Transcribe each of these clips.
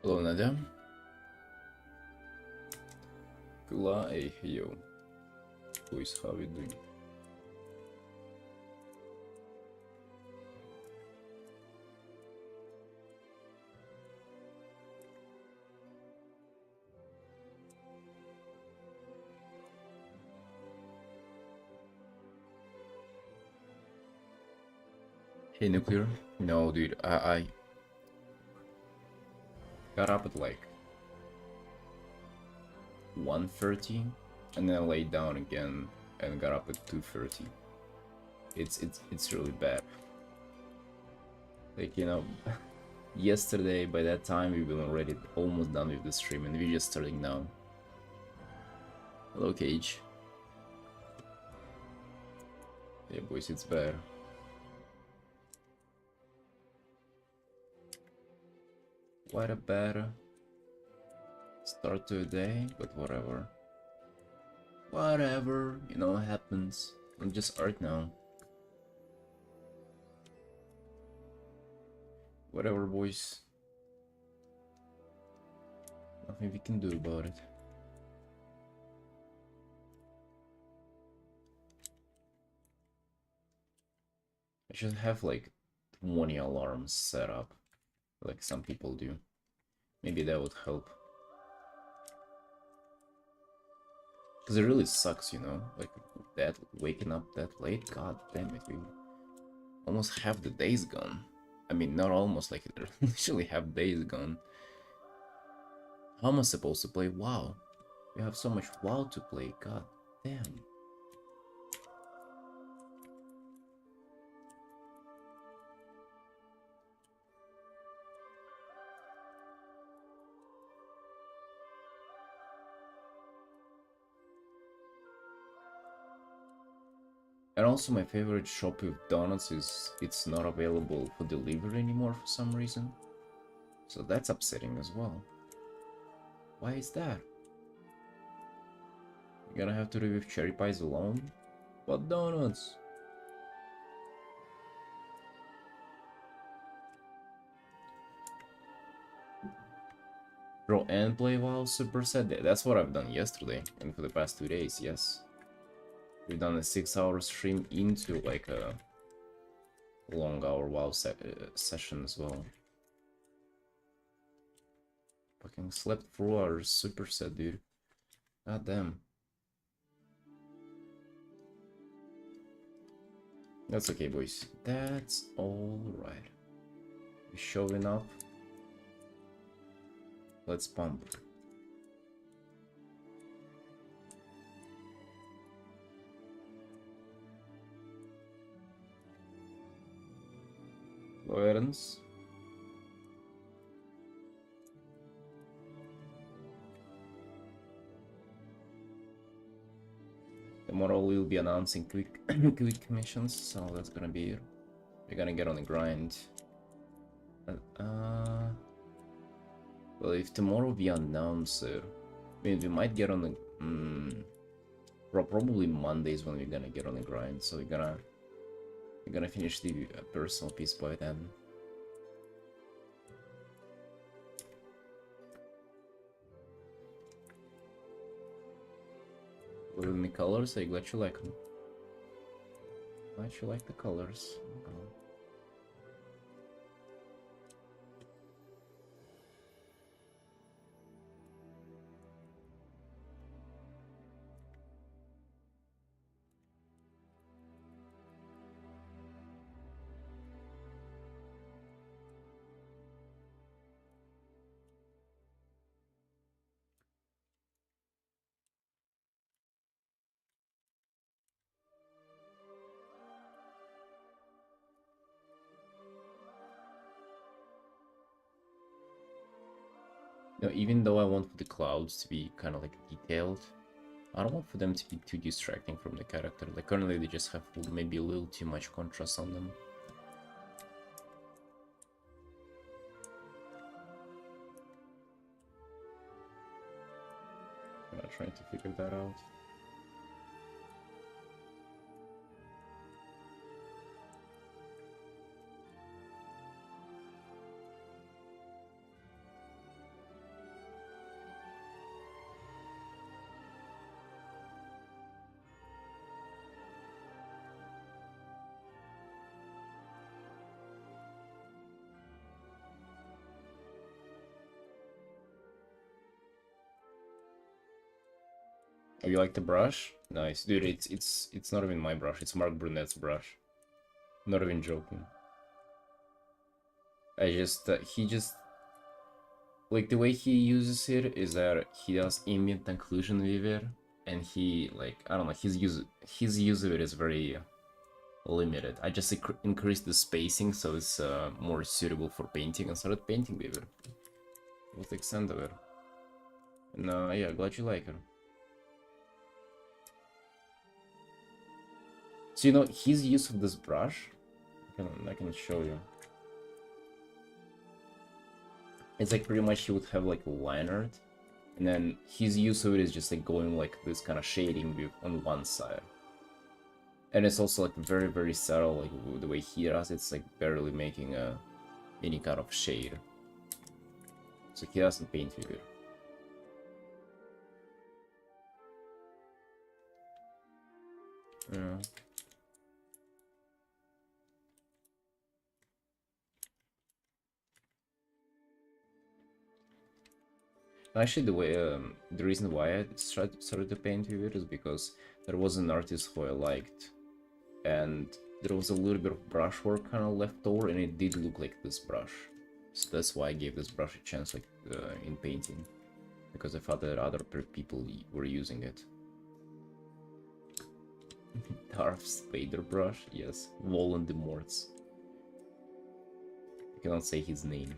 Hello, Nadia. Kula, hey, yo. Boys, how you doing? Hey, Nuclear. No, dude, I got up at like 1:30 and then laid down again and got up at 2:30. It's really bad. Like, yesterday by that time we were already almost done with the stream and we're just starting now. Hello, Cage. Yeah, boys, it's bad. Quite a bad start to a day, but whatever. Whatever, it happens. I'm just art now. Whatever, boys. Nothing we can do about it. I should have like 20 alarms set up, like some people do. Maybe that would help. Because it really sucks, like that waking up that late. God damn it, we almost have the days gone. I mean, not almost, like literally have days gone. How am I supposed to play WoW? We have so much WoW to play. God damn. And also my favorite shop with donuts is it's not available for delivery anymore for some reason. So that's upsetting as well. Why is that? You're gonna have to do with cherry pies alone? But donuts! Bro, and play WoW Superset? That's what I've done yesterday, and for the past 2 days, yes. We've done a 6-hour stream into like a long hour WoW session as well. Fucking slept through our superset, dude. God damn. That's okay, boys. That's alright. We're showing up. Let's pump. Lorenz. Tomorrow we'll be announcing quick quick missions, so that's gonna be it. We're gonna get on the grind. Well, if tomorrow we announce it, I mean, we might get on the probably Mondays when we're gonna get on the grind. So we're gonna finish the personal piece by then. With the colors, I'm glad you like them. Glad you like the colors. No, even though I want the clouds to be kind of like detailed, I don't want for them to be too distracting from the character. Like currently they just have maybe a little too much contrast on them. I'm trying to figure that out. Oh, you like the brush? Nice, dude. It's not even my brush. It's Mark Brunette's brush. Not even joking. I just he just like the way he uses it is that he does ambient occlusion with it, and he like I don't know his use of it is very limited. I just increased the spacing so it's more suitable for painting and started painting with it. What's the extent of it? And yeah, glad you like it. So you know his use of this brush, I can show you. It's like pretty much he would have like a line art, and then his use of it is just like going like this kind of shading with on one side. And it's also like very very subtle, like the way he does it's like barely making any kind of shade. So he doesn't paint with it. Yeah. Actually, the reason why I started to paint with it is because there was an artist who I liked, and there was a little bit of brushwork kind of left over, and it did look like this brush. So that's why I gave this brush a chance, like in painting, because I thought that other people were using it. Darth Vader brush, yes, Voldemort's. I cannot say his name.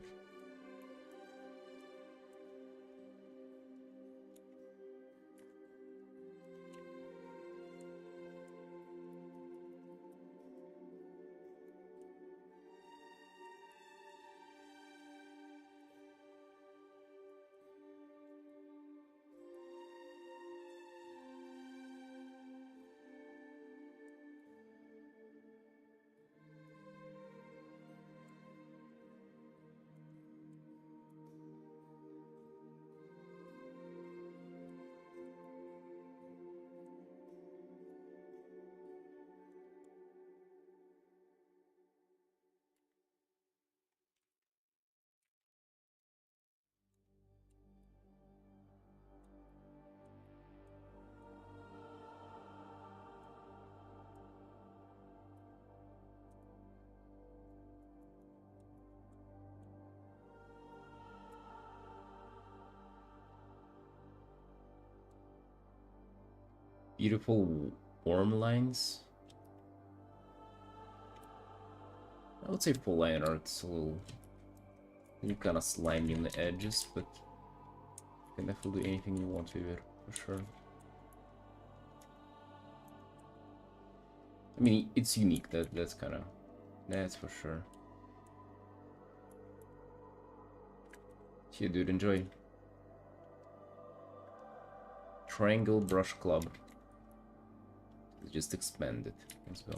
Beautiful warm lines. I would say full line art's a little kind of slimy in the edges, but you can definitely do anything you want with it, for sure. I mean, it's unique, that's kind of, that's for sure. See you, dude, enjoy. Triangle Brush Club. Just expand it. Let's go.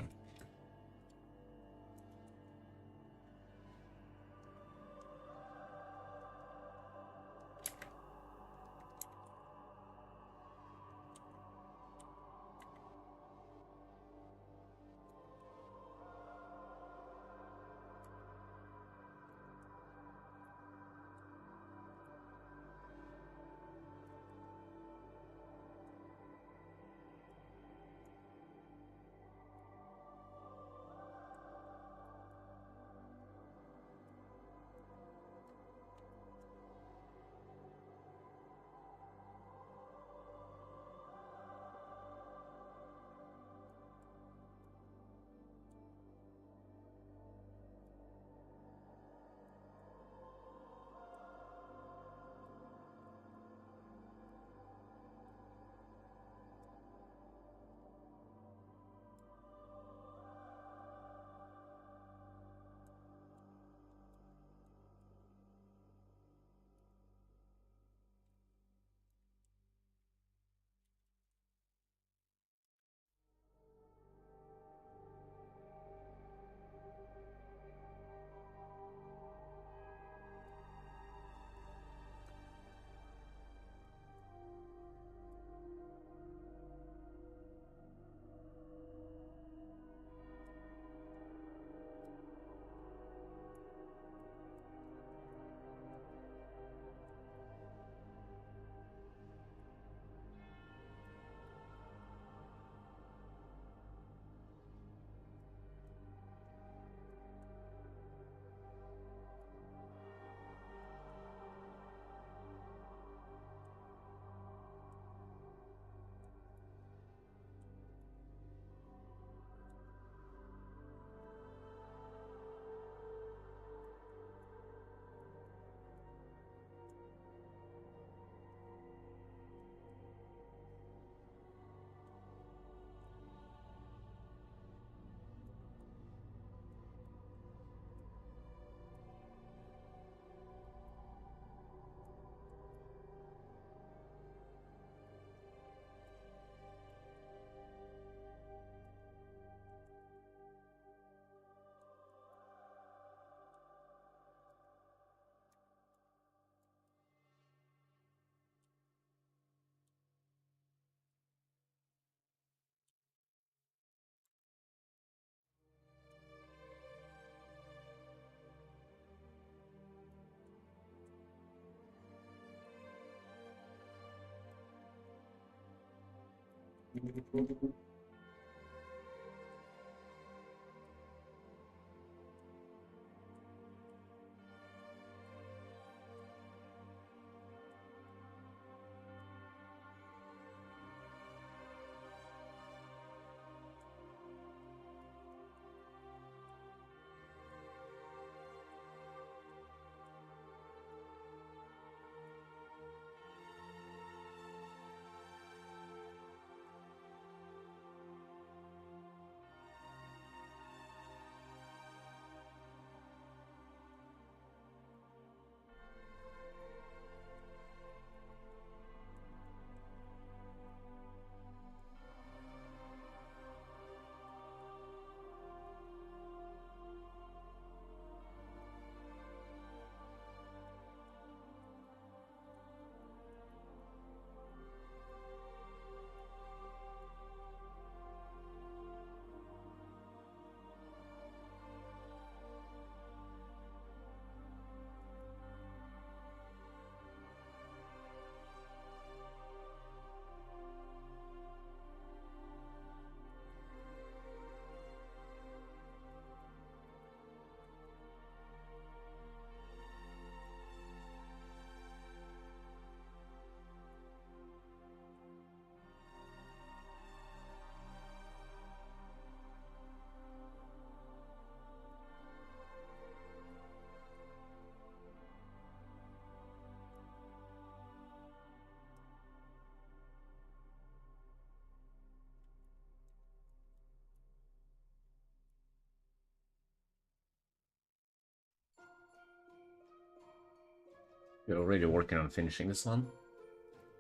You're already working on finishing this one.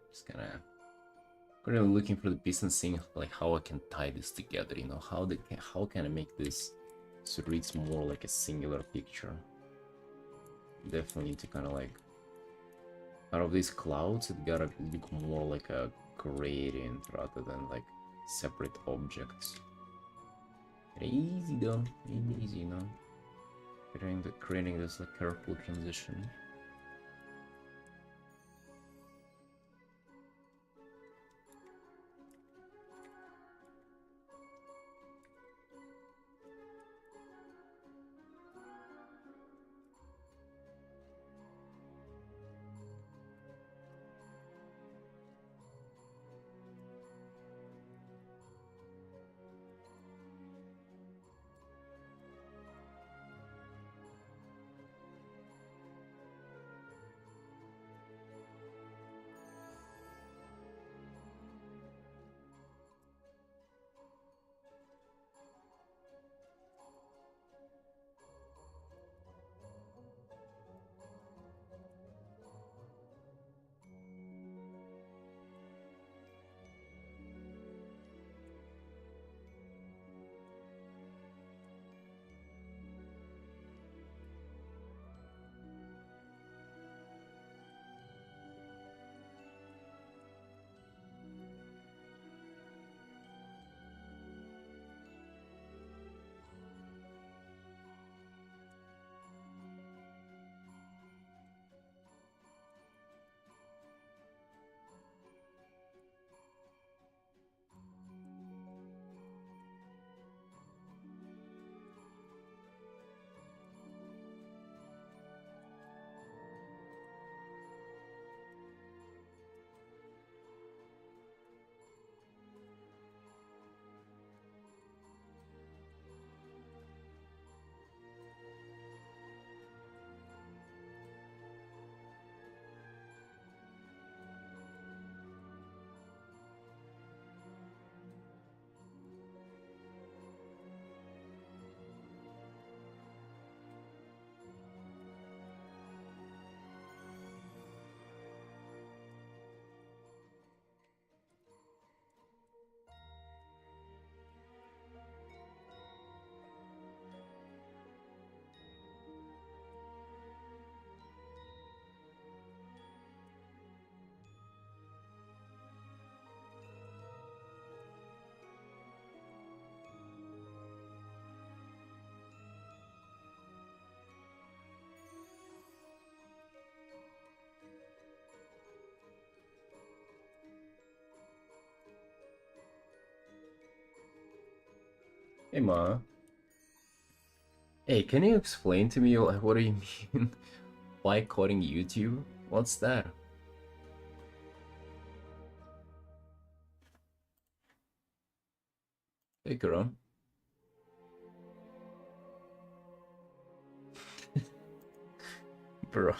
Just kind of looking for the piece and seeing like how I can tie this together. You know, how can I make this so it reads more like a singular picture. Definitely need to kind of like out of these clouds, it gotta look more like a gradient rather than like separate objects. Easy though, easy, you know. Creating this like careful transition. Hey Ma. Hey, can you explain to me what do you mean boycotting YouTube? What's that? Hey, girl. Bro,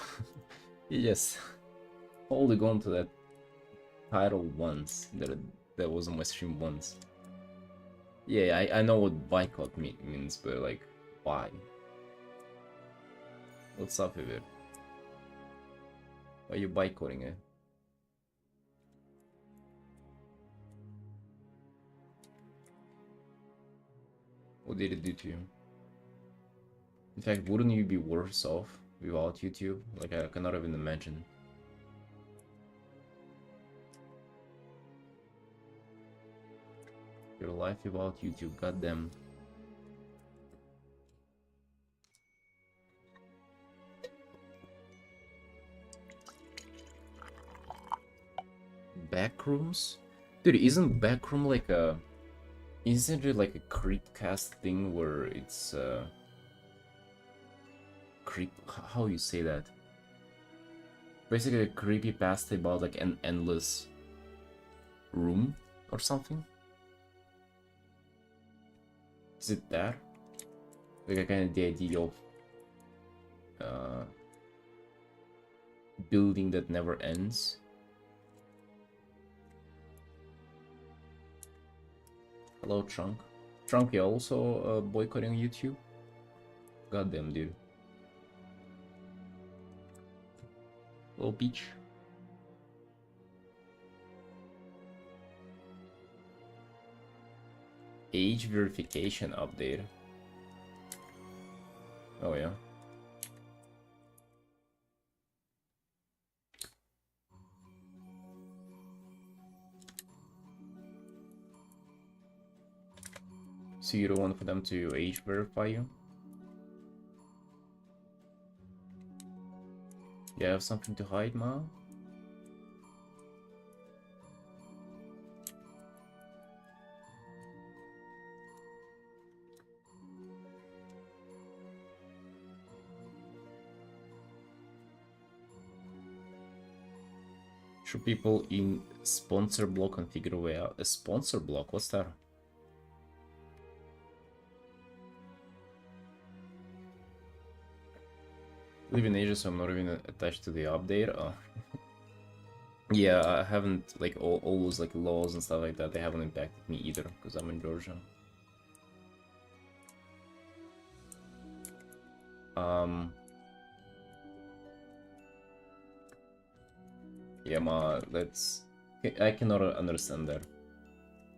you just holding on to that title once. That was on my stream once. Yeah, I know what boycott means, but like, why? What's up with it? Why are you boycotting it? What did it do to you? In fact, wouldn't you be worse off without YouTube? Like, I cannot even imagine. Your life without YouTube, goddamn. Backrooms? Dude, isn't Backroom like a... Isn't it like a creepcast thing where it's how you say that? Basically a creepypasta about like an endless room or something? Is it that? Like a kind of the idea of building that never ends? Hello, Trunk. Trunk, you also boycotting YouTube? Goddamn, dude. Hello, Peach. Age verification update. Oh, yeah. So you don't want for them to age verify you? You have something to hide, Ma? Should people in sponsor block configure a sponsor block? What's that? I live in Asia, so I'm not even attached to the update. Oh. Yeah, I haven't, like, all those, like, laws and stuff like that, they haven't impacted me either, because I'm in Georgia. Yeah, Ma, I cannot understand that.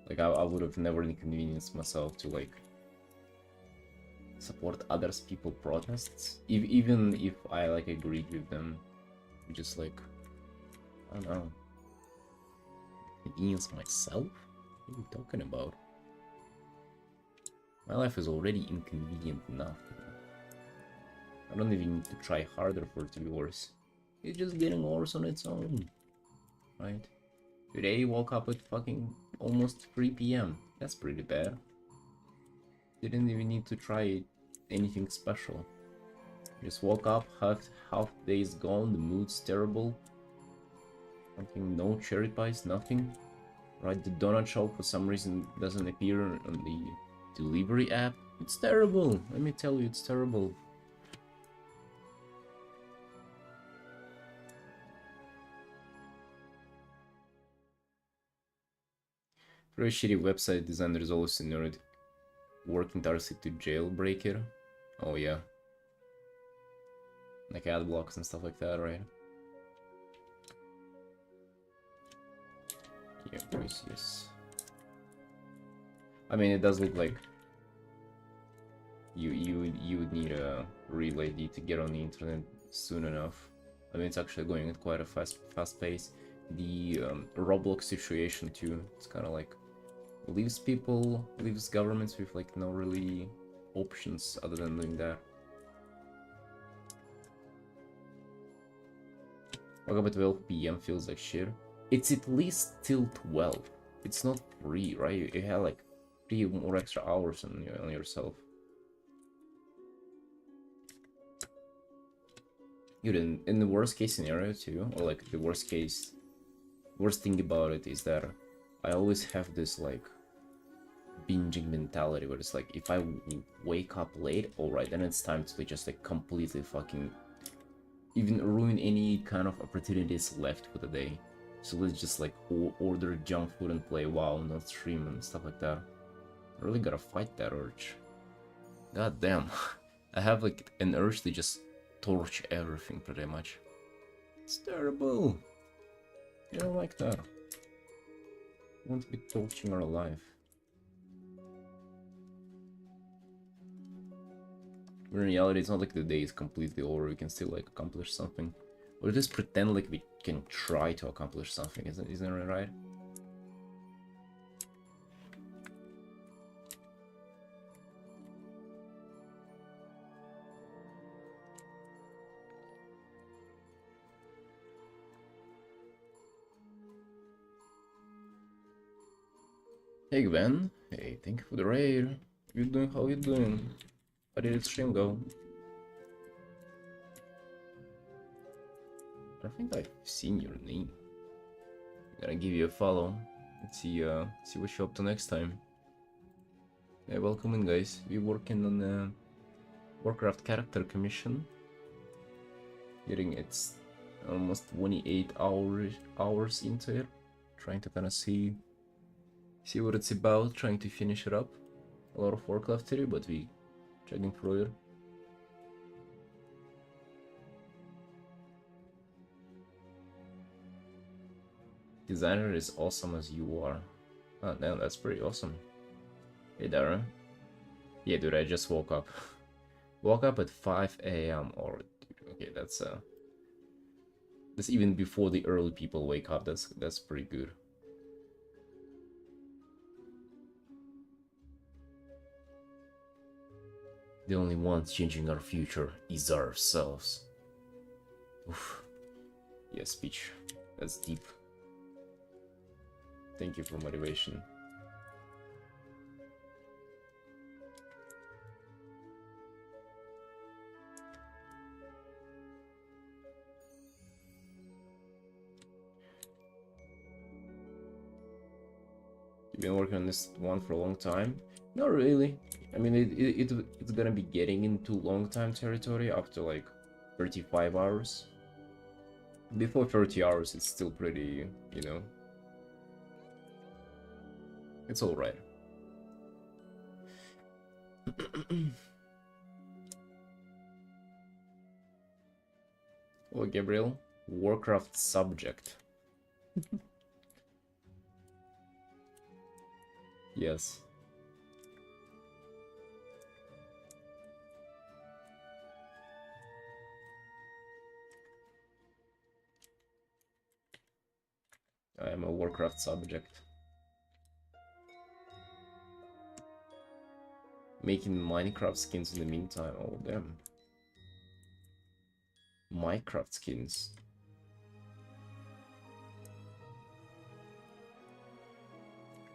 Like, I would have never inconvenienced myself to, like, support others people protests, even if I, like, agreed with them. Just, like, I don't know. Inconvenience myself? What are you talking about? My life is already inconvenient enough. I don't even need to try harder for it to be worse. It's just getting worse on its own. Right? Today woke up at fucking almost 3 p.m. That's pretty bad. Didn't even need to try anything special. Just woke up, half the day is gone, the mood's terrible. Fucking no cherry pies, nothing. Right, the donut shop for some reason doesn't appear on the delivery app. It's terrible, let me tell you, it's terrible. Very shitty website design, there's always a nerd working tirelessly to jailbreak it. Oh yeah. Like ad blocks and stuff like that, right? Yeah, please, yes. I mean, it does look like you would need a real ID to get on the internet soon enough. I mean, it's actually going at quite a fast pace. The Roblox situation too. It's kind of like leaves governments with like no really options other than doing that. Woke up at 12 p.m. feels like shit. It's at least till 12. It's not 3, right? You have like 3 more extra hours on yourself. Dude, in the worst case scenario too, or like the worst thing about it is that I always have this like binging mentality where it's like, if I wake up late, alright, then it's time to just like completely fucking even ruin any kind of opportunities left for the day. So let's just like order junk food and play WoW, not stream and stuff like that. I really gotta fight that urge. God damn. I have like an urge to just torch everything pretty much. It's terrible. I don't like that. I want to be torching our life. In reality, it's not like the day is completely over, we can still like accomplish something. Or just pretend like we can try to accomplish something, isn't it right? Hey Gwen, hey, thank you for the raid. How you doing? How did the stream go? I think I've seen your name. I'm gonna give you a follow. Let's see what you're up to next time. Yeah, welcome in guys. We're working on a Warcraft character commission. Getting it's almost 28 hours into it. Trying to kind of see what it's about, trying to finish it up. A lot of work left to do, but we checking through it. Designer is awesome as you are. Oh damn, that's pretty awesome. Hey Darren. Yeah dude, I just woke up. Woke up at 5 AM or okay, that's even before the early people wake up. That's pretty good. The only ones changing our future is ourselves. Oof. Yeah, speech. That's deep. Thank you for motivation. You've been working on this one for a long time? Not really. I mean, it's gonna be getting into long time territory after like 35 hours. Before 30 hours, it's still pretty, you know. It's alright. Oh, Gabriel, Warcraft subject. Yes. I am a Warcraft subject. Making Minecraft skins in the meantime. Oh, damn. Minecraft skins.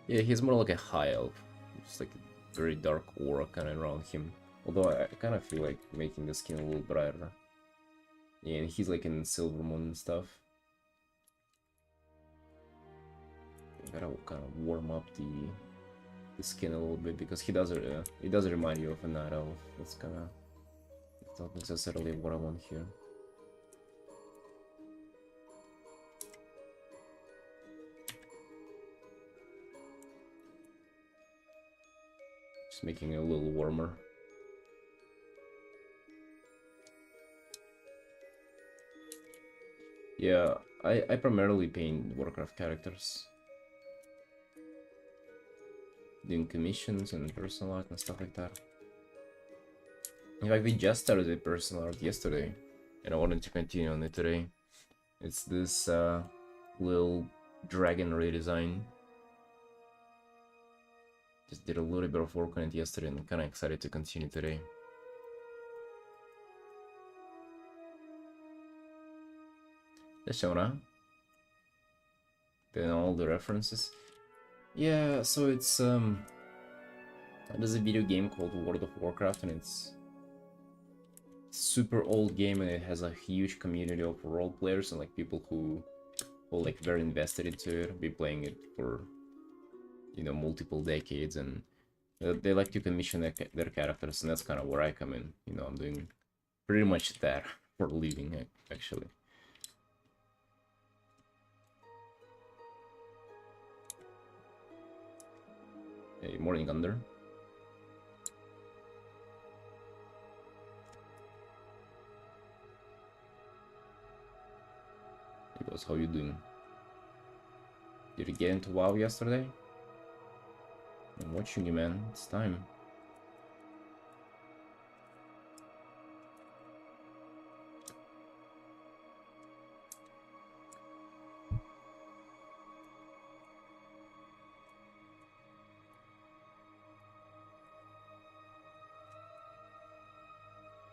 Yeah, he's more like a high elf. Just like a very dark aura kind of around him. Although I kind of feel like making the skin a little brighter. Yeah, and he's like in Silvermoon and stuff. I gotta kind of warm up the skin a little bit because he does it does remind you of a night elf. That's kind of not necessarily what I want here. Just making it a little warmer. Yeah, I primarily paint Warcraft characters. Doing commissions and personal art and stuff like that. In fact, we just started the personal art yesterday, and I wanted to continue on it today. It's this little dragon redesign. Just did a little bit of work on it yesterday, and I'm kind of excited to continue today. The Shona. Then all the references. Yeah, so it's There's a video game called World of Warcraft, and it's super old game, and it has a huge community of role players and like people who like very invested into it, be playing it for, you know, multiple decades, and they like to commission their characters, and that's kind of where I come in. You know, I'm doing pretty much that for a living, actually. Hey, morning, Under. Hey, boss, how you doing? Did you get into WoW yesterday? I'm watching you, man. It's time.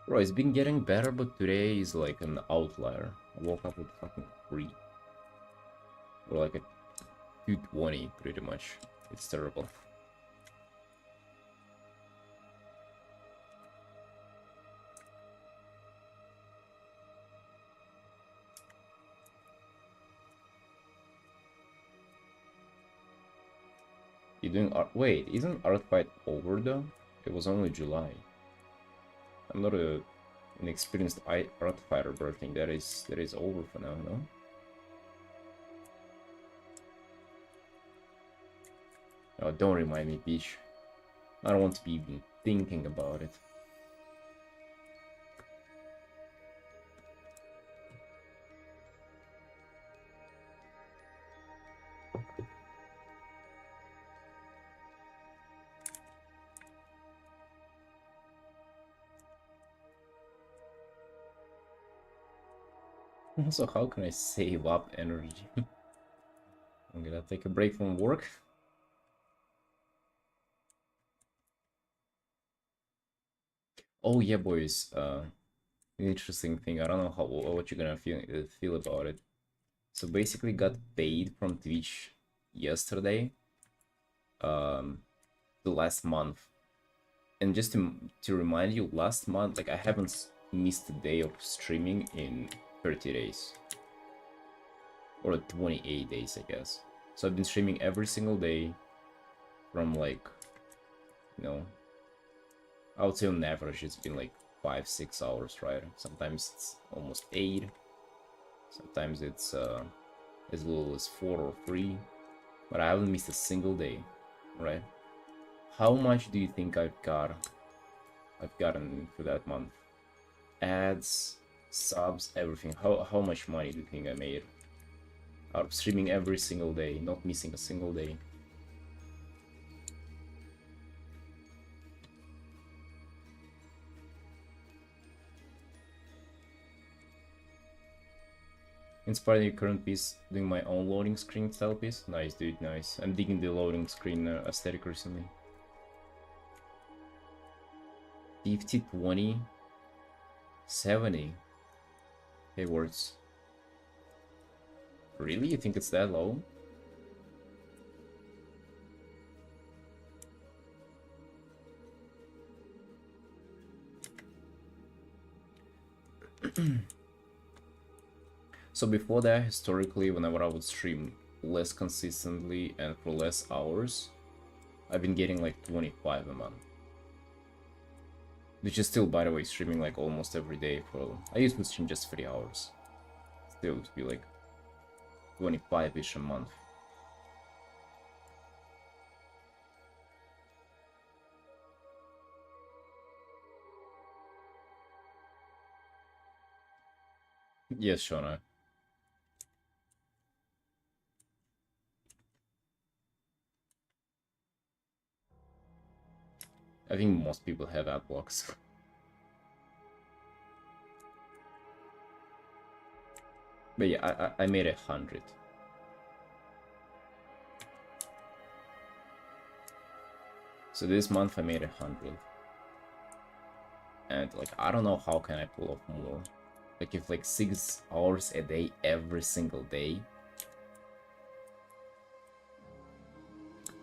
Bro, it's been getting better, but today is like an outlier. I woke up with fucking 3. Or like a 220, pretty much. It's terrible. You doing art? Wait, isn't art fight over though? It was only July. I'm not an experienced art fighter, but I think that is over for now, no? Oh, don't remind me, bitch. I don't want to be even thinking about it. Also, how can I save up energy? I'm gonna take a break from work. Oh yeah, boys. Interesting thing. I don't know what you're gonna feel about it. So basically, got paid from Twitch yesterday. The last month, and just to remind you, last month, like I haven't missed a day of streaming in 30 days. Or 28 days, I guess. So I've been streaming every single day from like, you know, I would say on average it's been like 5-6 hours, right? Sometimes it's almost 8. Sometimes it's as little as 4 or 3. But I haven't missed a single day, right? How much do you think I've gotten for that month? Ads, subs, everything. How much money do you think I made? Out of streaming every single day, not missing a single day. Inspired your current piece, doing my own loading screen style piece. Nice, dude, nice. I'm digging the loading screen aesthetic recently. 50, 20, 70. Hey, words. Really? You think it's that low? So before that, historically, whenever I would stream less consistently and for less hours, I've been getting like 25 a month. Which is still, by the way, streaming like almost every day for... I used to stream just 3 hours. Still, to be like 25-ish a month. Yes, Shona. I think most people have ad blocks. But yeah, I made 100. So this month I made 100. And like, I don't know how can I pull off more. Like if like 6 hours a day every single day.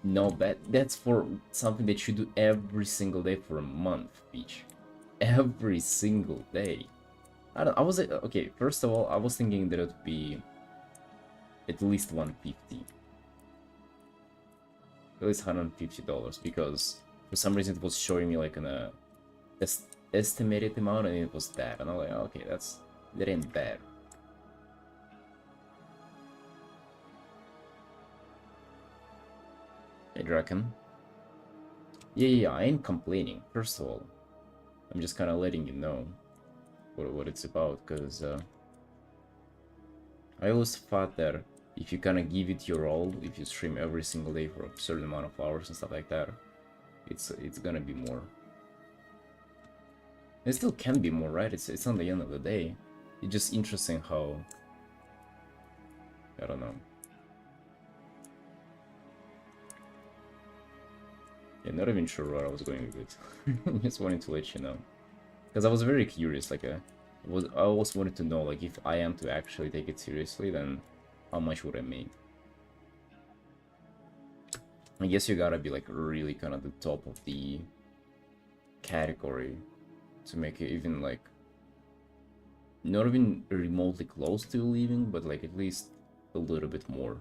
No, that's for something that you do every single day for a month, Peach. Every single day. I was okay, first of all, I was thinking that it would be at least 150. At least $150 because for some reason it was showing me like an estimated amount and it was that. And I'm like, okay, that ain't bad. Hey, Draken. Yeah, I ain't complaining. First of all, I'm just kind of letting you know what it's about, because I always thought that if you kind of give it your all, if you stream every single day for a certain amount of hours and stuff like that, it's gonna be more. It still can be more, right? It's not the end of the day. It's just interesting how, I don't know. Yeah, not even sure where I was going with it. Just wanted to let you know, because I was very curious. Like, I always wanted to know, like, if I am to actually take it seriously, then how much would I make? I guess you gotta be like really kind of the top of the category to make it even like not even remotely close to leaving, but like at least a little bit more.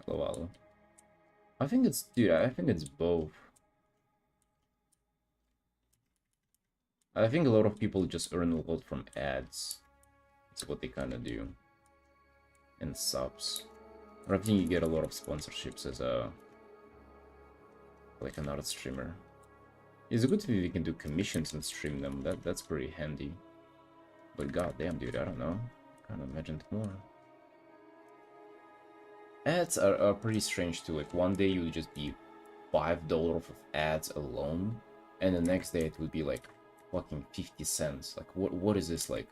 Hello. I think it's, dude, I think it's both. I think a lot of people just earn a lot from ads. It's what they kind of do. And subs. Or I think you get a lot of sponsorships as a, like another streamer. It's good if you can do commissions and stream them. That's pretty handy. But goddamn, dude, I don't know. Kind of imagined more. Ads are pretty strange too. Like one day you would just be $5 of ads alone, and the next day it would be like fucking 50 cents. Like what is this, like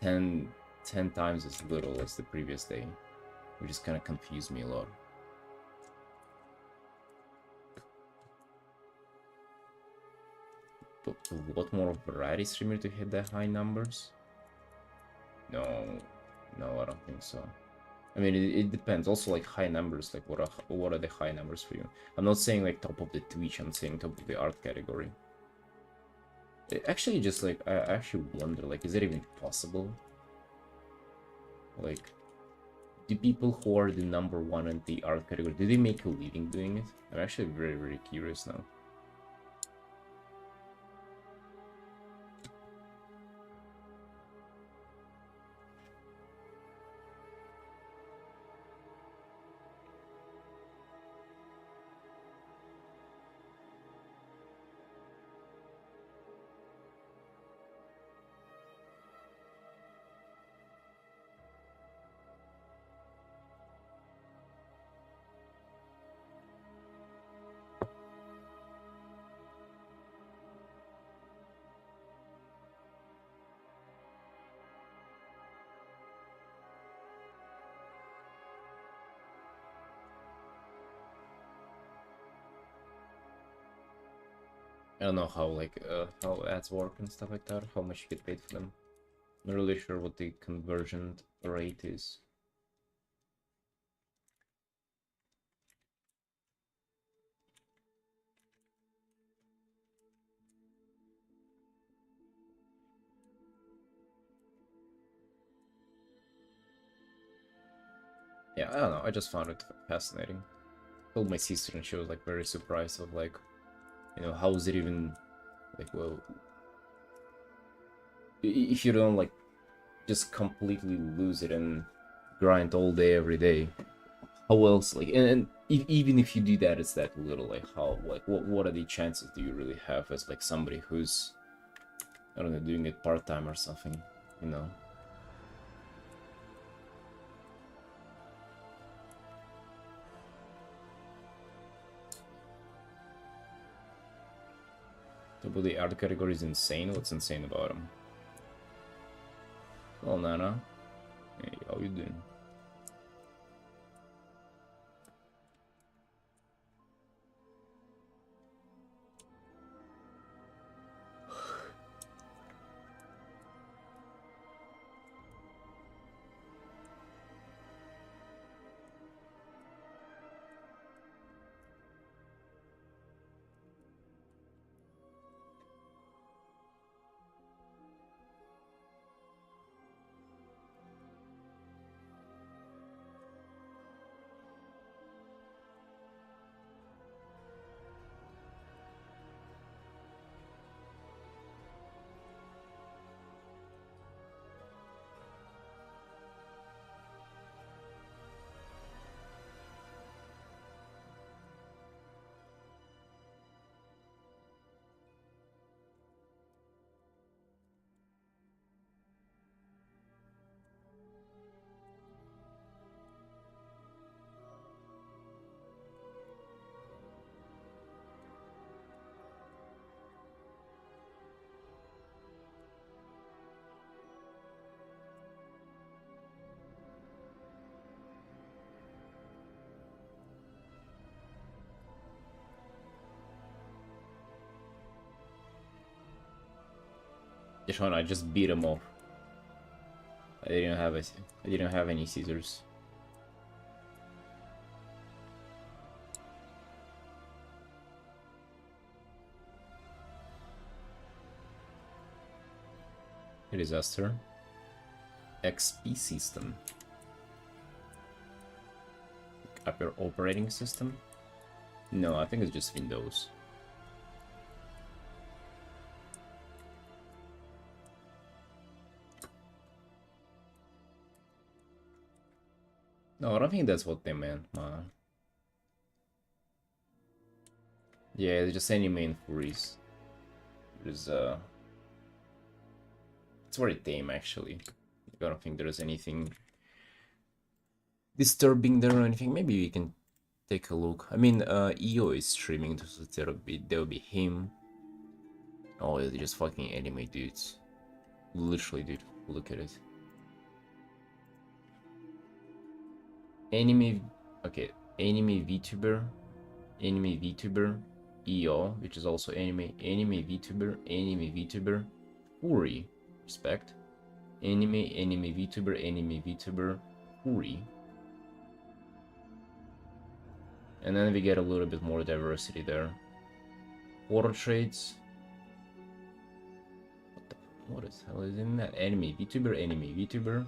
10 times as little as the previous day, which just kind of confused me a lot. But a lot more of variety streamer to hit that high numbers? No, I don't think so. I mean, it depends. Also, like high numbers, like what are the high numbers for you? I'm not saying like top of the Twitch. I'm saying top of the art category. Actually, just like I actually wonder, like, is it even possible? Like, do people who are the #1 in the art category, do they make a living doing it? I'm actually very curious now. I don't know how like how ads work and stuff like that, how much you get paid for them. Not really sure what the conversion rate is. Yeah, I don't know, I just found it fascinating. I told my sister and she was like very surprised of like, you know, how is it even like, well, if you don't like just completely lose it and grind all day every day, how else, like, and even if you do that, it's that little, like, how, like, what are the chances do you really have as like somebody who's, I don't know, doing it part-time or something, you know? But the art category is insane. What's insane about them? Well, Nana, hey, how you doing? Deshaun, I just beat him off. I didn't have any scissors. A disaster. XP system. Upper operating system? No, I think it's just Windows. No, I don't think that's what they meant, man. Yeah, it's just any main furies. There's it's very tame actually. I don't think there's anything disturbing there or anything. Maybe we can take a look. I mean, EO is streaming, so there'll be him. Oh, they're just fucking anime dudes. Literally, dude, look at it. Anime, okay, anime VTuber, EO, which is also anime VTuber, Uri, respect, anime VTuber, Uri. And then we get a little bit more diversity there. Portraits. What the hell is in that? Anime VTuber.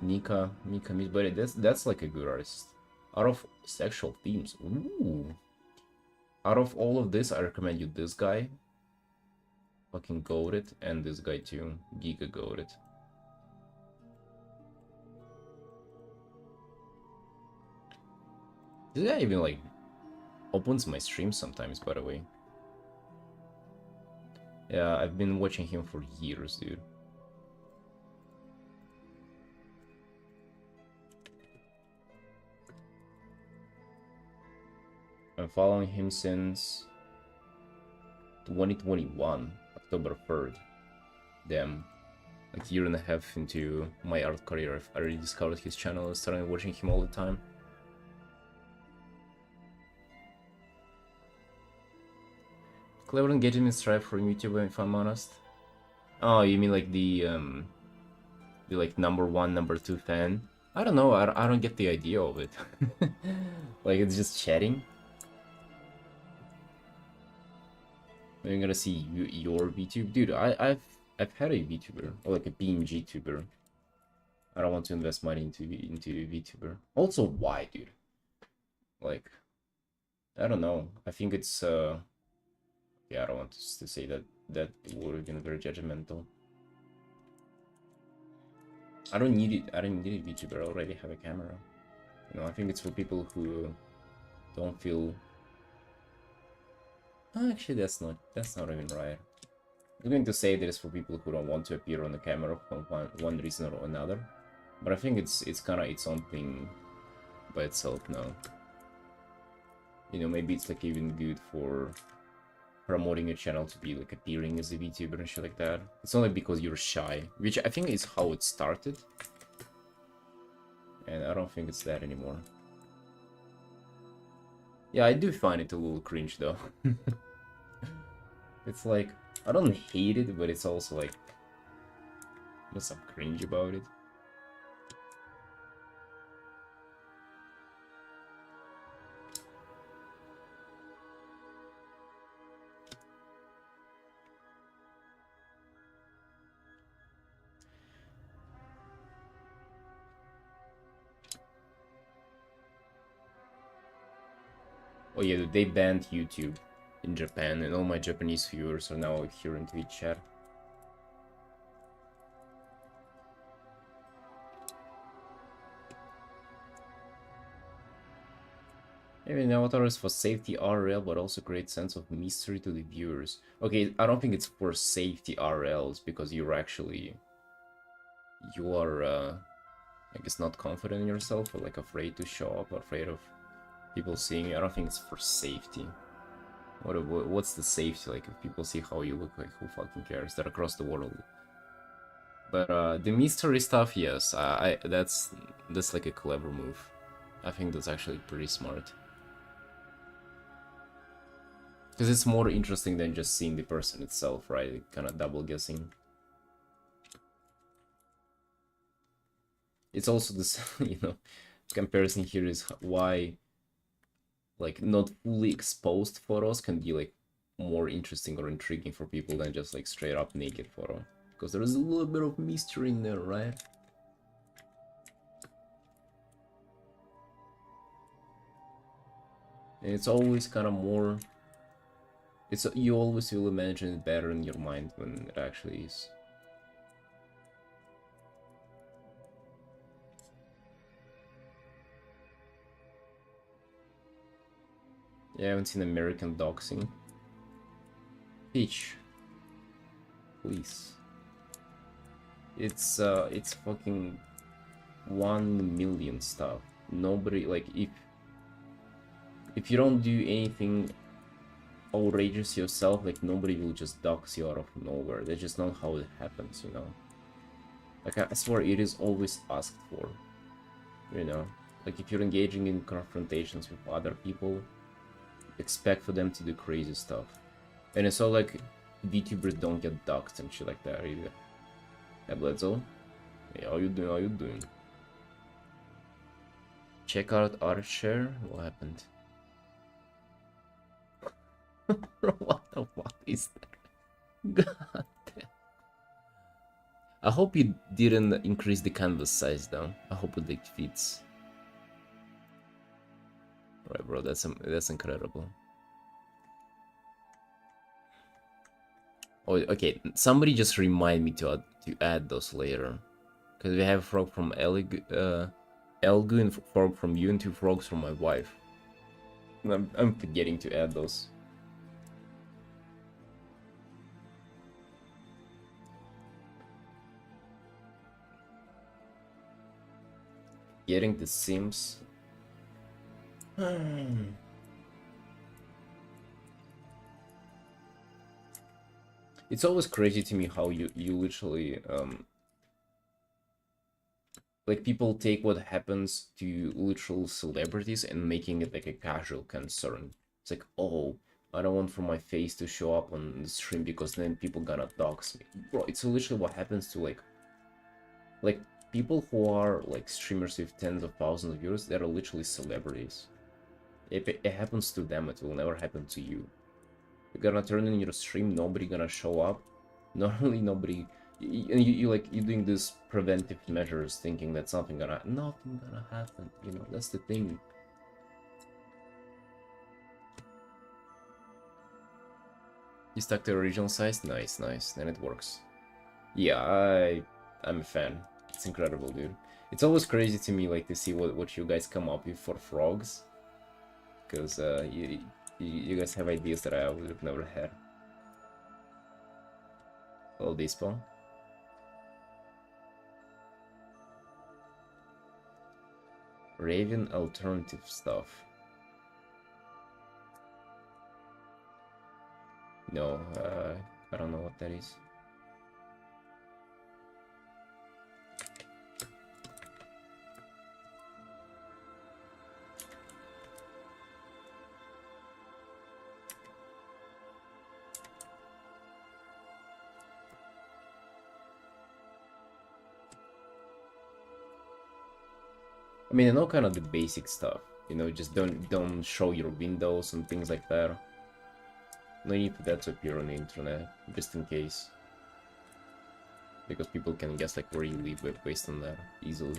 Mika, but that's like a good artist. Out of sexual themes, ooh. Out of all of this, I recommend you this guy. Fucking goated, and this guy too, Giga goated. This guy even like opens my streams sometimes, by the way. Yeah, I've been watching him for years, dude. I'm following him since 2021, October 3rd. Damn. Like a year and a half into my art career, I already discovered his channel and started watching him all the time. Clever engagement strive for YouTuber, if I'm honest. Oh, you mean like the like number 1, number 2 fan? I don't know, I don't get the idea of it. Like it's just chatting. I'm gonna see your VTube, dude. I've had a VTuber, or like a PNG tuber. I don't want to invest money into VTuber. Also, why, dude? Like, I don't know. I think it's yeah, I don't want to say that would have been very judgmental. I don't need it. I don't need a VTuber. I already have a camera. You know, I think it's for people who don't feel. Oh, actually, that's not even right. I'm going to say that it's for people who don't want to appear on the camera for one reason or another, but I think it's kind of its own thing by itself now. You know, maybe it's like even good for promoting a channel to be like appearing as a VTuber and shit like that. It's only because you're shy, which I think is how it started, and I don't think it's that anymore. Yeah, I do find it a little cringe though. It's like, I don't hate it, but it's also like, there's some cringe about it. Oh yeah, they banned YouTube in Japan, and all my Japanese viewers are now here in Twitch chat. Maybe Avatar is for safety RL, but also great sense of mystery to the viewers. Okay, I don't think it's for safety RLs, because you are, I guess, not confident in yourself, or like afraid to show up, or afraid of people seeing you. I don't think it's for safety. What's the safety? Like, if people see how you look, like, who fucking cares? They're across the world. But the mystery stuff, yes, that's like a clever move. I think that's actually pretty smart. Because it's more interesting than just seeing the person itself, right? Kind of double guessing. It's also this, comparison here is why, like, not fully exposed photos can be, like, more interesting or intriguing for people than just, like, straight up naked photo. Because there is a little bit of mystery in there, right? And it's always kind of more... you always will imagine it better in your mind when it actually is. Yeah, I haven't seen American doxing. Peach, please. It's fucking 1 million stuff. Nobody, like, if you don't do anything outrageous yourself, like, nobody will just dox you out of nowhere. That's just not how it happens, you know? Like, I swear it is always asked for, you know? Like, if you're engaging in confrontations with other people, expect for them to do crazy stuff. And it's all like VTubers don't get doxed and shit like that either. Yeah, Bledsoe? Hey, how you doing? How you doing? Check out Archer. What happened? What the fuck is that? God damn. I hope you didn't increase the canvas size down. I hope it like fits. Right, bro. That's incredible. Oh, okay. Somebody just remind me to add those later, because we have a frog from Elgu and frog from you and 2 frogs from my wife. I'm forgetting to add those. Getting the Sims. It's always crazy to me how you literally like, people take what happens to literal celebrities and making it like a casual concern. It's like, oh, I don't want for my face to show up on the stream because then people gonna dox me. Bro, it's literally what happens to like people who are like streamers with tens of thousands of viewers. That are literally celebrities. If it happens to them, it will never happen to you. You're gonna turn in your stream, nobody gonna show up. Not only nobody, you're doing this preventive measures, thinking that nothing gonna happen. You know, that's the thing. You stuck to original size, nice, nice. Then it works. Yeah, I'm a fan. It's incredible, dude. It's always crazy to me, like, to see what you guys come up with for frogs, because you guys have ideas that I would have never had. Well, despawn. Raven alternative stuff. No, I don't know what that is. I mean, I know kind of the basic stuff. You know, just don't show your windows and things like that. No need for that to appear on the internet, just in case. Because people can guess like where you live based on that easily.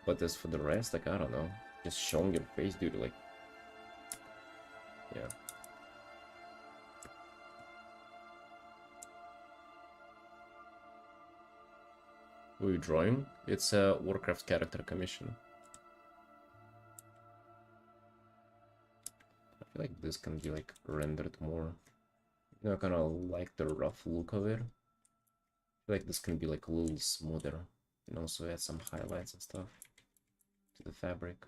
But as for the rest, like, I don't know. Just showing your face, dude, like... Yeah. What are you drawing? It's a Warcraft character commission. I feel like this can be like rendered more. You know, I kind of like the rough look of it. I feel like this can be like a little smoother. And also add some highlights and stuff to the fabric.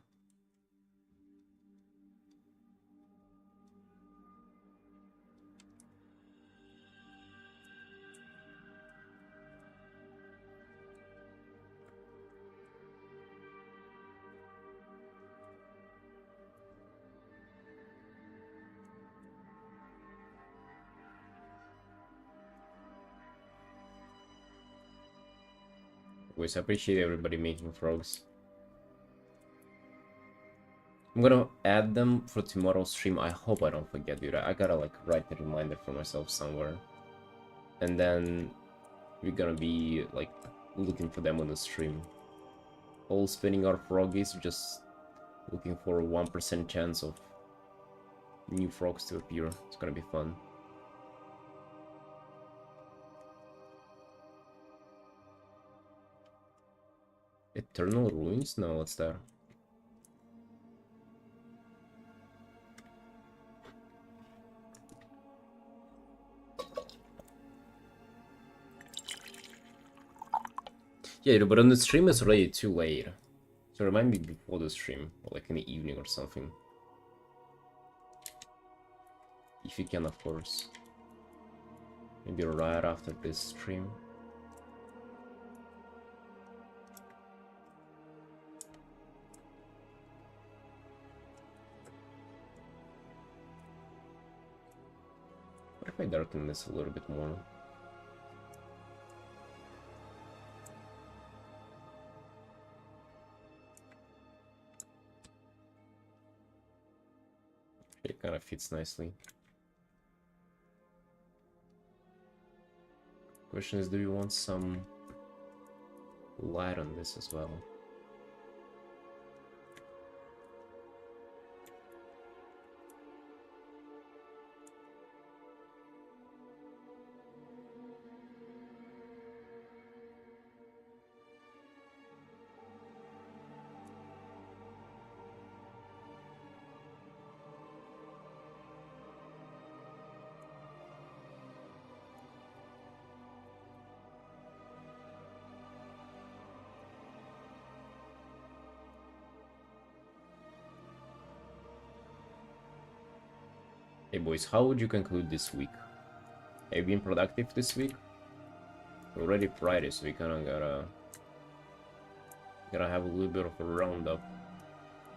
Boys, I appreciate everybody making frogs. I'm gonna add them for tomorrow's stream. I hope I don't forget, dude. I gotta like write a reminder for myself somewhere. And then we're gonna be like looking for them on the stream. All spinning our froggies, just looking for a 1% chance of new frogs to appear. It's gonna be fun. Eternal Ruins? No, what's that? Yeah, but on the stream it's already too late. So remind me before the stream, or like in the evening or something. If you can, of course. Maybe right after this stream. What if I darken this a little bit more? It kind of fits nicely. Question is, do you want some light on this as well? Hey boys, how would you conclude this week? Have you been productive this week? Already Friday, so we kinda gotta have a little bit of a roundup.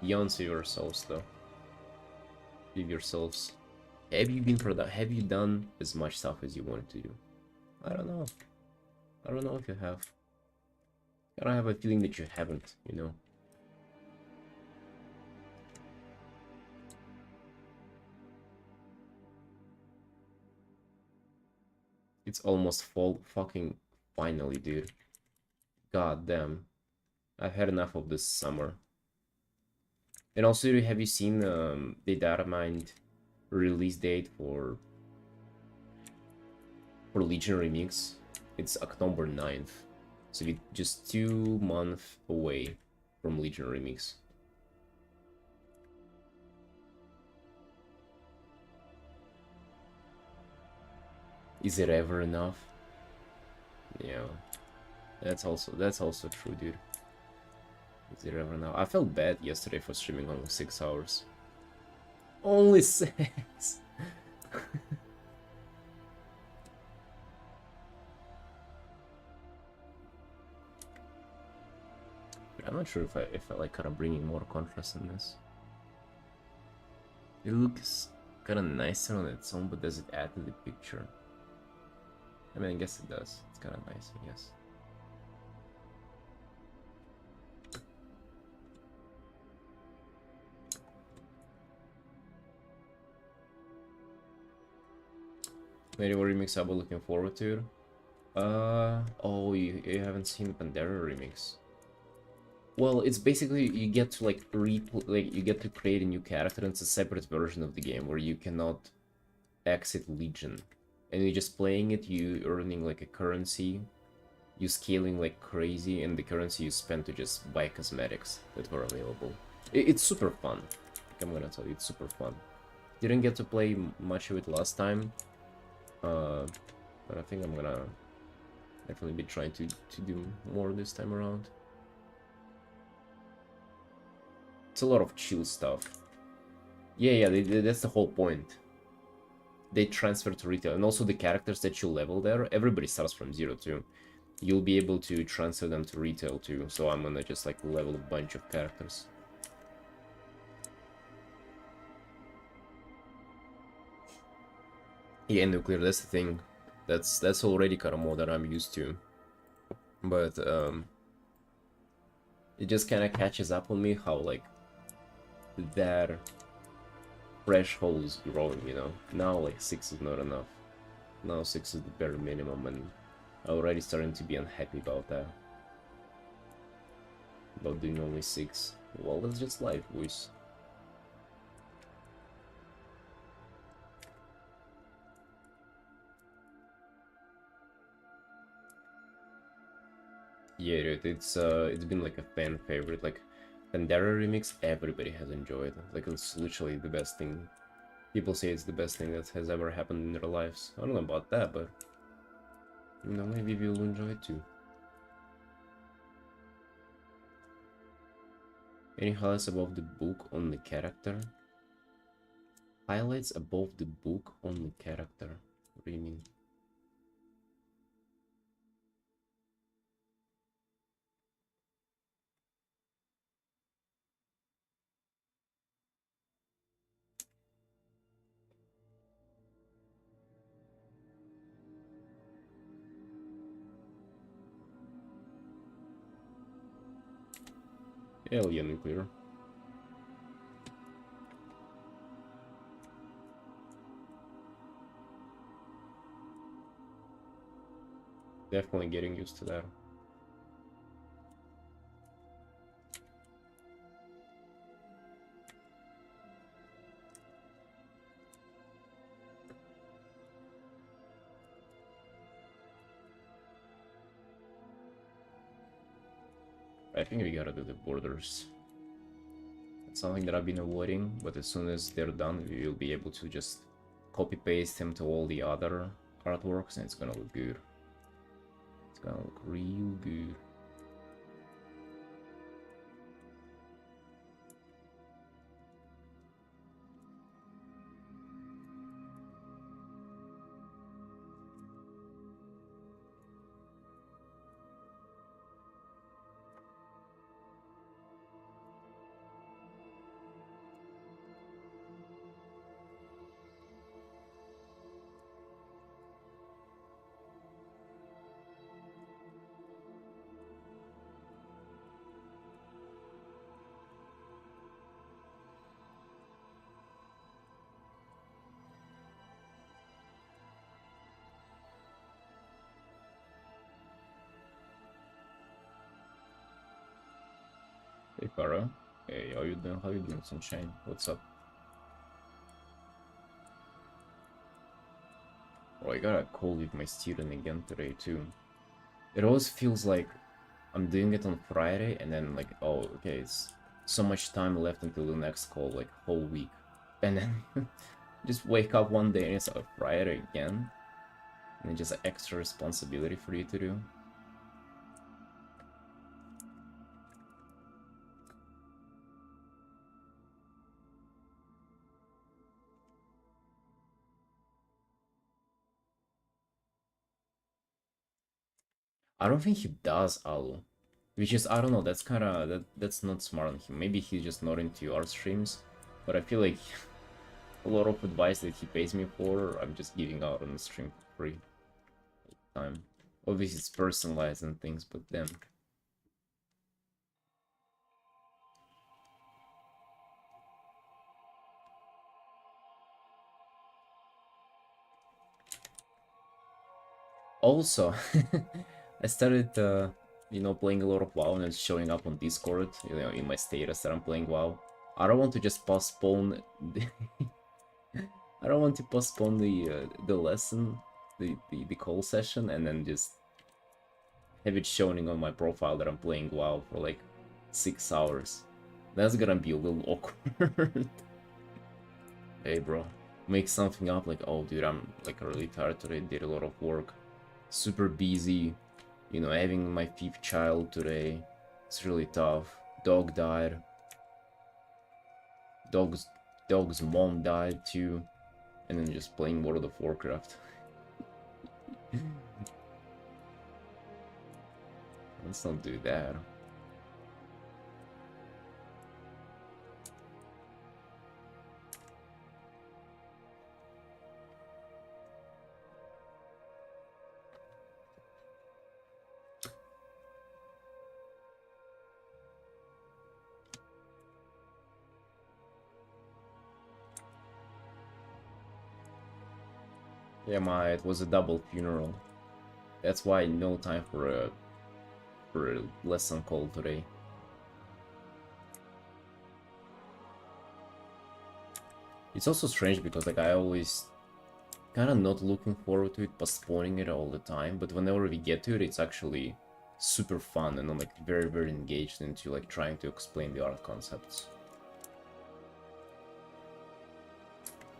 Don't save yourselves though. Leave yourselves. Have you been productive? Have you done as much stuff as you wanted to do? I don't know. I don't know if you have. I don't have a feeling that you haven't, you know. It's almost fall fucking finally, dude. God damn. I've had enough of this summer. And also, have you seen the data mined release date for Legion Remix? It's October 9th. So we're just 2 months away from Legion Remix. Is it ever enough? Yeah. That's also true, dude. Is it ever enough? I felt bad yesterday for streaming only 6 hours. Only 6! I'm not sure if I like kind of bringing more contrast in this. It looks kind of nicer on its own, but does it add to the picture? I mean, I guess it does. It's kind of nice, I guess. Maybe more remix I'll be looking forward to. Oh, you haven't seen the Pandera remix. Well, it's basically you get to like you get to create a new character, and it's a separate version of the game where you cannot exit Legion, and you're just playing it. You earning like a currency, you scaling like crazy, and the currency you spend to just buy cosmetics that were available. It's super fun. I'm gonna tell you, it's super fun. Didn't get to play much of it last time, but I think I'm gonna definitely be trying to do more this time around. It's a lot of chill stuff. Yeah, that's the whole point. They transfer to retail, and also the characters that you level there, everybody starts from 0 too. You'll be able to transfer them to retail too, so I'm gonna just like level a bunch of characters. Yeah, nuclear, that's the thing. That's already kind of more that I'm used to. But it just kind of catches up on me how like their threshold is growing, you know. Now like 6 is not enough. Now 6 is the bare minimum, and I'm already starting to be unhappy about that. About doing only 6. Well, that's just life, boys. Yeah, dude, it's been like a fan favorite. Like Pandera remix, everybody has enjoyed. Like it's literally the best thing. People say it's the best thing that has ever happened in their lives. I don't know about that, but you know, maybe you'll enjoy it too. Any highlights above the book on the character? Highlights above the book on the character. What do you mean? Hell yeah, nuclear. Definitely getting used to that. I think we gotta do the borders. It's something that I've been avoiding, but as soon as they're done, we will be able to just copy paste them to all the other artworks, and it's gonna look good. It's gonna look real good. Hey Farah. Hey, how you doing? How you doing, Sunshine? What's up? Oh, I got a call with my student again today too. It always feels like I'm doing it on Friday and then like, oh, okay, it's so much time left until the next call, like whole week. And then just wake up one day and it's a Friday again. And just an extra responsibility for you to do. I don't think he does, Alu. Which is, I don't know, that's kinda, that's not smart on him. Maybe he's just not into art streams. But I feel like a lot of advice that he pays me for, I'm just giving out on the stream for free. Time. Obviously it's personalized and things, but then. Also, I started, you know, playing a lot of WoW and it's showing up on Discord, you know, in my status that I'm playing WoW. I don't want to just postpone the I don't want to postpone the lesson, the call session, and then just have it showing on my profile that I'm playing WoW for like 6 hours. That's gonna be a little awkward. Hey, bro, make something up like, oh, dude, I'm like really tired today. Did a lot of work, super busy. You know, having my 5th child today. It's really tough. Dog died. Dog's dog's mom died too. And then just playing World of Warcraft. Let's not do that. Yeah, it was a double funeral. That's why no time for a lesson call today. It's also strange because like I always kind of not looking forward to it, postponing it all the time, but whenever we get to it, it's actually super fun, and I'm like very engaged into like trying to explain the art concepts.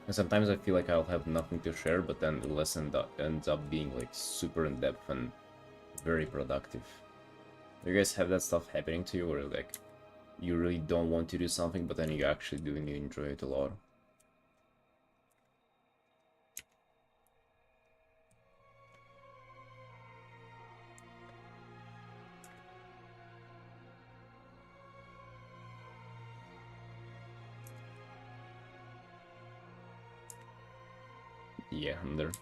And sometimes I feel like I'll have nothing to share, but then the lesson ends up being like super in depth and very productive. Do you guys have that stuff happening to you, where like you really don't want to do something, but then you actually do and you enjoy it a lot? Yeah, I'm there.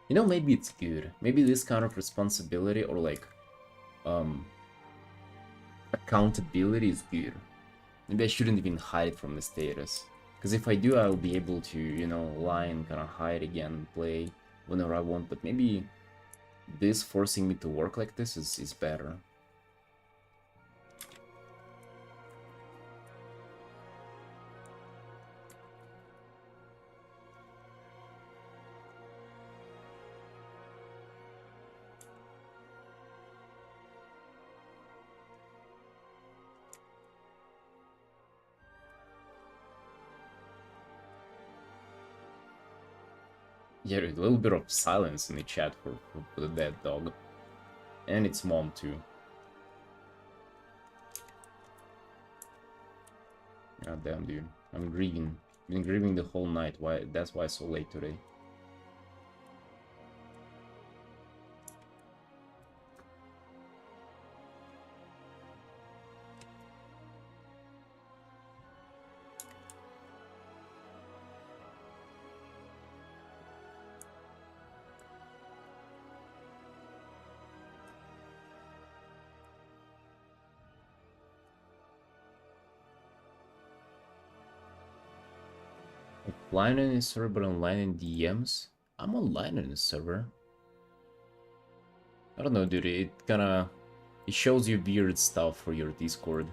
You know, maybe it's good. Maybe this kind of responsibility or like um accountability is good. Maybe I shouldn't even hide from the status. Because if I do, I'll be able to, you know, lie and kind of hide again, play whenever I want. But maybe this forcing me to work like this is better. Yeah, a little bit of silence in the chat for the dead dog. And its mom, too. God damn, dude. I'm grieving. Been grieving the whole night. Why? That's why it's so late today. Offline in the server, but online in DMs? I'm online in the server. I don't know, dude. It shows you weird stuff for your Discord.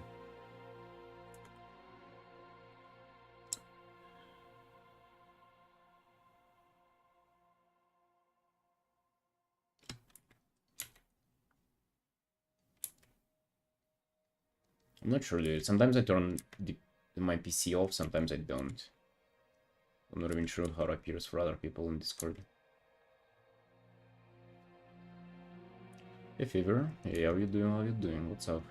I'm not sure, dude. Sometimes I turn my PC off, sometimes I don't. I'm not even sure how it appears for other people in Discord. Hey, Fever. Hey, how you doing? How you doing? What's up?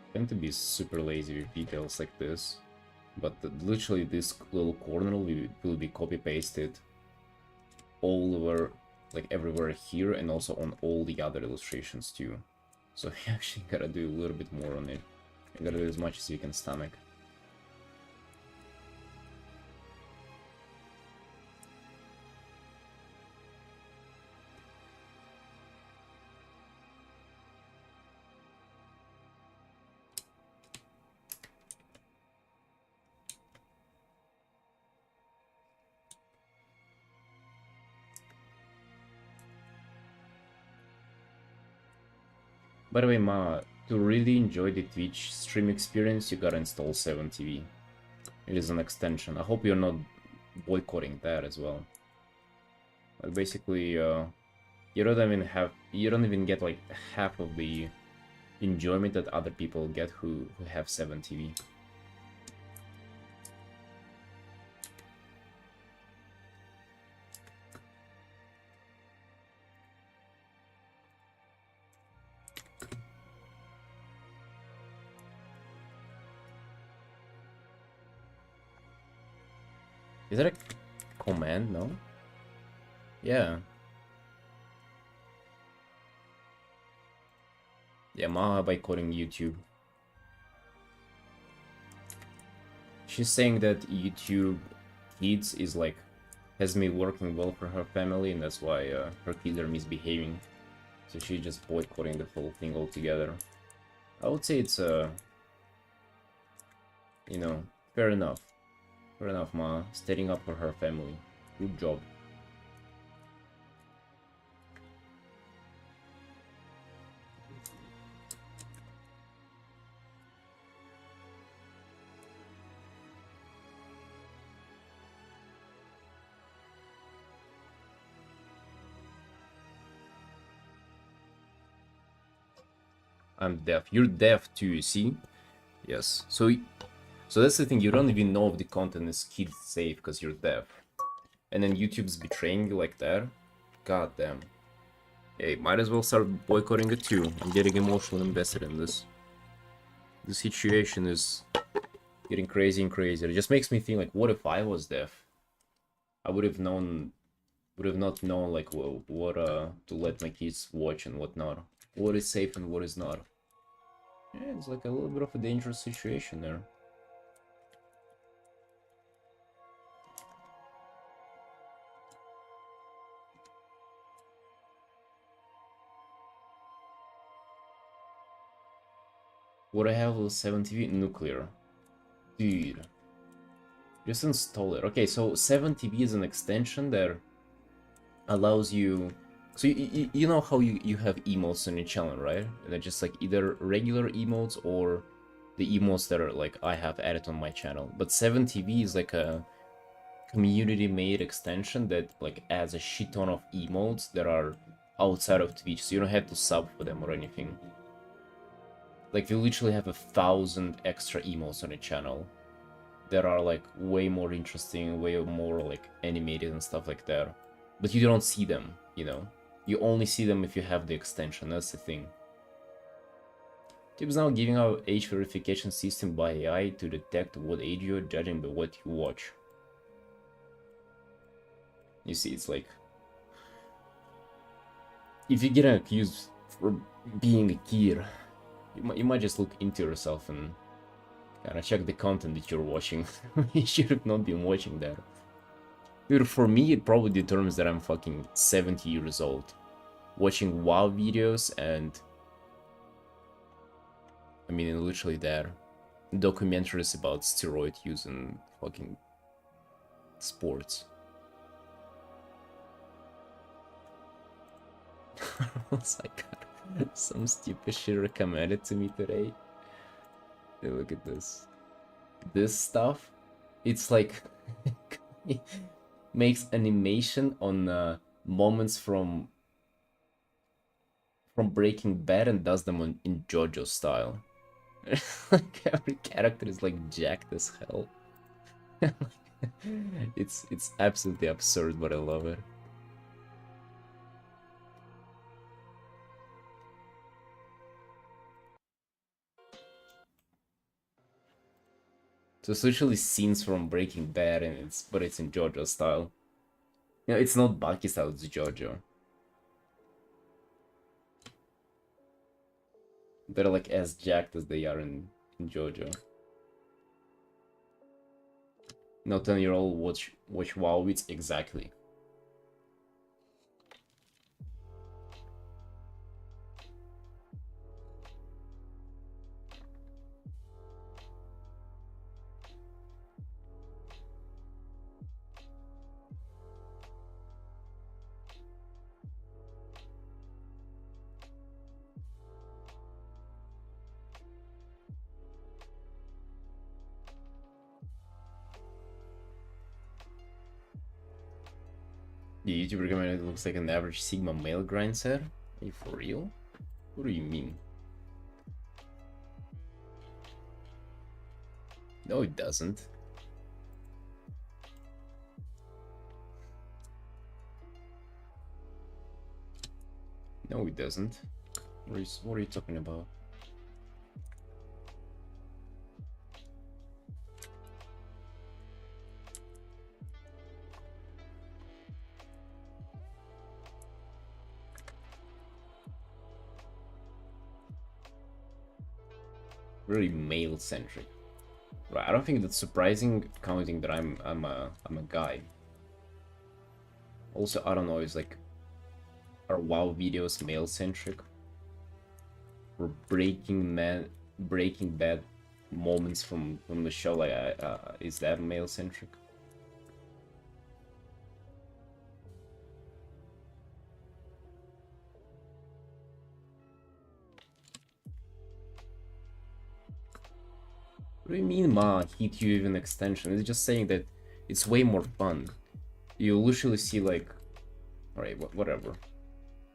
I tend to be super lazy with details like this, but literally this little corner will be copy-pasted all over, like everywhere here, and also on all the other illustrations too. So you actually gotta do a little bit more on it. You gotta do as much as you can stomach. By the way, Ma, to really enjoy the Twitch stream experience, you gotta install 7TV. It is an extension. I hope you're not boycotting that as well. Like basically, you don't even get like half of the enjoyment that other people get who have 7 TV. Is that a command? No? Yeah. Yeah, Maha boycotting YouTube. She's saying that YouTube Kids is like has been working well for her family, and that's why her kids are misbehaving. So she's just boycotting the whole thing altogether. I would say it's you know, fair enough. Fair enough, Ma. Standing up for her family. Good job. I'm deaf. You're deaf too, you see? Yes. So that's the thing, you don't even know if the content is kid safe because you're deaf. And then YouTube's betraying you like that? God damn. Hey, might as well start boycotting it too. I'm getting emotionally invested in this. The situation is getting crazy and crazier. It just makes me think like, what if I was deaf? I would have not known like what to let my kids watch and what not. What is safe and what is not. Yeah, it's like a little bit of a dangerous situation there. What I have was 7 TV nuclear. Dude. Just install it. Okay, so 7 TV is an extension that allows you... So you know how you have emotes on your channel, right? And they're just like either regular emotes or the emotes that are like I have added on my channel. But 7 TV is like a community made extension that like adds a shit ton of emotes that are outside of Twitch, so you don't have to sub for them or anything. Like you literally have 1,000 extra emotes on your channel that are like way more interesting, way more like animated and stuff like that. But you don't see them, you know? You only see them if you have the extension, that's the thing. YouTube is now giving out age verification system by AI to detect what age you're judging by what you watch. You see, it's like... If you get accused for being a kid, you might just look into yourself and kind of check the content that you're watching. You should have not been watching that. Dude, for me, it probably determines that I'm fucking 70 years old. Watching WoW videos and... I mean, literally that. Documentaries about steroid use in fucking sports. Once I got some stupid shit recommended to me today. Hey, look at this. This stuff, it's like... makes animation on moments from Breaking Bad and does them in JoJo style. Like every character is like jacked as hell. It's absolutely absurd, but I love it. So it's literally scenes from Breaking Bad, and it's in JoJo style. You know, it's not Baki style, it's JoJo. They're like as jacked as they are in JoJo. No 10-year-old watch WoW, it's exactly. The YouTube recommended it looks like an average Sigma male grind set. Are you for real? What do you mean? No, it doesn't. No, it doesn't. What are you talking about? Very male-centric. Right, I don't think that's surprising, counting that I'm a guy. Also, I don't know, it's like, are WoW videos male-centric? Or Breaking Bad moments from the show, like, is that male-centric? What do you mean, ma, hit you even extension? It's just saying that it's way more fun. You literally see, like, alright, whatever.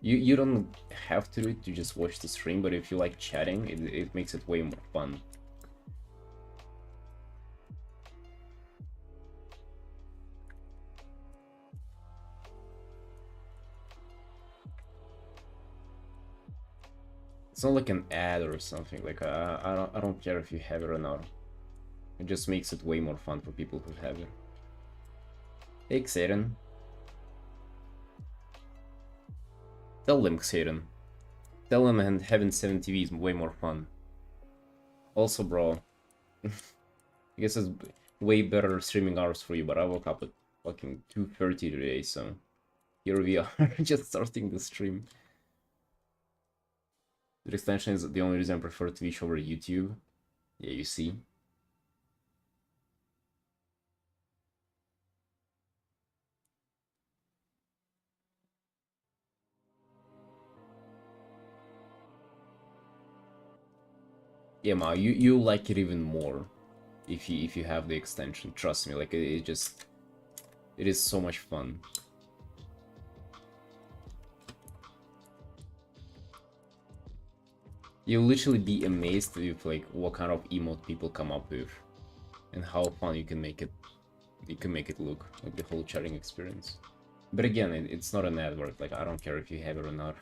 You don't have to do it to just watch the stream, but if you like chatting, it makes it way more fun. It's not like an ad or something. Like I don't care if you have it or not. It just makes it way more fun for people who have it. Hey, Xaden. Tell them, Xaden. Tell them and having 7 TV is way more fun. Also, bro, I guess it's way better streaming hours for you, but I woke up at fucking 2:30 today, so here we are, just starting the stream. The extension is the only reason I prefer Twitch over YouTube. Yeah, you see. Yeah, Ma, you like it even more if you have the extension. Trust me, like it is so much fun. You'll literally be amazed with like what kind of emote people come up with and how fun you can make it look, like the whole chatting experience. But again, it's not an advert, like I don't care if you have it or not.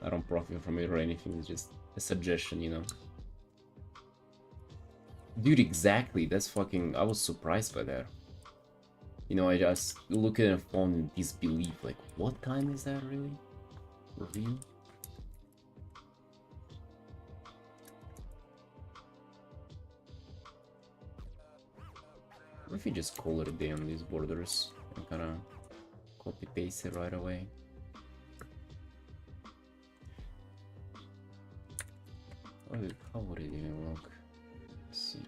I don't profit from it or anything, it's just a suggestion, you know. Dude, exactly, that's fucking, I was surprised by that. You know, I just look at a phone in disbelief, like, what time is that really? Review? What if you just call it a day on these borders and kind of copy paste it right away? How would it even look? Let's see.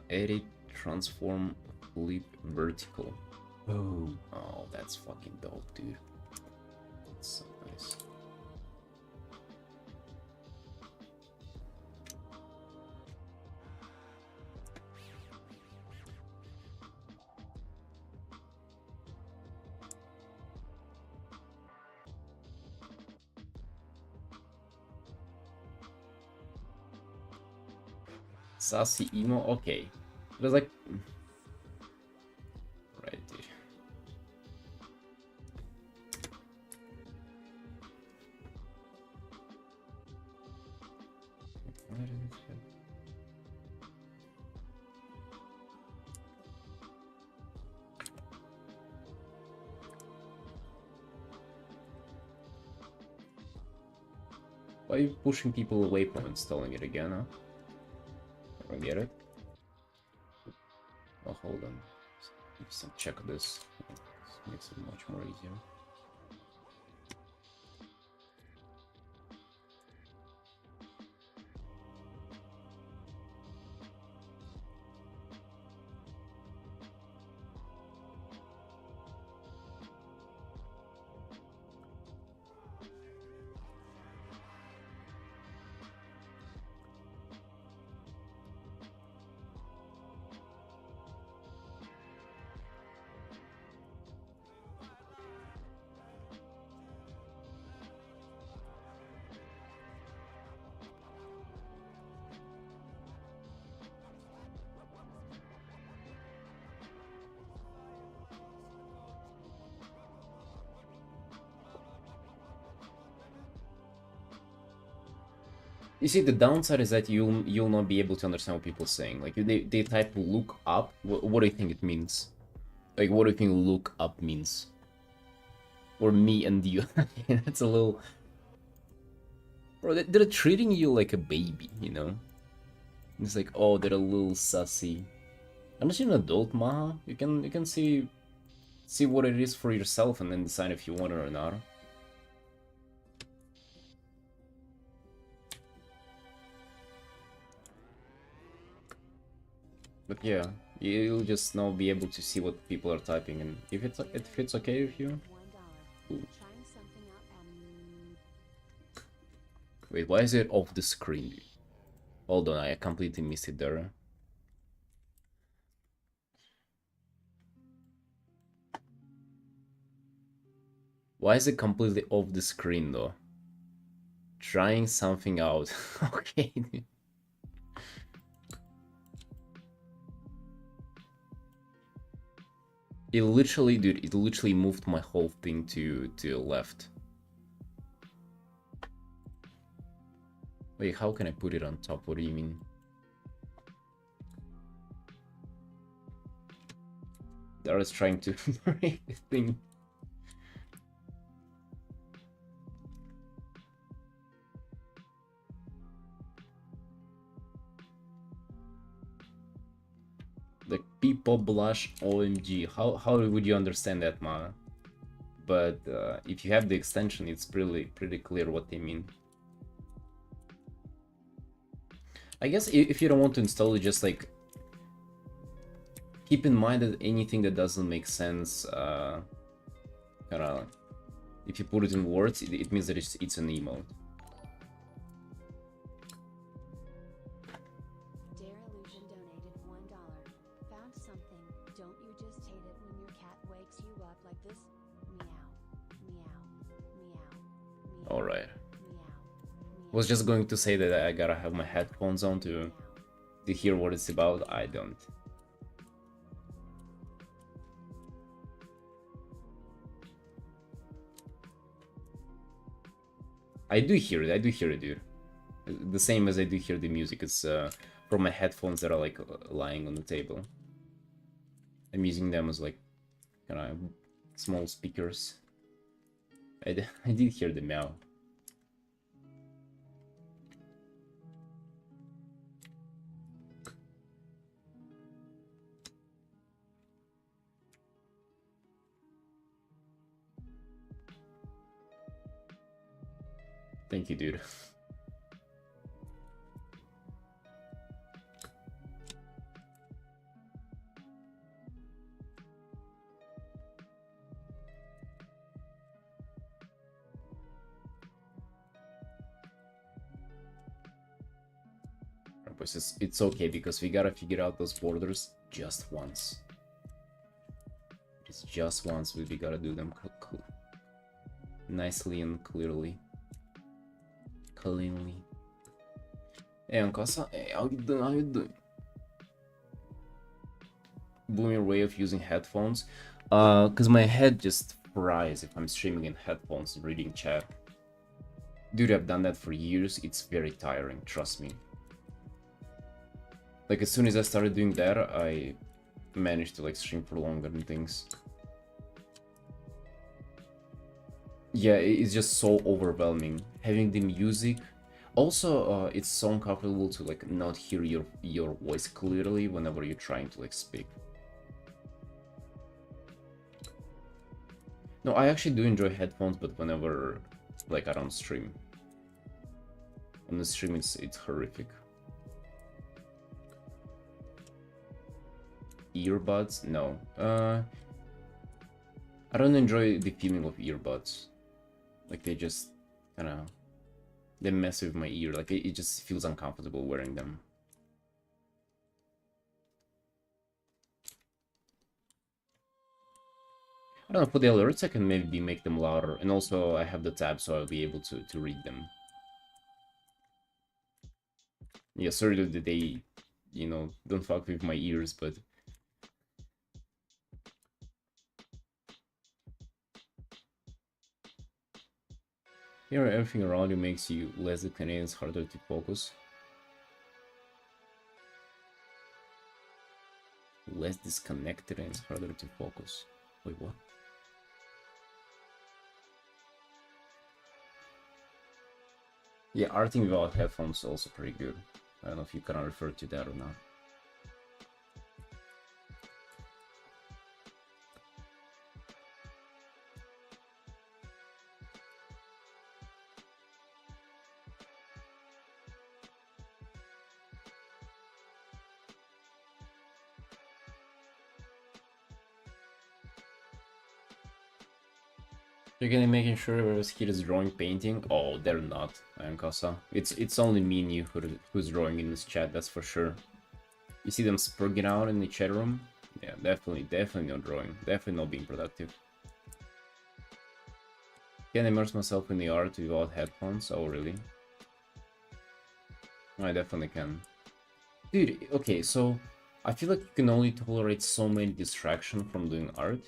Edit, transform, flip, vertical. Oh, that's fucking dope, dude. That's so nice. Sassy emo, okay. It was like, right, dude. Why are you pushing people away from installing it again, huh? I don't get it. Oh, hold on. Let's check this. This makes it much more easier. You see, the downside is that you'll not be able to understand what people are saying. Like if they type look up, what do you think it means? Like what do you think look up means? Or me and you? That's a little. Bro, they're treating you like a baby, you know? It's like, oh, they're a little sussy. Unless you're an adult, Maha, you can see what it is for yourself and then decide if you want it or not. But yeah, you'll just now be able to see what people are typing, and if it's okay with you. Ooh. Wait, why is it off the screen? Hold on, I completely missed it there. Why is it completely off the screen though? Trying something out. Okay. It literally, dude, it literally moved my whole thing to the left. Wait, how can I put it on top? What do you mean? Dara's trying to break the thing. Like people blush, OMG. How would you understand that, Ma? But if you have the extension, it's pretty clear what they mean. I guess if you don't want to install it, just like keep in mind that anything that doesn't make sense, kinda, if you put it in words, it means that it's an emote. Alright. Was just going to say that I gotta have my headphones on to hear what it's about. I don't. I do hear it, dude. The same as I do hear the music. It's from my headphones that are like lying on the table. I'm using them as like kind of small speakers. I did hear the meow. Thank you, dude. It's okay because we gotta figure out those borders just once. It's just once we gotta do them nicely and clearly. Cleanly. Hey, Ankasa, hey, how you doing? How you doing? Boomer way of using headphones. Cause my head just fries if I'm streaming in headphones and reading chat. Dude, I've done that for years. It's very tiring, trust me. Like as soon as I started doing that, I managed to like stream for longer and things. Yeah, it's just so overwhelming. Having the music. Also, it's so uncomfortable to like not hear your voice clearly whenever you're trying to like speak. No, I actually do enjoy headphones, but whenever like I don't stream. On the stream, it's horrific. Earbuds? No. I don't enjoy the feeling of earbuds. Like they just kind of they mess with my ear. Like it just feels uncomfortable wearing them. I don't know, for the alerts I can maybe make them louder, and also I have the tab so I'll be able to read them. Yeah, sorry that they, you know, don't fuck with my ears, but Here, everything around you makes you less disconnected and it's harder to focus. Less disconnected and it's harder to focus. Wait, what? Yeah, Artin without headphones is also pretty good. I don't know if you can refer to that or not. You're gonna making sure everyone's kid is drawing painting? Oh, they're not, Ayankasa. It's only me and you who's drawing in this chat, that's for sure. You see them spurging out in the chat room? Yeah, definitely not drawing. Definitely not being productive. Can immerse myself in the art without headphones? Oh, really? I definitely can. Dude, okay, so I feel like you can only tolerate so many distractions from doing art.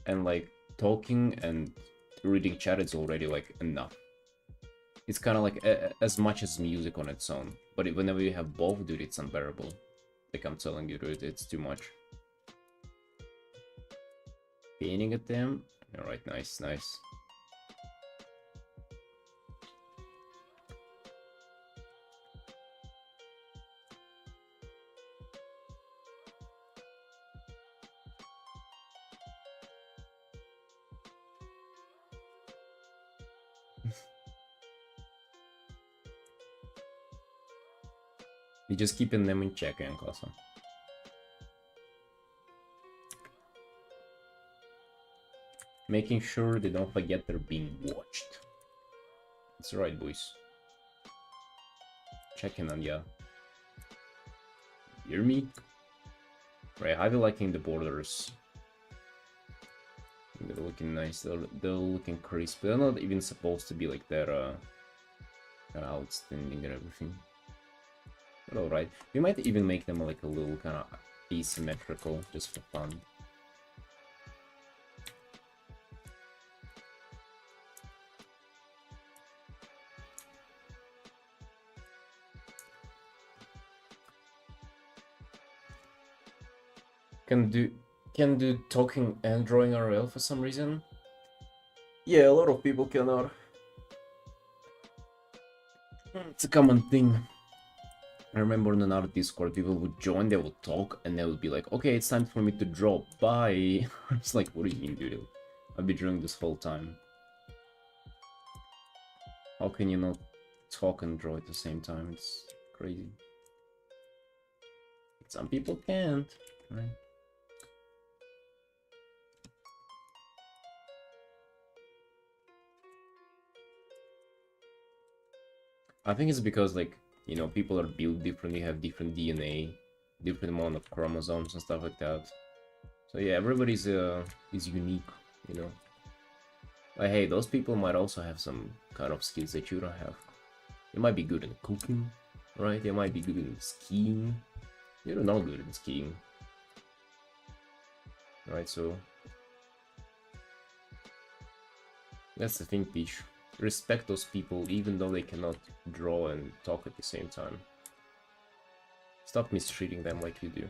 And like talking and reading chat is already like enough. It's kind of like as much as music on its own. But whenever you have both, dude, it's unbearable. Like I'm telling you, dude, it's too much. Painting at them? Alright, nice, nice. You're just keeping them in check, Yankasa. Making sure they don't forget they're being watched. That's right, boys. Checking on ya. Hear me? Right, how do you liking the borders? They're looking nice. They're looking crisp. They're not even supposed to be like that kind of outstanding and everything. But alright. We might even make them like a little kind of asymmetrical just for fun. Can do talking and drawing RL for some reason? Yeah, a lot of people cannot. It's a common thing. I remember in another Discord, people would join, they would talk, and they would be like, okay, it's time for me to draw, bye. It's like, what do you mean, dude? I've been drawing this whole time. How can you not talk and draw at the same time? It's crazy. Some people can't, right? I think it's because, like, you know, people are built differently, have different DNA, different amount of chromosomes and stuff like that. So yeah, everybody's is unique, you know. But hey, those people might also have some kind of skills that you don't have. You might be good in cooking, right? They might be good in skiing. You're not good in skiing, right? So that's the thing, Peach. Respect those people even though they cannot draw and talk at the same time. Stop mistreating them like you do.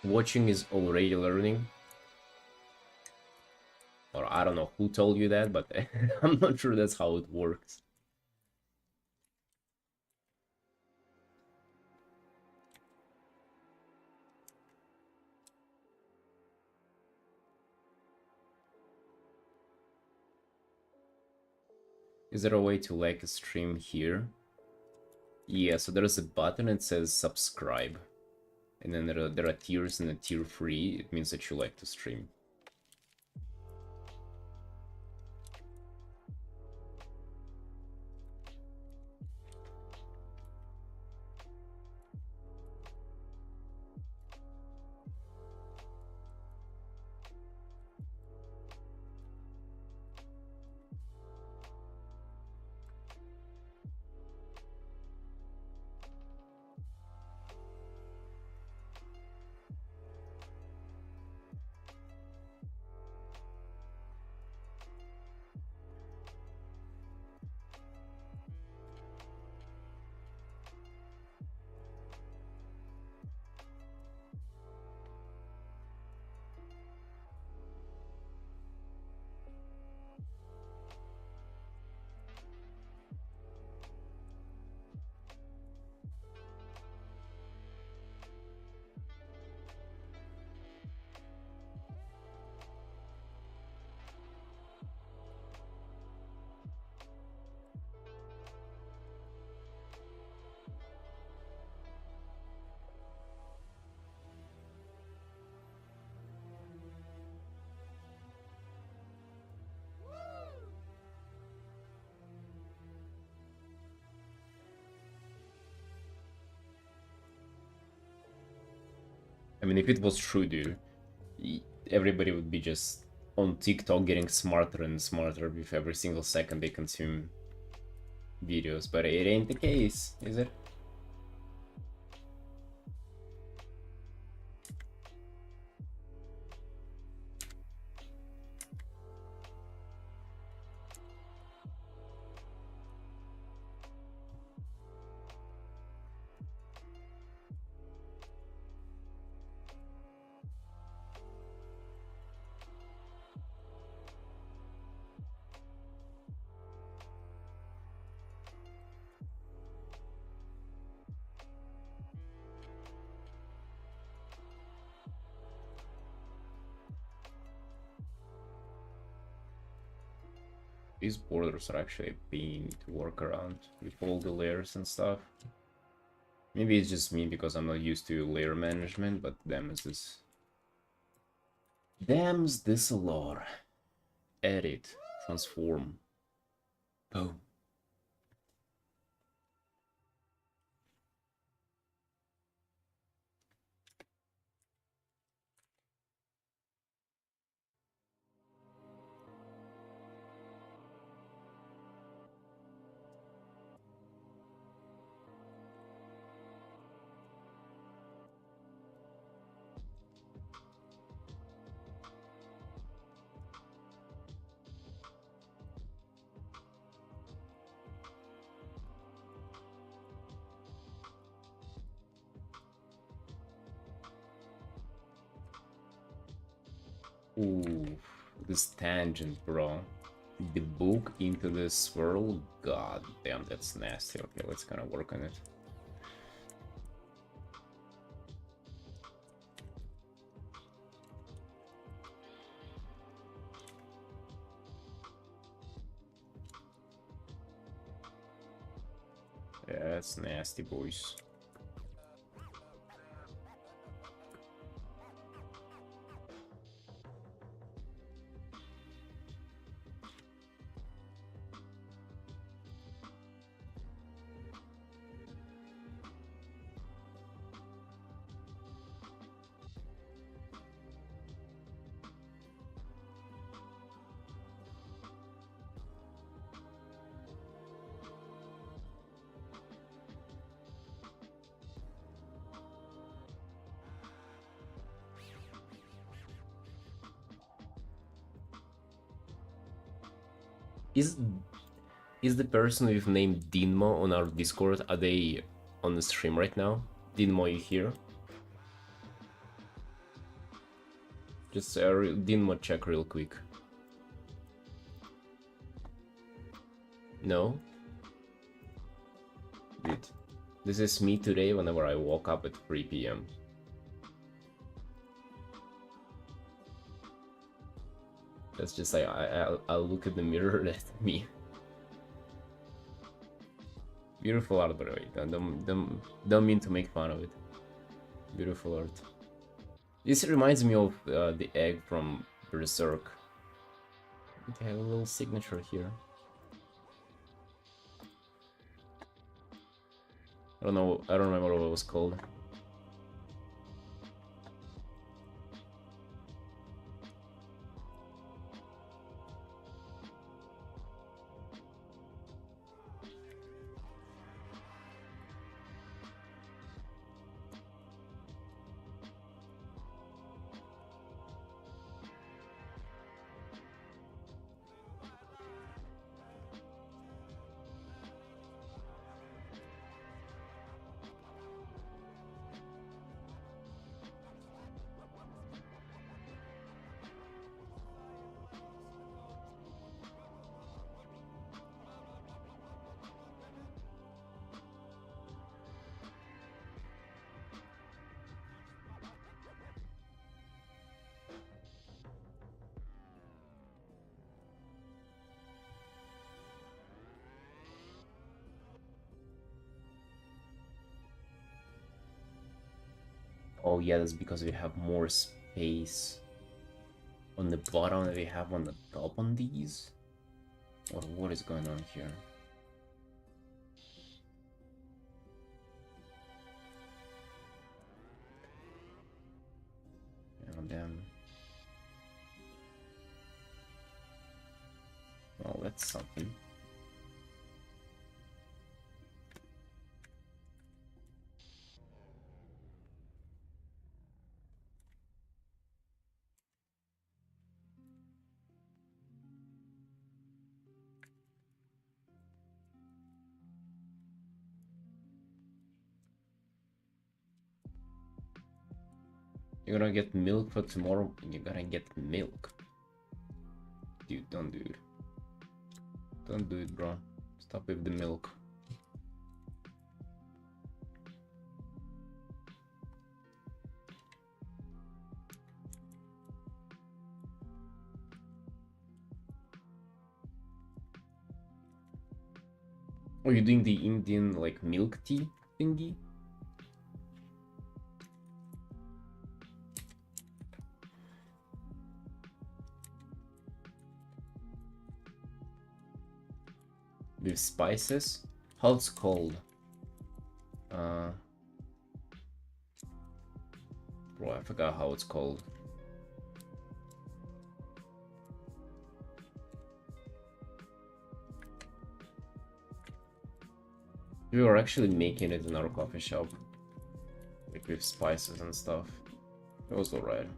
Watching is already learning. Or I don't know who told you that, but I'm not sure that's how it works. Is there a way to like a stream here? Yeah, so there's a button that says subscribe. And then there are tiers, and the tier 3, it means that you like to stream. I mean, if it was true, dude, everybody would be just on TikTok getting smarter and smarter with every single second they consume videos, but it ain't the case, is it? These borders are actually a pain to work around with all the layers and stuff. Maybe it's just me because I'm not used to layer management, but damn is this. Damns this a lot. Edit. Transform. Boom. Ooh, this tangent, bro. The book into the swirl? God damn, that's nasty. Okay, let's kind of work on it. Yeah, that's nasty, boys. Is the person with name Dinmo on our Discord, are they on the stream right now? Dinmo, you here? Just Dinmo check real quick. No? Dude, this is me today whenever I woke up at 3 p.m. That's just like, I'll look at the mirror, that's me. Beautiful art, by the way. Don't mean to make fun of it. Beautiful art. This reminds me of the egg from Berserk. They have a little signature here. I don't know, I don't remember what it was called. Oh yeah, that's because we have more space on the bottom than we have on the top on these? Or what is going on here? damn. Well, that's something. You're gonna get milk for tomorrow, and you're gonna get milk. Dude, don't do it. Don't do it, bro. Stop with the milk. Are you doing the Indian, like, milk tea thingy? With spices? How it's called? Bro, I forgot how it's called. We were actually making it in our coffee shop. Like with spices and stuff. It was alright.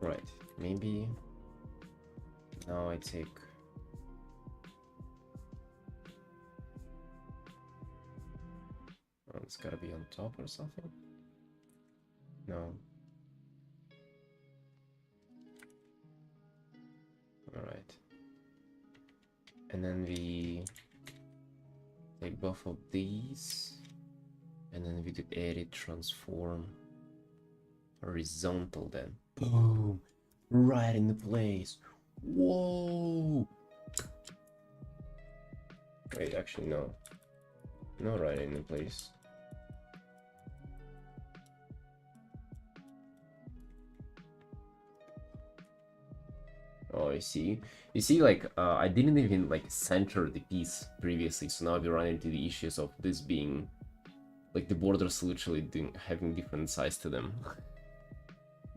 Right, maybe now I take it's gotta be on top or something. No. Alright. And then we take both of these, and then we do edit, transform, horizontal then. Boom! Right in the place. Whoa! Wait, actually no. No, right in the place. Oh, I see. You see, like, I didn't even, like, center the piece previously, so now we run into the issues of this being, like, the borders literally having different size to them.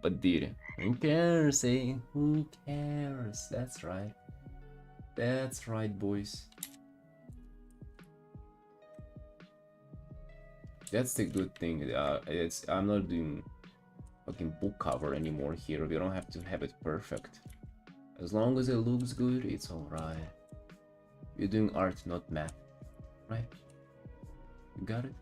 But dude, who cares, eh? Who cares? That's right. That's right, boys. That's the good thing. I'm not doing fucking book cover anymore here. We don't have to have it perfect. As long as it looks good, it's alright. You're doing art, not math, right? You got it?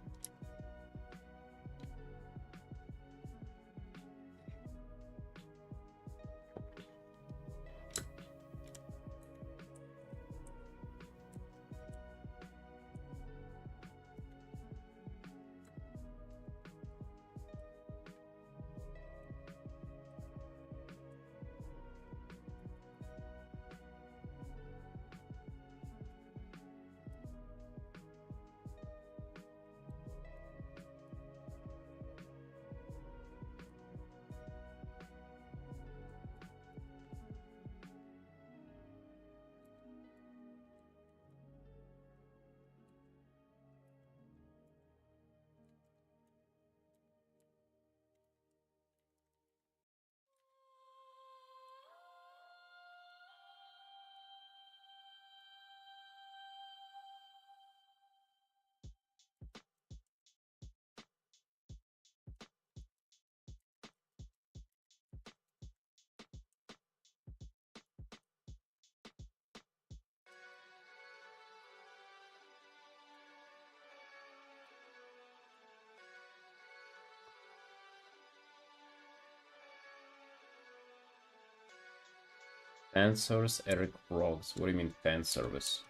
Fan service, Eric Roggs. What do you mean fan service?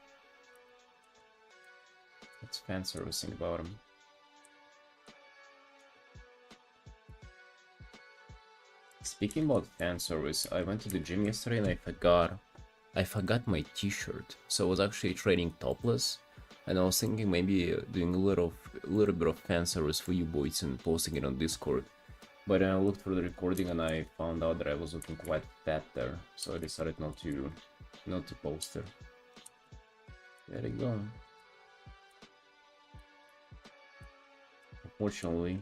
What's fan servicing about him? Speaking about fan service, I went to the gym yesterday and I forgot my t-shirt. So I was actually training topless, and I was thinking maybe doing a little bit of fan service for you boys and posting it on Discord. But then I looked for the recording and I found out that I was looking quite fat there, so I decided not to post it. There you go. Unfortunately.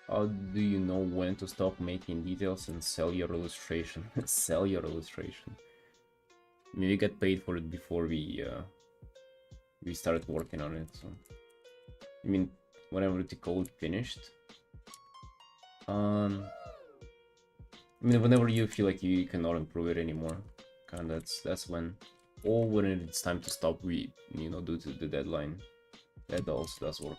How do you know when to stop making details and sell your illustration? Sell your illustration. I mean, we get paid for it before we started working on it. So, I mean, whenever the code finished. I mean, whenever you feel like you cannot improve it anymore, kind of that's when, or when it's time to stop, due to the deadline. That also does work.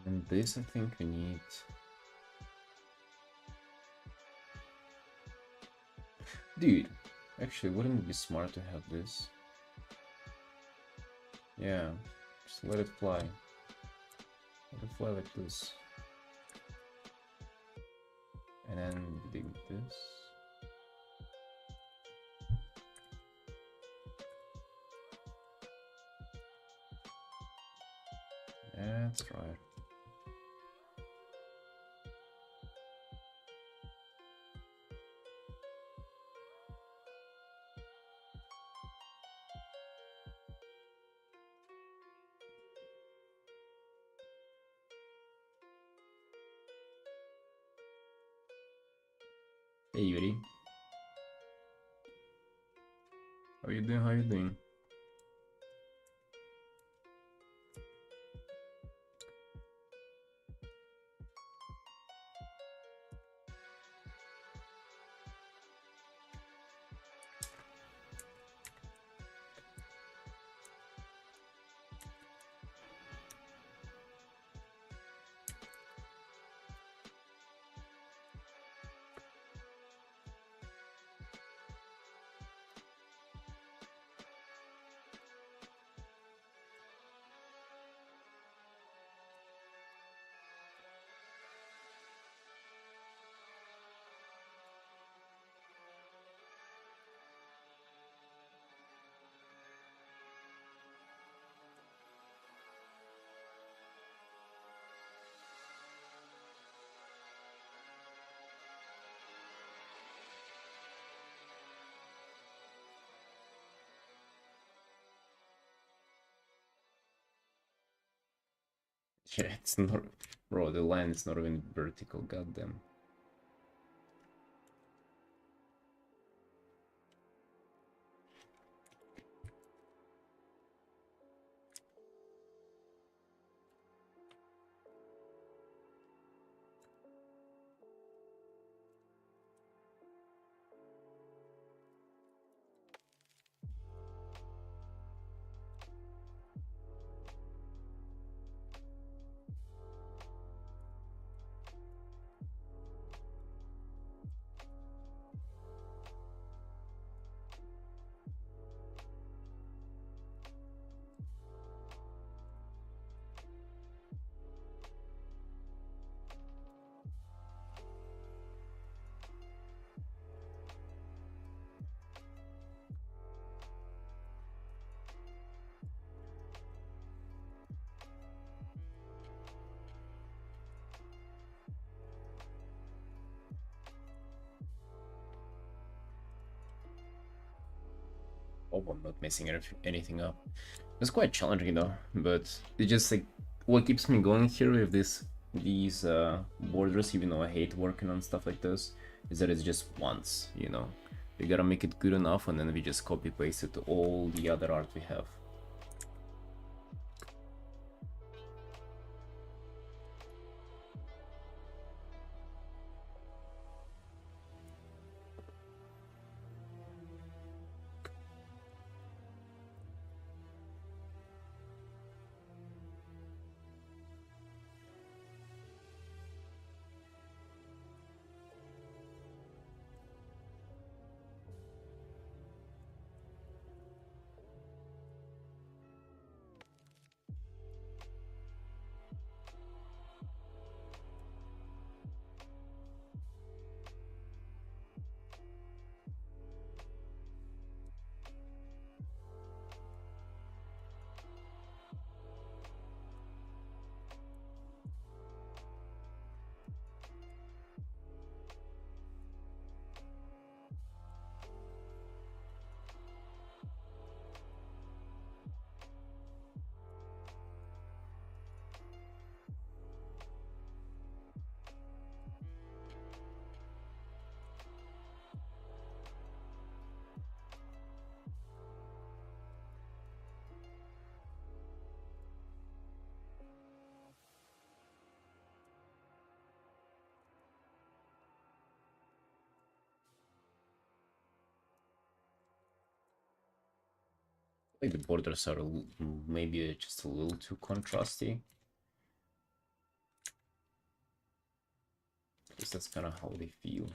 And this, I think we need. Dude, actually, wouldn't it be smart to have this? Yeah, just let it fly. Let it fly like this. And then dig this. That's right. Hey Yuri, how you doing? How you doing? Yeah, it's not, bro. The line is not even vertical. Goddamn. Hope I'm not messing anything up. It's quite challenging though, but it just like what keeps me going here with this these borders, even though I hate working on stuff like this, is that it's just once, you know. We gotta make it good enough, and then we just copy paste it to all the other art we have. Like the borders are maybe just a little too contrasty. At least that's kind of how they feel.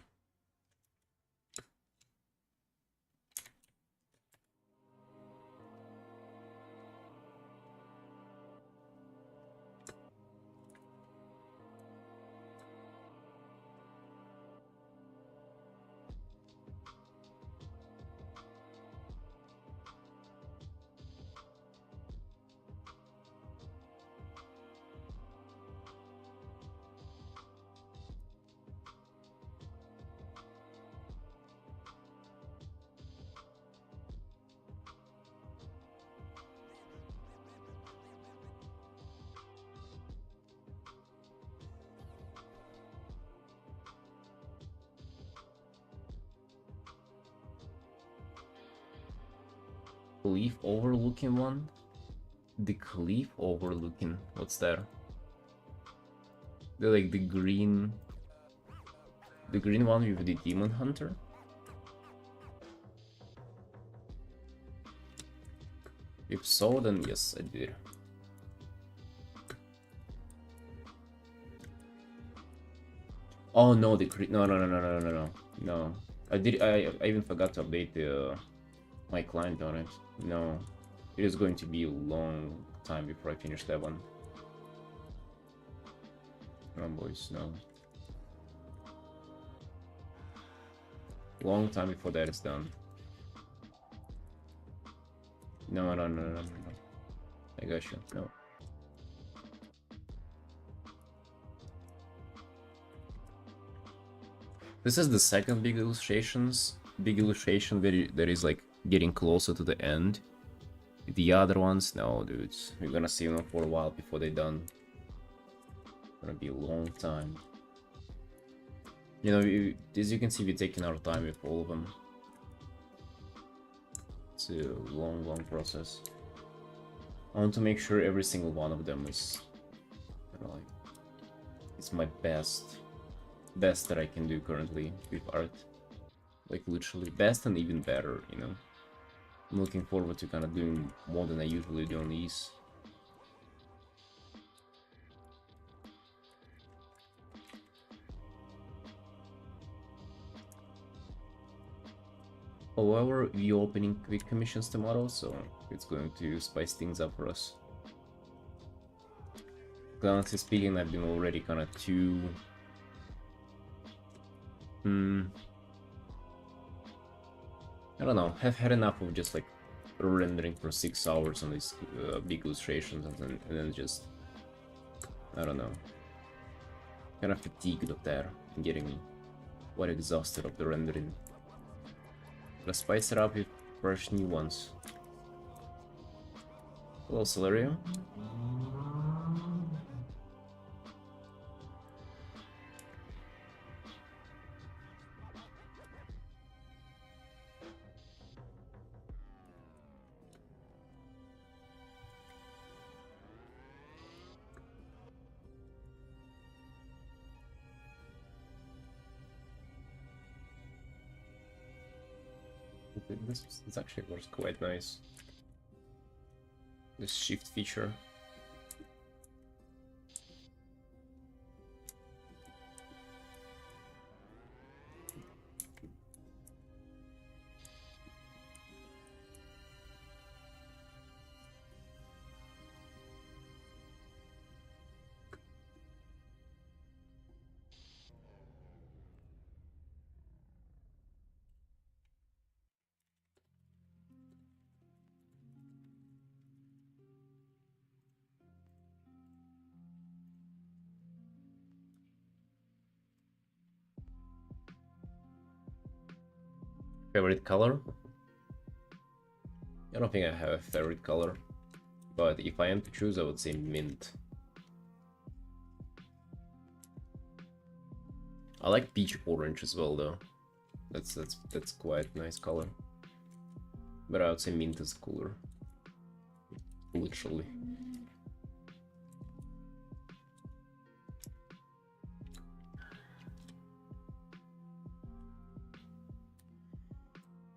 Cliff overlooking one? The cliff overlooking, what's there? The like the green one with the demon hunter? If so, then yes, I did. Oh no, no. I even forgot to update the my client on it. No, it is going to be a long time before I finish that one. Come on, boys, no. Long time before that is done. No. I got you. No. This is the second big illustration that is like getting closer to the end. The other ones, no, dudes. We're gonna see them for a while before they're done. Gonna be a long time. You know, as you can see, we're taking our time with all of them. It's a long process. I want to make sure every single one of them is, you know, like, it's my best that I can do currently with art. Like literally best and even better, you know. I'm looking forward to kind of doing more than I usually do on these. However, we're opening quick commissions tomorrow, so it's going to spice things up for us. Honestly speaking, I've been already kind of too... I don't know, have had enough of just like rendering for 6 hours on these big illustrations and then just, I don't know, kind of fatigued of that and getting quite exhausted of the rendering. Gotta spice it up with fresh new ones. Hello, Celerio. This actually works quite nice. This shift feature. Favorite color? I don't think I have a favorite color, but if I am to choose, I would say mint. I like peach orange as well, though. That's quite a nice color. But I would say mint is cooler. Literally.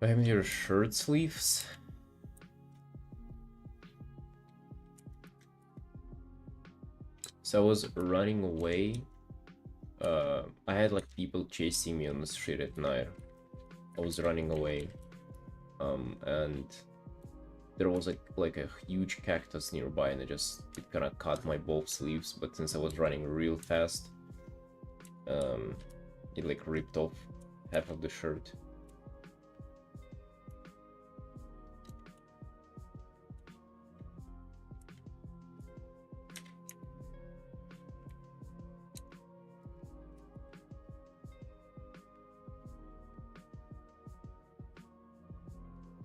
I have your shirt sleeves. So I was running away. I had like people chasing me on the street at night. I was running away. And there was like a huge cactus nearby, and it kind of caught my both sleeves. But since I was running real fast, it like ripped off half of the shirt.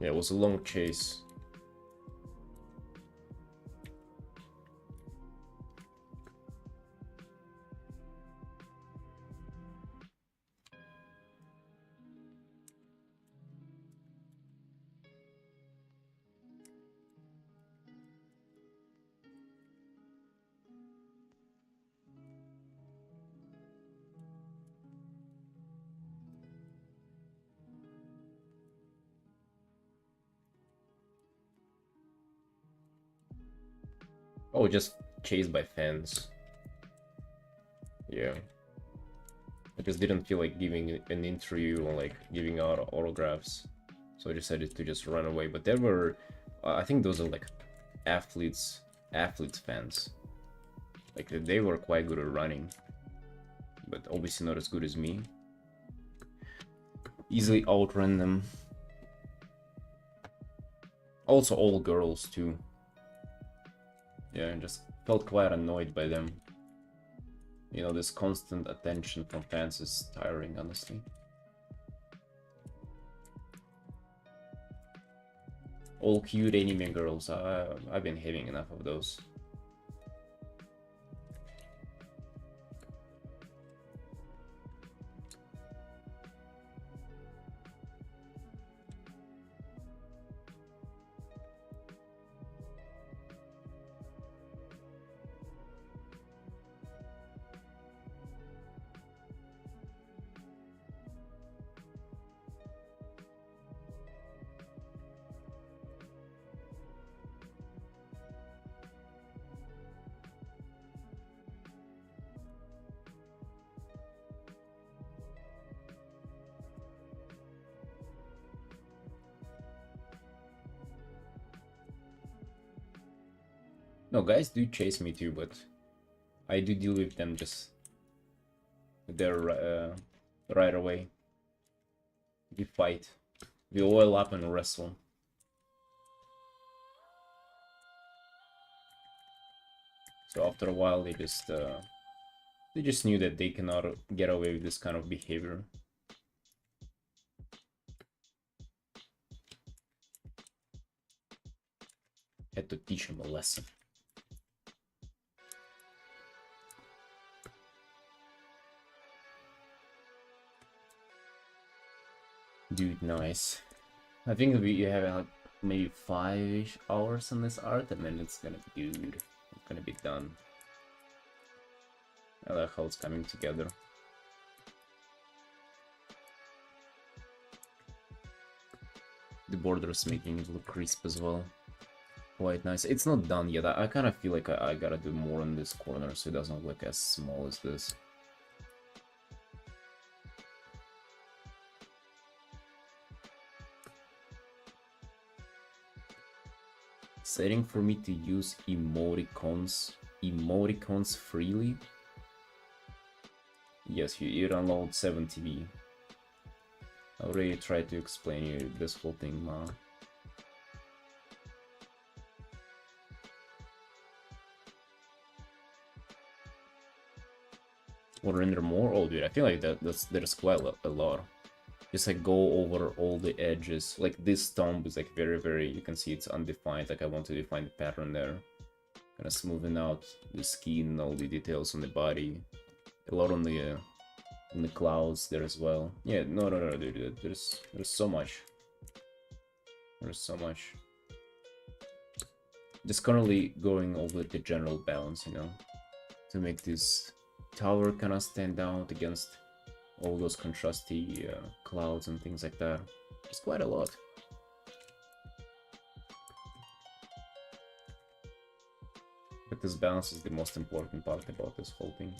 Yeah, it was a long chase. Oh, just chased by fans. Yeah. I just didn't feel like giving an interview or like giving out autographs. So I decided to just run away. But there were, I think those are like athletes fans. Like they were quite good at running. But obviously not as good as me. Easily outran them. Also all girls too. Yeah, I just felt quite annoyed by them. You know, this constant attention from fans is tiring, honestly. All cute anime girls, I've been having enough of those. No, guys do chase me too, but I do deal with them just there right away. We fight, we oil up and wrestle. So after a while, they just knew that they cannot get away with this kind of behavior. Had to teach them a lesson. Dude, nice. I think we have like maybe 5-ish hours on this art, and then it's gonna be good. It's gonna be done. I like how it's coming together. The borders making it look crisp as well. Quite nice. It's not done yet. I kind of feel like I gotta do more on this corner so it doesn't look as small as this. Setting for me to use emoticons freely. Yes, you download 7TV. I already tried to explain you this whole thing, ma. Or render more? Oh dude, I feel like there's quite a lot. Just like go over all the edges. Like this stump is like very, you can see it's undefined. Like I want to define the pattern there. Kind of smoothing out the skin, all the details on the body. A lot on the clouds there as well. Yeah, no, dude. There's so much. There's so much. Just currently going over the general balance, you know, to make this tower kind of stand out against all those contrasty clouds and things like that. It's quite a lot. But this balance is the most important part about this whole thing.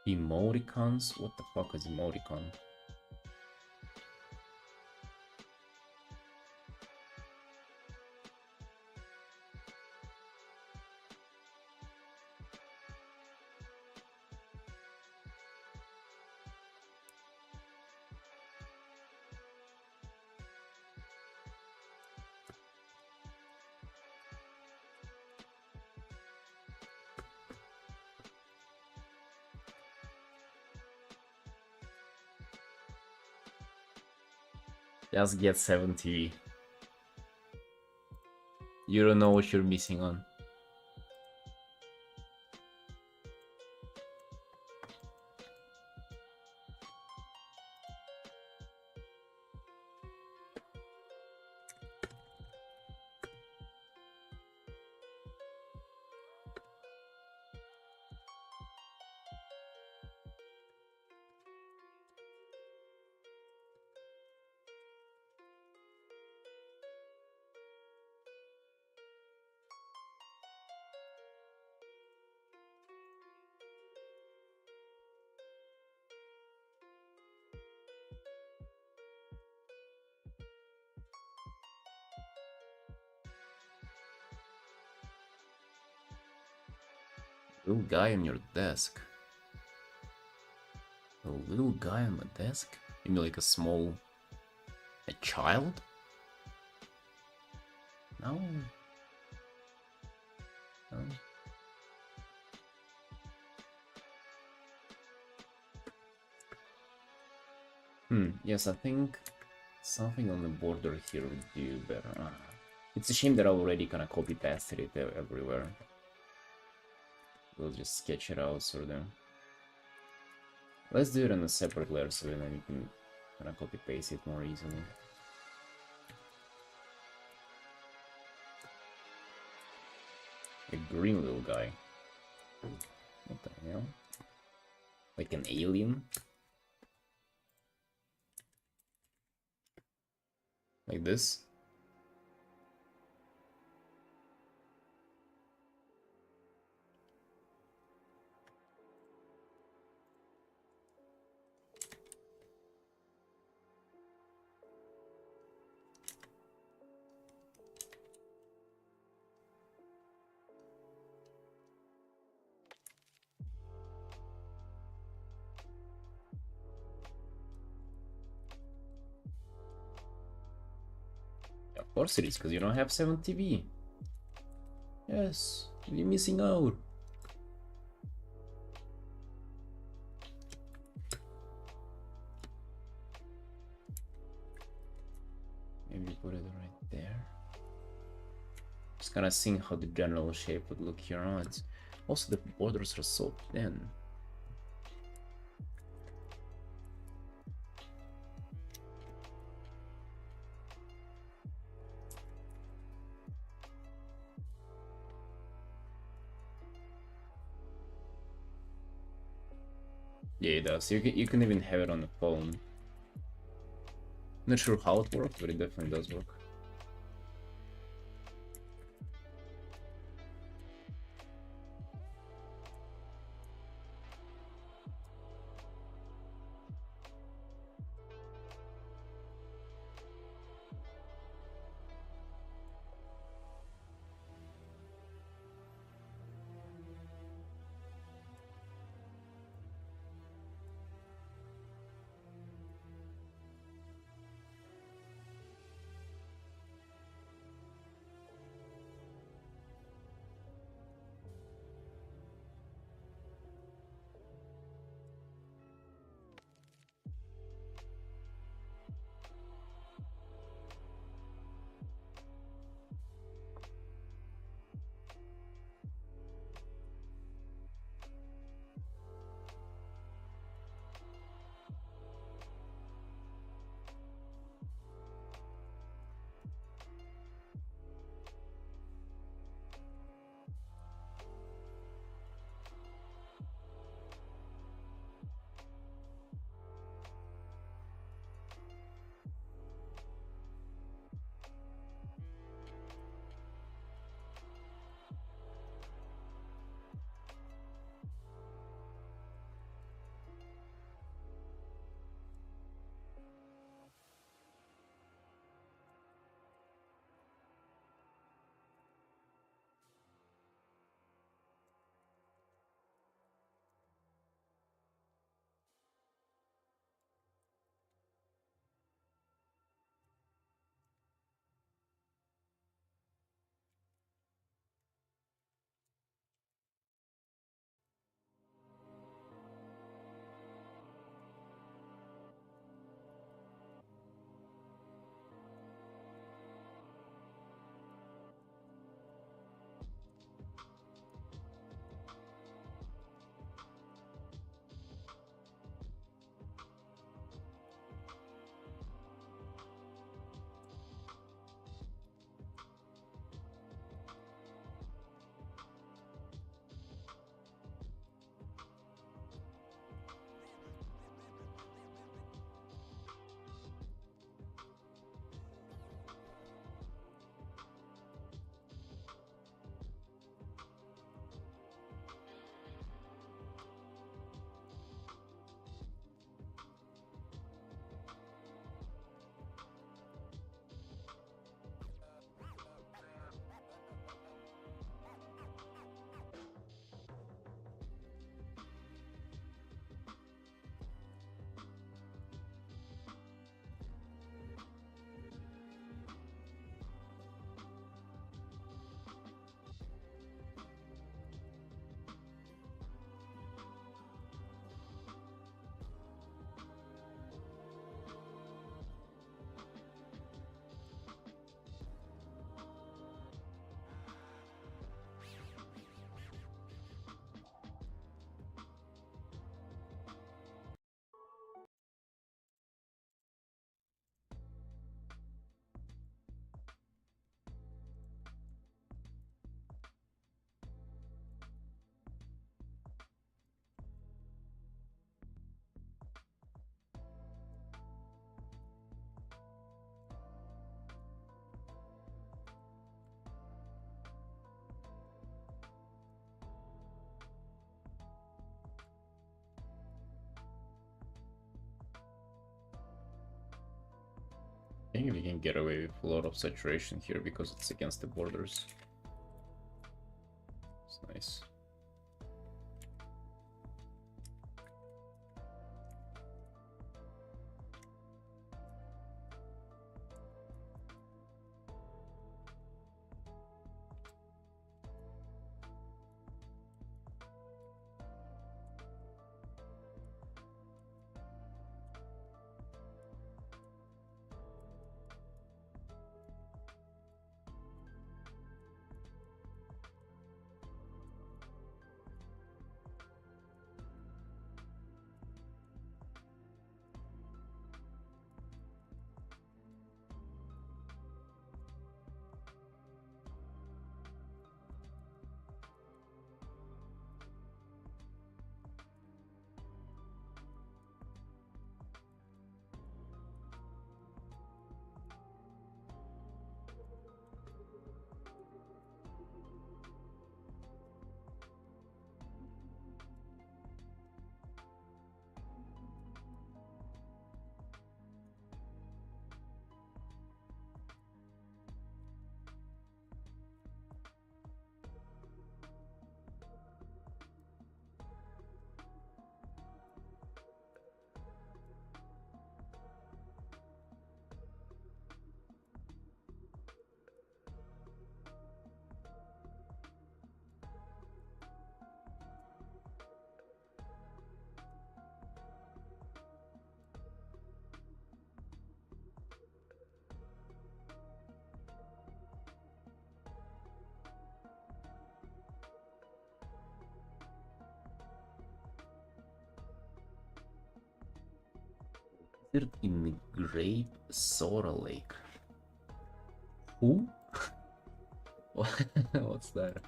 Emoticons? What the fuck is emoticon? Just get 70. You don't know what you're missing on. Little guy on your desk. A little guy on my desk? You mean like a child? No. No. Yes, I think something on the border here would do better. It's a shame that I already kind of copy-pasted it everywhere. We'll just sketch it out sort of. Let's do it on a separate layer so then you can kind of copy-paste it more easily. A green little guy. What the hell? Like an alien? Like this? Of course it is, because you don't have 7TV. Yes, you're missing out. Maybe put it right there. Just kind of seeing how the general shape would look here on it. Also, the borders are so thin. Yeah, it does. You can even have it on the phone. Not sure how it works, but it definitely does work. I think we can get away with a lot of saturation here because it's against the borders. It's nice. In the grape soda lake. Who? What's that?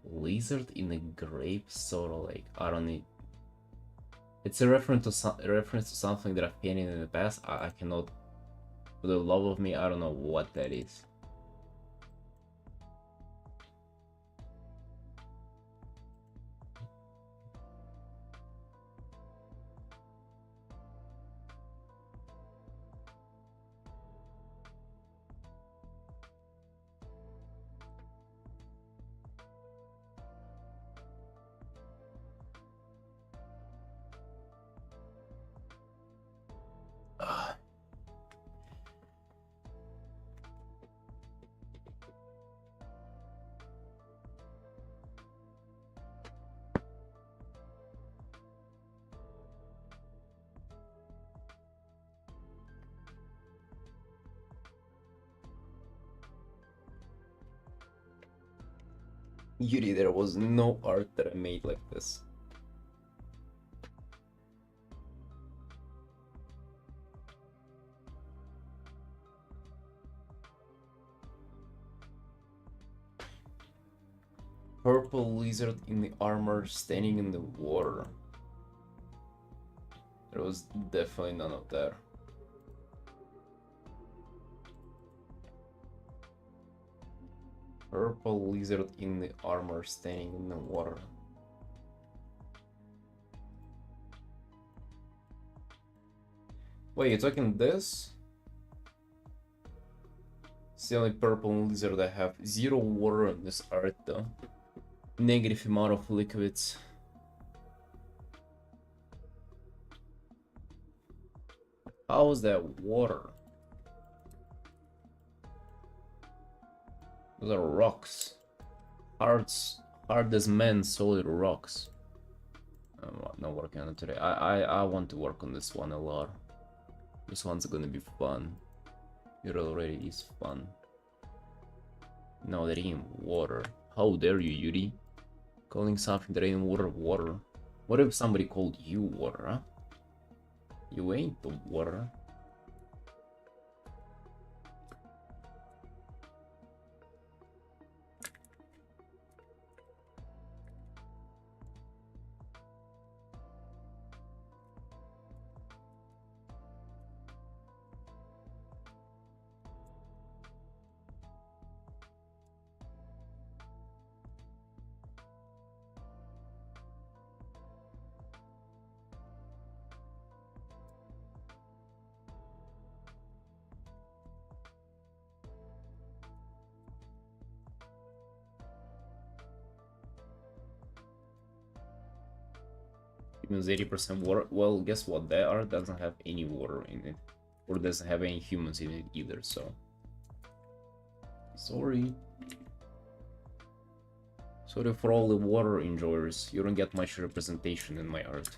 Lizard in a grape soda lake. I don't need. It's a reference to something that I've painted in the past. I cannot, for the love of me, I don't know what that is. Yuri, there was no art that I made like this. Purple lizard in the armor standing in the water. There was definitely none of that. Purple lizard in the armor standing in the water. Wait, you're talking this? It's the only purple lizard I have. Zero water in this art though. Negative amount of liquids. How is that water? Those are rocks. Hard as men, solid rocks. I'm not working on it today. I want to work on this one a lot. This one's gonna be fun. It already is fun. No, that ain't water. How dare you, Yuri? Calling something that ain't water, water. What if somebody called you water, huh? You ain't the water. Means 80% water. Well, guess what? That art doesn't have any water in it. Or doesn't have any humans in it either, so. Sorry. Sorry for all the water enjoyers. You don't get much representation in my art.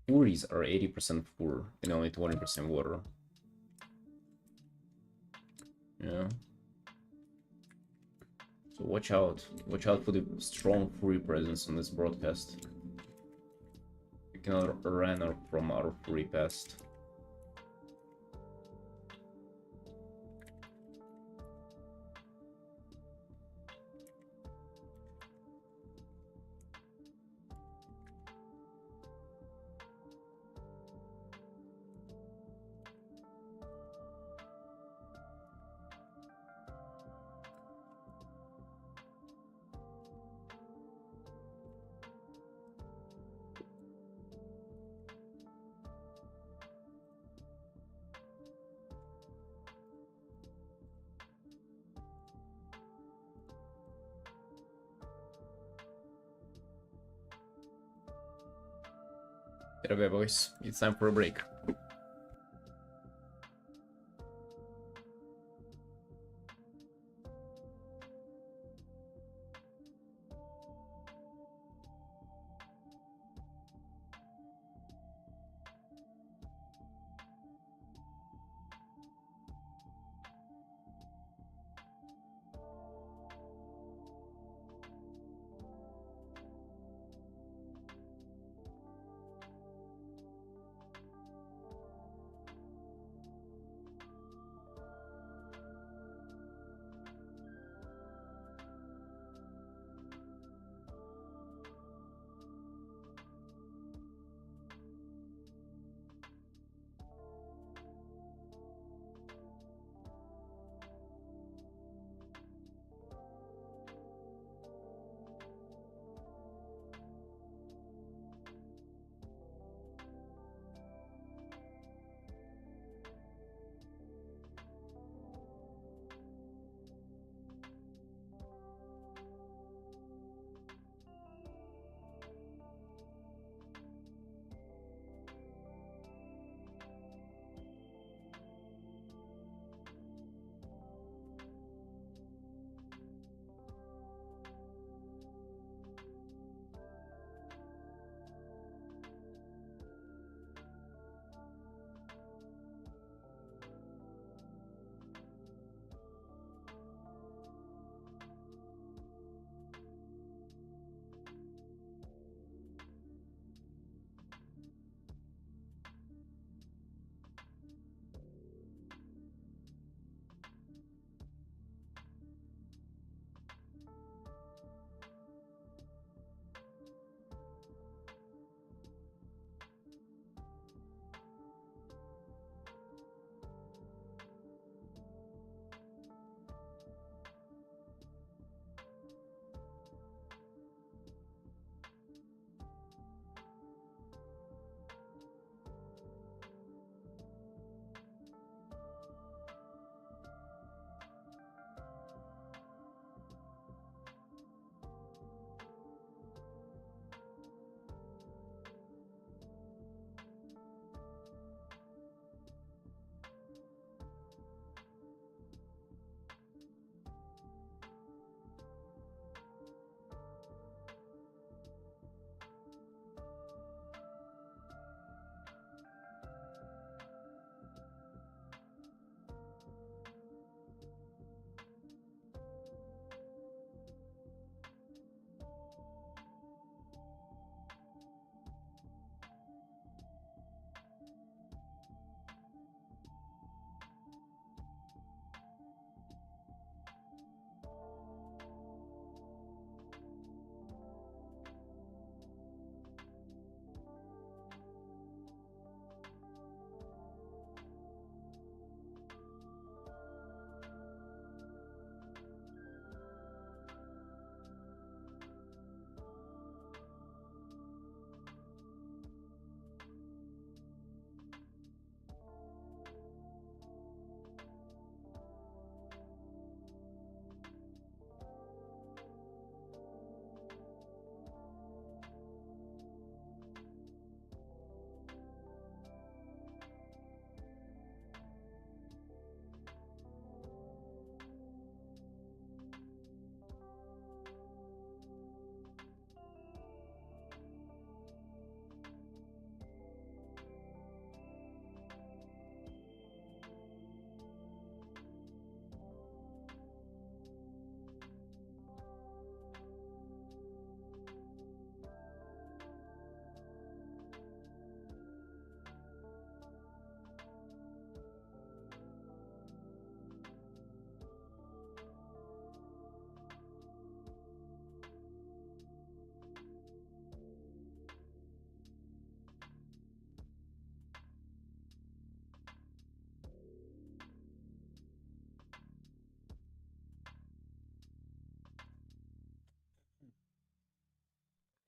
Furies are 80% fur and only 20% water. Yeah. So watch out for the strong furry presence on this broadcast. You cannot run from our furry past. Get away, boys. It's time for a break.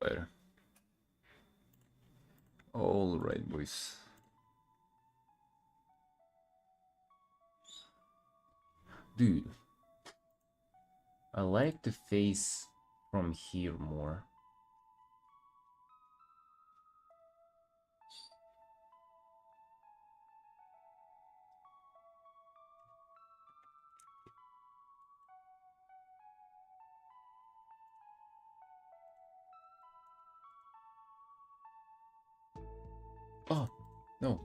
Alright. Alright, boys. Dude, I like the face from here more. Oh, no.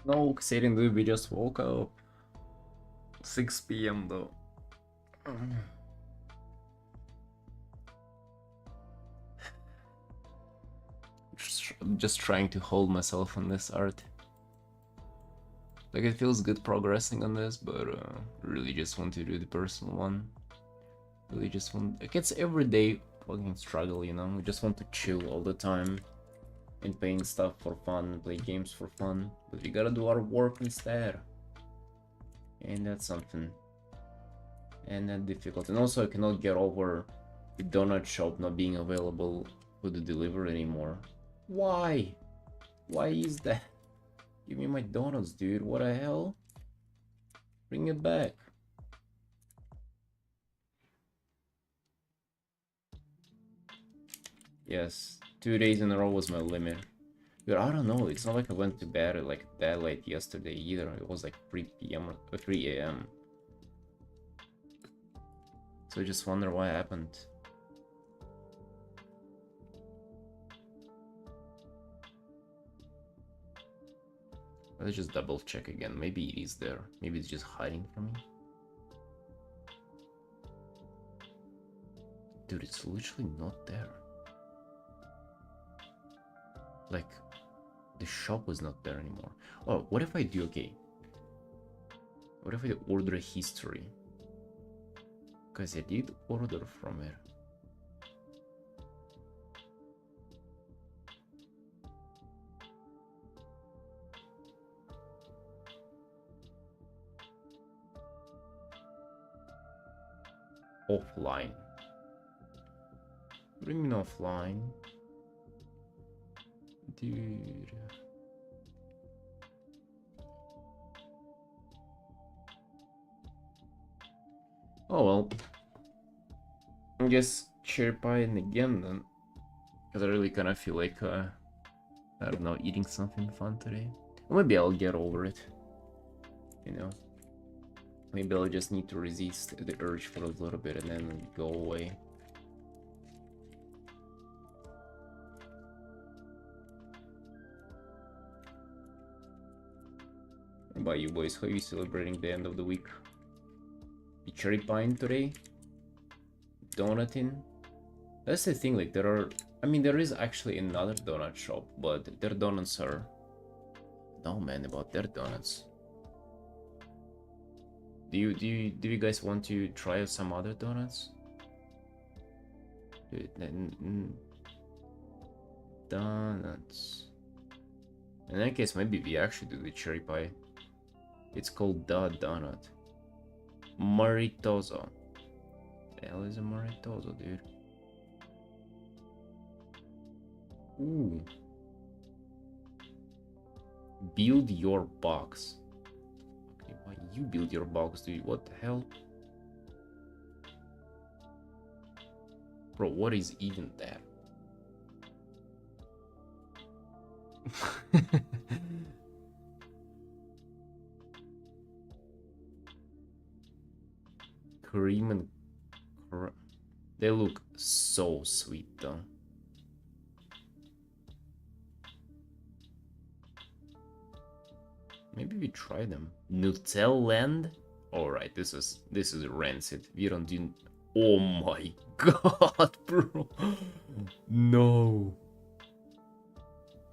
No, Xaden, dude, we just woke up. 6 p.m. though. Just trying to hold myself on this art. Like, it feels good progressing on this, but really just want to do the personal one. Really just want... Like, it's everyday fucking struggle, you know? We just want to chill all the time. And paint stuff for fun, play games for fun. But we gotta do our work instead. And that's something. And that's difficult. And also I cannot get over the donut shop not being available for the delivery anymore. Why? Why is that? Give me my donuts, dude. What the hell? Bring it back. Yes, 2 days in a row was my limit. But I don't know, it's not like I went to bed at like that late yesterday either. It was like 3 p.m. or 3 a.m. So I just wonder what happened. Let's just double check again. Maybe it is there. Maybe it's just hiding from me. Dude, it's literally not there. Like, the shop was not there anymore. Oh, what if I do, okay. What if I order history? Because I did order from it. Offline. What do you mean offline? Dude. Oh well. I guess cherry pie and again then. Because I really kind of feel like, I don't know, eating something fun today. Or maybe I'll get over it. You know. Maybe I'll just need to resist the urge for a little bit and then go away. What about you boys? How are you celebrating the end of the week? The cherry pine today? Donuting? That's the thing, like there are... I mean, there is actually another donut shop, but their donuts are... No man, about their donuts. Do you guys want to try some other donuts? Donuts. In that case, maybe we actually do the cherry pie. It's called the donut. Maritoso. The hell is a maritoso, dude? Ooh. Build your box. Okay, why you build your box, dude? What the hell? Bro, what is even that? Cream and they look so sweet though. Maybe we try them. Nutella Land? Alright, this is rancid. We don't do... Oh my god, bro. No.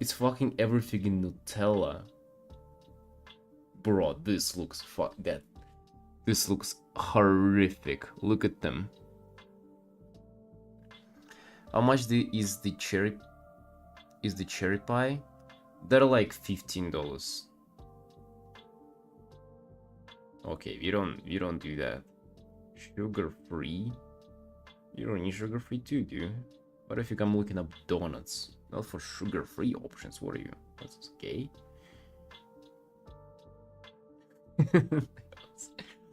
It's fucking everything in Nutella. Bro, this looks this looks horrific. Look at them. How much is the cherry pie? They're like $15. Okay, we don't do that. Sugar free? You don't need sugar free too, do you? What if you come looking up donuts? Not for sugar free options, what are you? That's gay?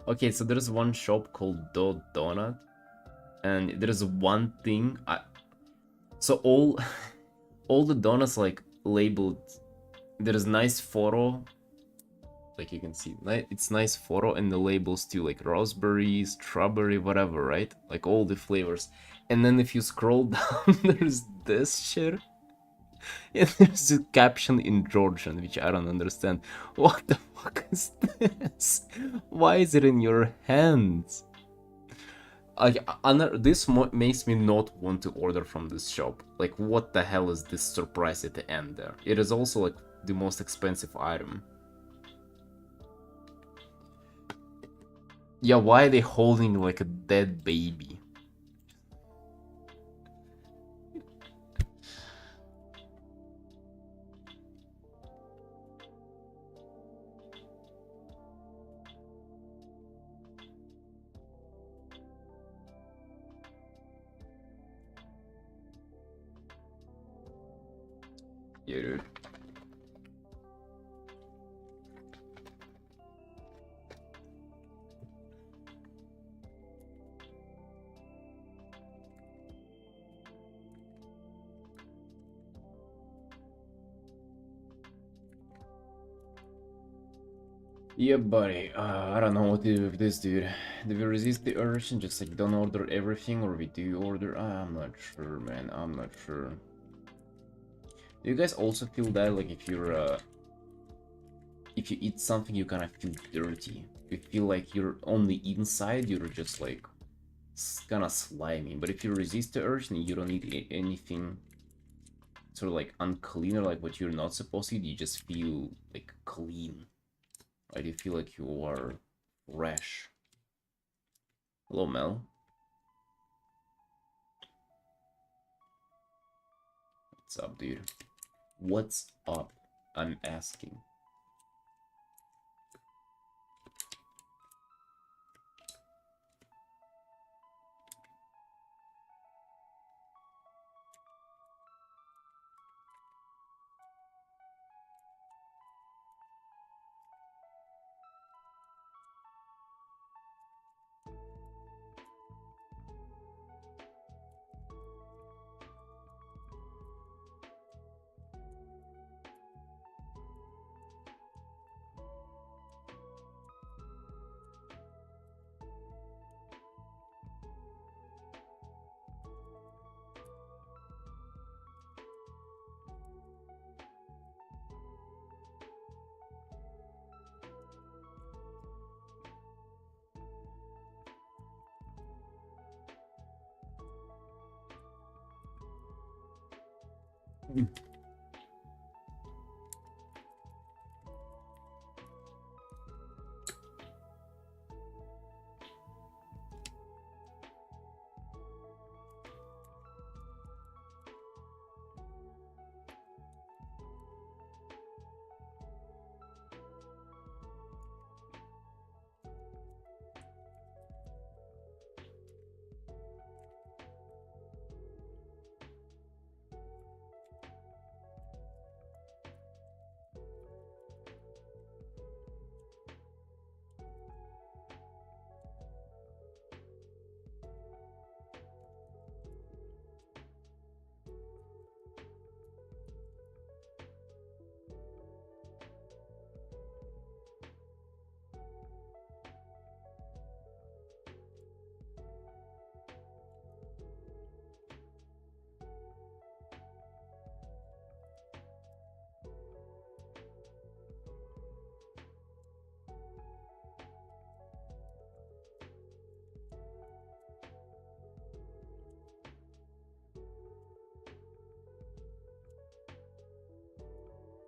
Okay, so there's one shop called Do Donut, and there's one thing so all the donuts like labeled. There's nice photo, like you can see, it's nice photo, and the labels too, like raspberry, strawberry, whatever, right? Like all the flavors. And then if you scroll down, there's this shit. And there's a caption in Georgian, which I don't understand. What the fuck is this? Why is it in your hands? Like, this makes me not want to order from this shop. Like, what the hell is this surprise at the end there? It is also, like, the most expensive item. Yeah, why are they holding, like, a dead baby? Yeah, dude. Yeah, buddy. I don't know what to do with this, dude. Do we resist the urge and just like don't order everything, or we do order? I'm not sure, man. I'm not sure. Do you guys also feel that, like, if you eat something, you kind of feel dirty? You feel like you're on the inside, you're just like kind of slimy. But if you resist the urge and you don't eat anything sort of like unclean or like what you're not supposed to eat, you just feel like clean. Right? You feel like you are fresh. Hello, Mel. What's up, dude? What's up? I'm asking.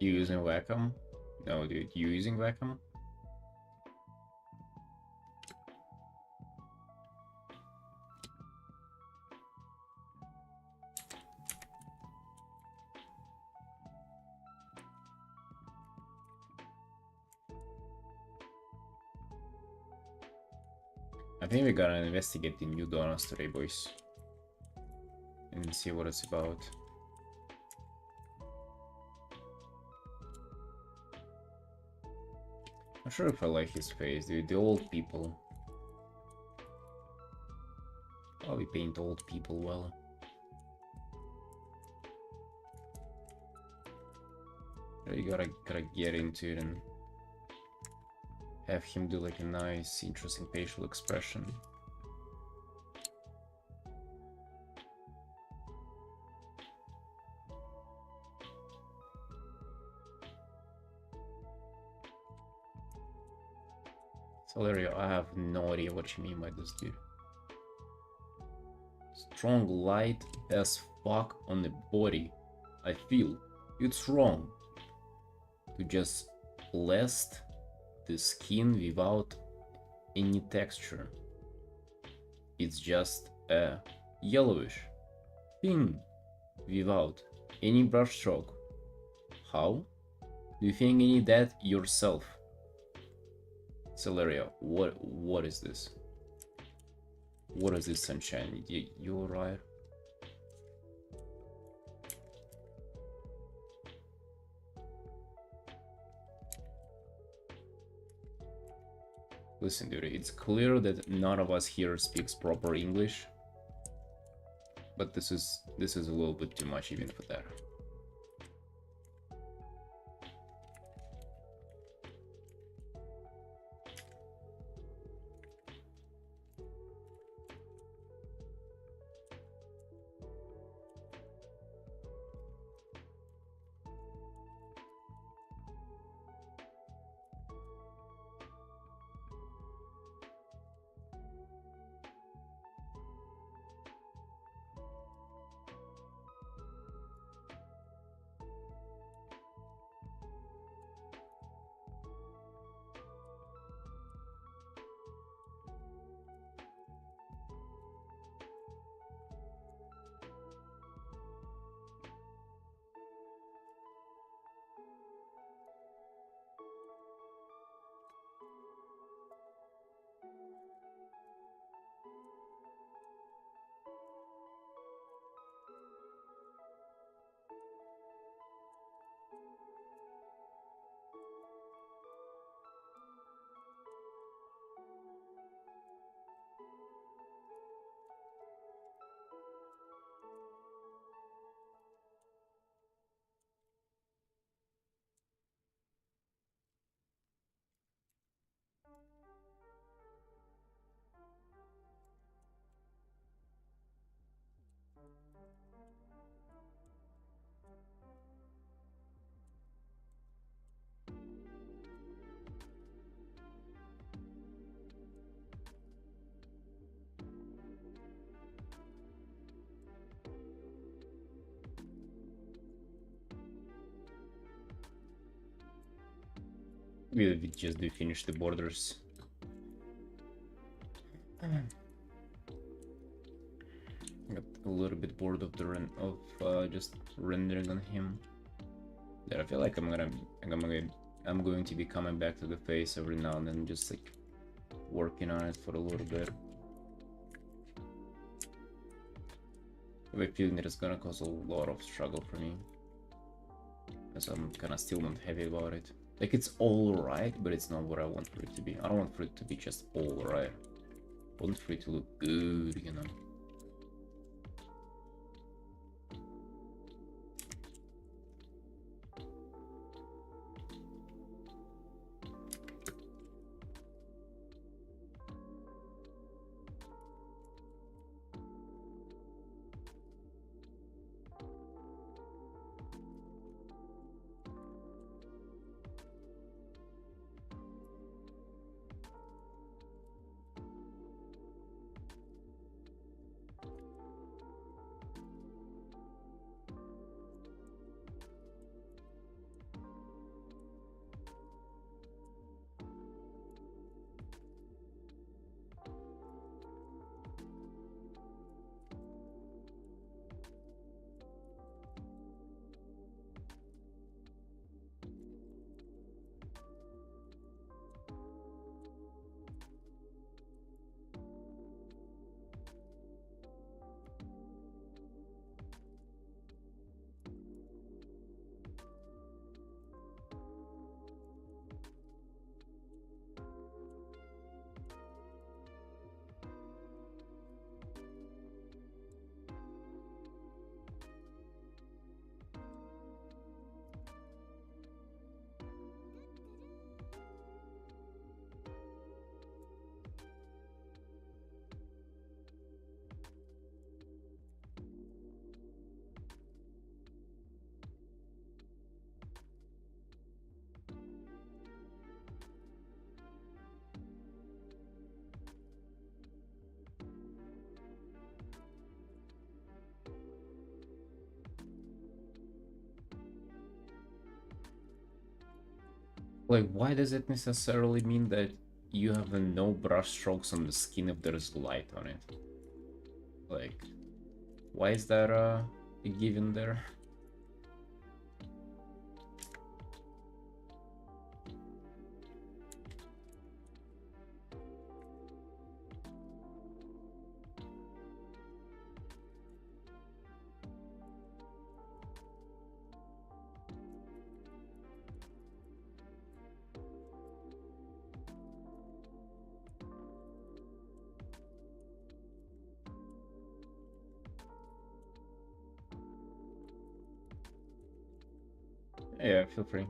You using Wacom? No, dude. You using Wacom? I think we gotta investigate the new donuts today, boys. And see what it's about. Not sure if I like his face, dude. The old people. Oh, we paint old people well. You gotta get into it and have him do like a nice, interesting facial expression. Celerio, I have no idea what you mean by this, dude. Strong light as fuck on the body. I feel it's wrong to just blast the skin without any texture. It's just a yellowish thing without any brushstroke. How? Do you think you need that yourself? Celeria, what is this? What is this, Sunshine? You alright? Listen, dude, it's clear that none of us here speaks proper English, but this is a little bit too much even for that. We just do finish the borders. Got a little bit bored of just rendering on him. Yeah, I feel like I'm going to be coming back to the face every now and then, just like working on it for a little bit. I have a feeling that it's gonna cause a lot of struggle for me, because I'm kind of still not heavy about it. Like, it's alright, but it's not what I want for it to be. I don't want for it to be just alright. I want for it to look good, you know. Like, why does it necessarily mean that you have no brush strokes on the skin if there's light on it? Like, why is that a given there? Yeah, feel free.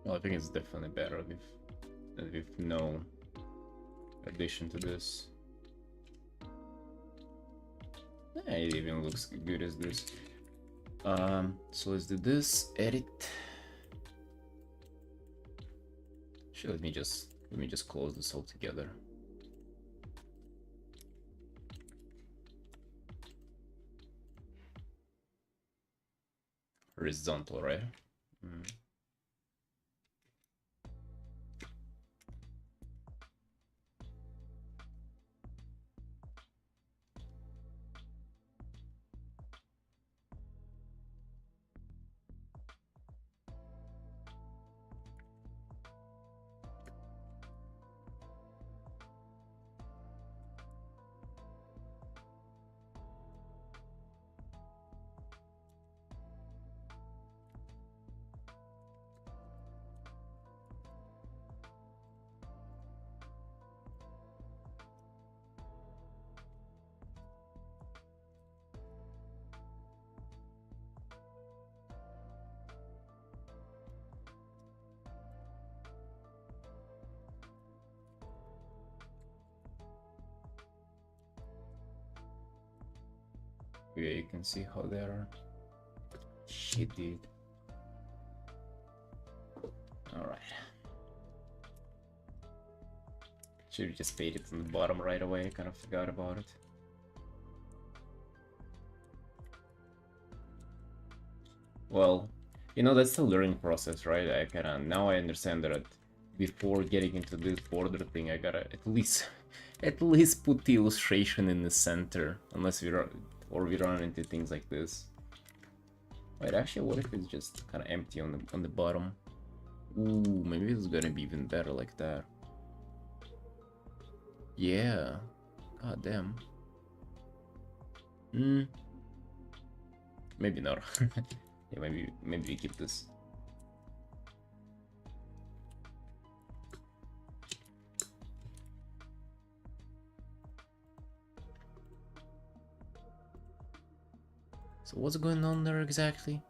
Well, I think it's definitely better with no addition to this. It even looks good as this. So let's do this, edit. Actually, let me just close this all together. Horizontal, right? Yeah, you can see how they are. Shit, dude. Alright. Should've just paid it on the bottom right away, kind of forgot about it. Well, you know, that's the learning process, right? Now I understand that before getting into this border thing, I gotta at least put the illustration in the center, unless we run into things like this. Wait, actually, what if it's just kind of empty on the bottom? Ooh, maybe it's gonna be even better like that. Yeah. God damn. Maybe not. Yeah, maybe we keep this. So what's going on there exactly?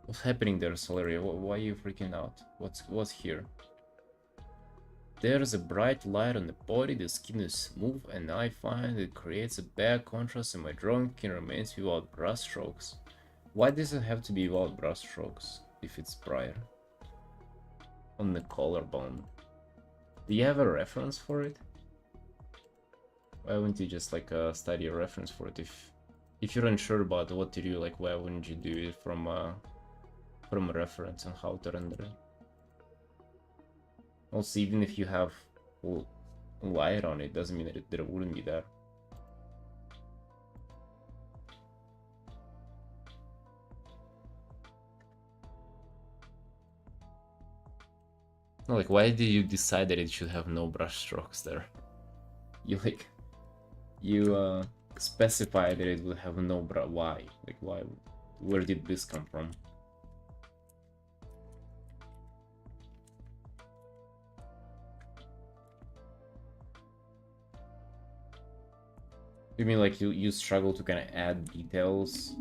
What's happening there, Solaria? Why are you freaking out? What's here? There's a bright light on the body, the skin is smooth, and I find it creates a bad contrast and my drawing can remain without brush strokes. Why does it have to be without brush strokes if it's brighter? On the collarbone. Do you have a reference for it? Why wouldn't you just like study a reference for it? If you're unsure about what to do, like why wouldn't you do it from a reference on how to render it? Also, even if you have light on it, doesn't mean that it wouldn't be there. No, like, why did you decide that it should have no brush strokes there? You specify that it will have no brush. Why? Like, why? Where did this come from? You mean like you struggle to kind of add details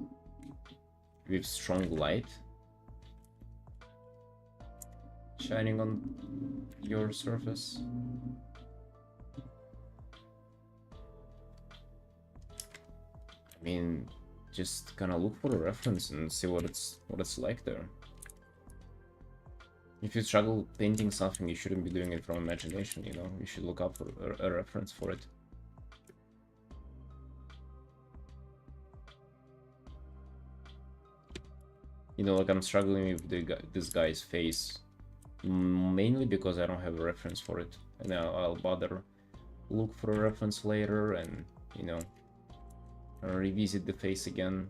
with strong light shining on your surface? I mean, just kind of look for a reference and see what it's like there. If you struggle painting something, you shouldn't be doing it from imagination, you know? You should look up for a reference for it. You know, like I'm struggling with this guy's face, mainly because I don't have a reference for it. And I'll bother look for a reference later and, you know, revisit the face again.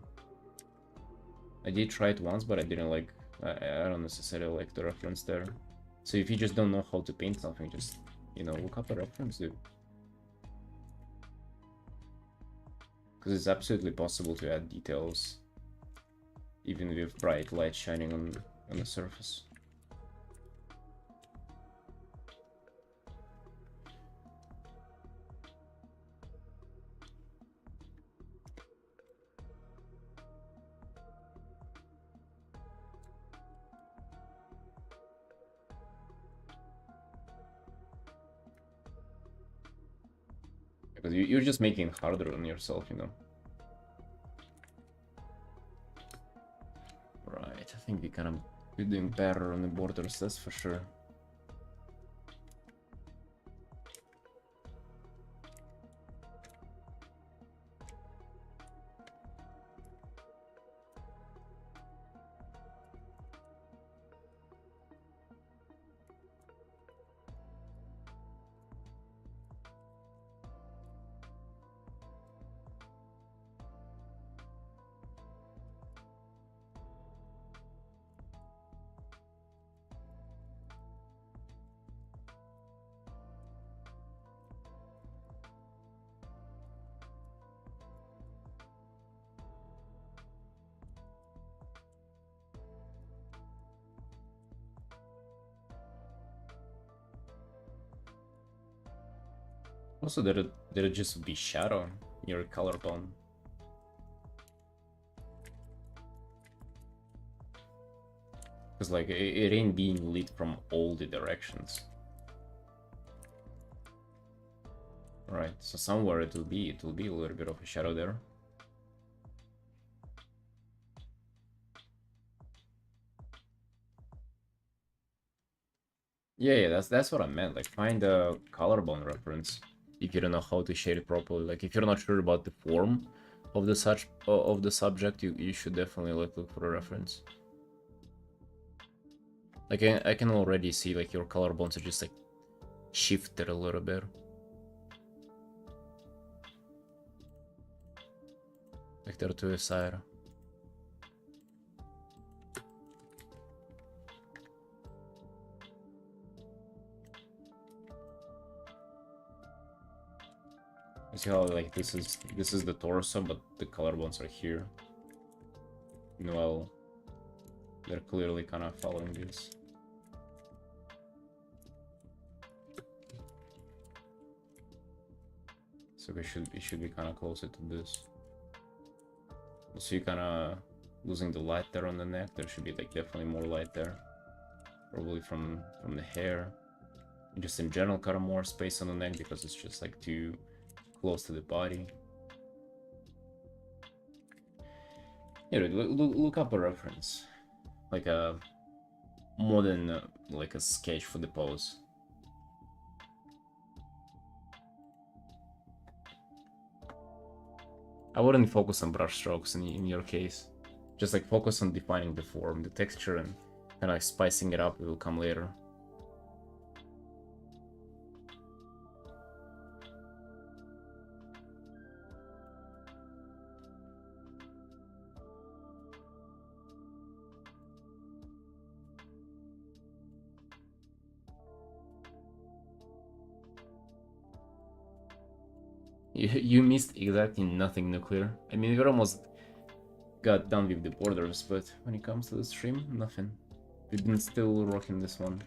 I did try it once, but I didn't like, I don't necessarily like the reference there. So if you just don't know how to paint something, just, you know, look up a reference, dude. Because it's absolutely possible to add details even with bright light shining on the surface. Because you're just making it harder on yourself, you know. Right, I think we're doing better on the borders, that's for sure. Also, there'd just be shadow near collarbone. Because like it ain't being lit from all the directions. Right, so somewhere it will be a little bit of a shadow there. Yeah, that's what I meant. Like, find a collarbone reference if you don't know how to shade it properly. Like, if you're not sure about the form of the subject, you should definitely like look for a reference. Like, I can already see like your collarbones are just like shifted a little bit. Like they're to the side. You see how like this is the torso, but the collarbones are here. Well, they're clearly kind of following this. So we should be kind of closer to this. So you kind of losing the light there on the neck. There should be like definitely more light there, probably from the hair. Just in general, kind of more space on the neck because it's just like too close to the body. Yeah, look up a reference, like a more than like a sketch for the pose. I wouldn't focus on brush strokes in your case. Just like focus on defining the form, the texture, and kind of spicing it up. It will come later. You missed exactly nothing nuclear. I mean, we're almost got done with the borders, but when it comes to the stream, nothing. We've been still rocking this one.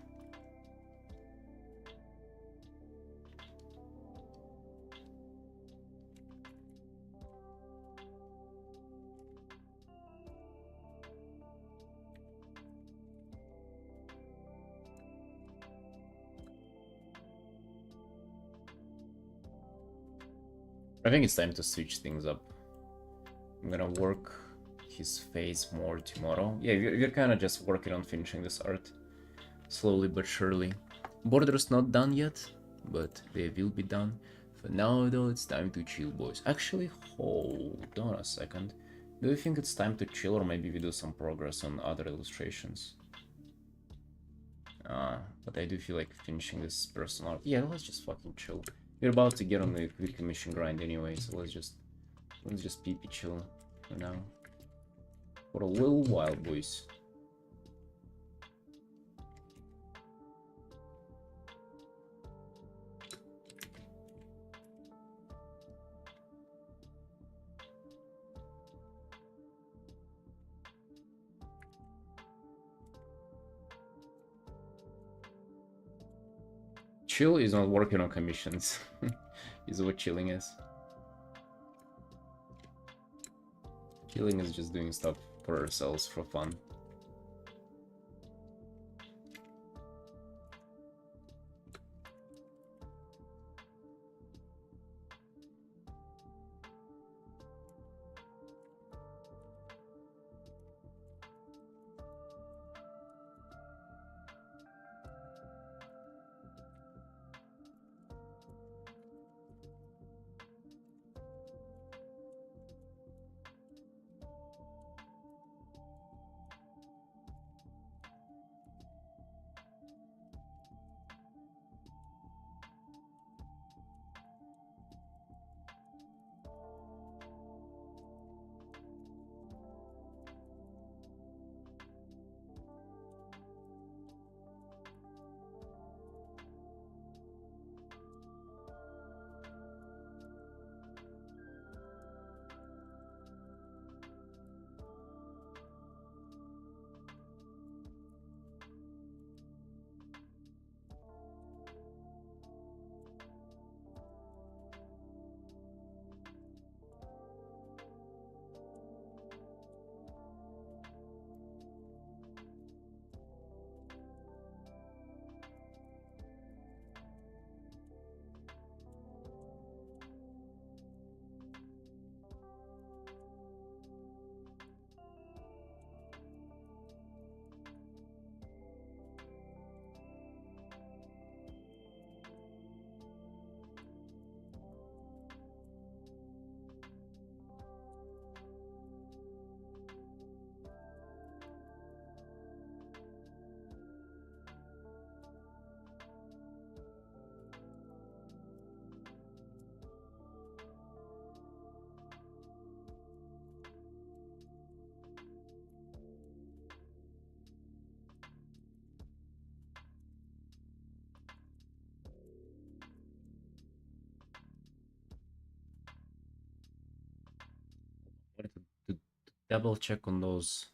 I think it's time to switch things up. I'm gonna work his face more tomorrow. Yeah, we're kind of just working on finishing this art. Slowly but surely. Border's not done yet, but they will be done. For now though, it's time to chill, boys. Actually, hold on a second. Do you think it's time to chill, or maybe we do some progress on other illustrations? But I do feel like finishing this personal art. Yeah, let's just fucking chill. We're about to get on the weekly mission grind anyway, so let's just pee chill for now. For a little while, boys. Chill is not working on commissions, is what chilling is. Chilling is just doing stuff for ourselves for fun. Wanted to double check on those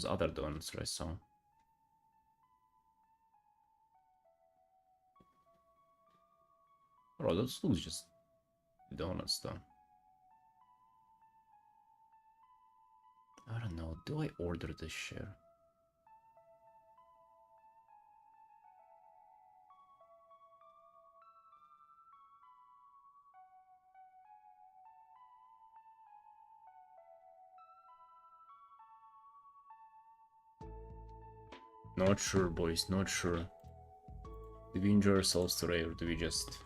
other donuts I saw. Bro, those looks just donuts though. I don't know. Do I order this share? Not sure, boys. Not sure. Do we enjoy ourselves today, or do we just?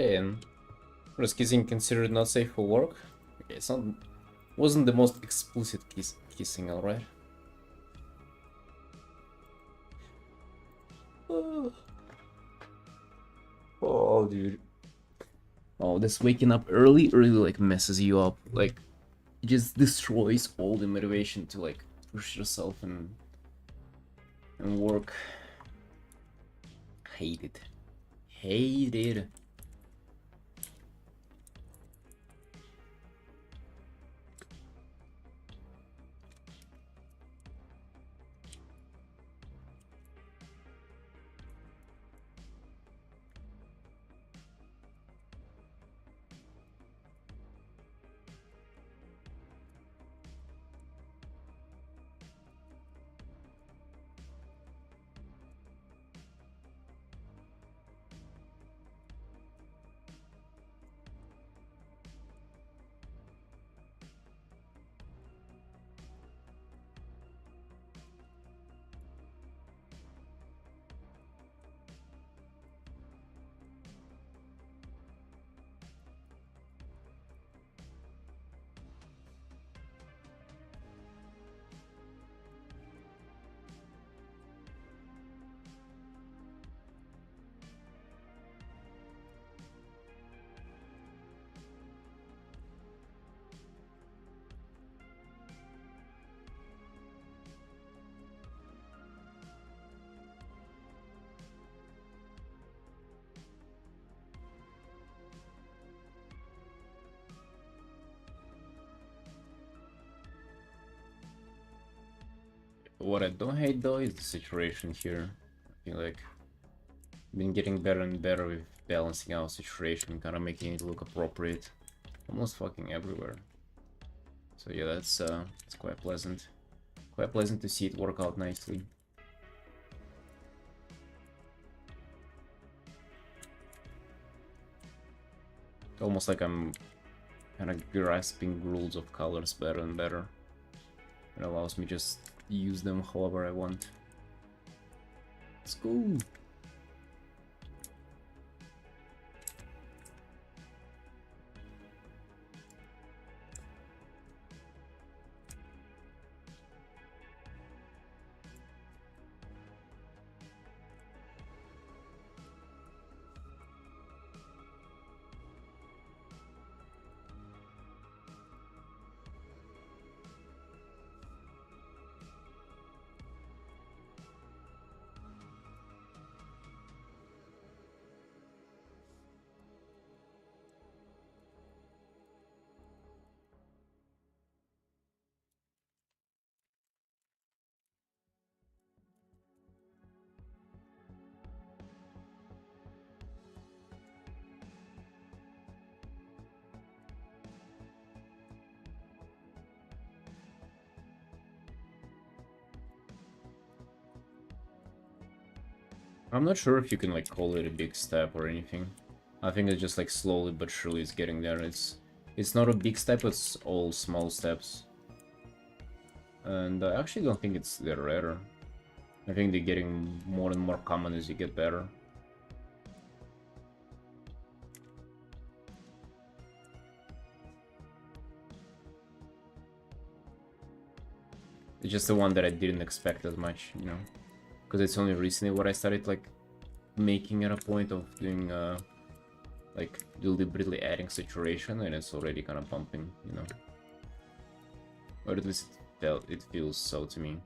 Artin. Was kissing considered not safe for work? Okay, it's not. Wasn't the most explicit kissing, alright? Oh, dude. Oh, this waking up early really like messes you up. Like, it just destroys all the motivation to like push yourself and work. Hate it. Hate it. What I don't hate though is the situation here. I feel like been getting better and better with balancing out situation, kind of making it look appropriate, almost fucking everywhere. So yeah, that's it's quite pleasant. Quite pleasant to see it work out nicely. Almost like I'm kind of grasping rules of colors better and better. It allows me just use them however I want. Let's go. I'm not sure if you can like call it a big step or anything. I think it's just like slowly but surely it's getting there. It's not a big step, it's all small steps. And I actually don't think it's that rare. I think they're getting more and more common as you get better. It's just the one that I didn't expect as much, you know? Because it's only recently where I started like making it a point of doing like deliberately adding saturation, and it's already kind of pumping, you know? Or at least it feels so to me.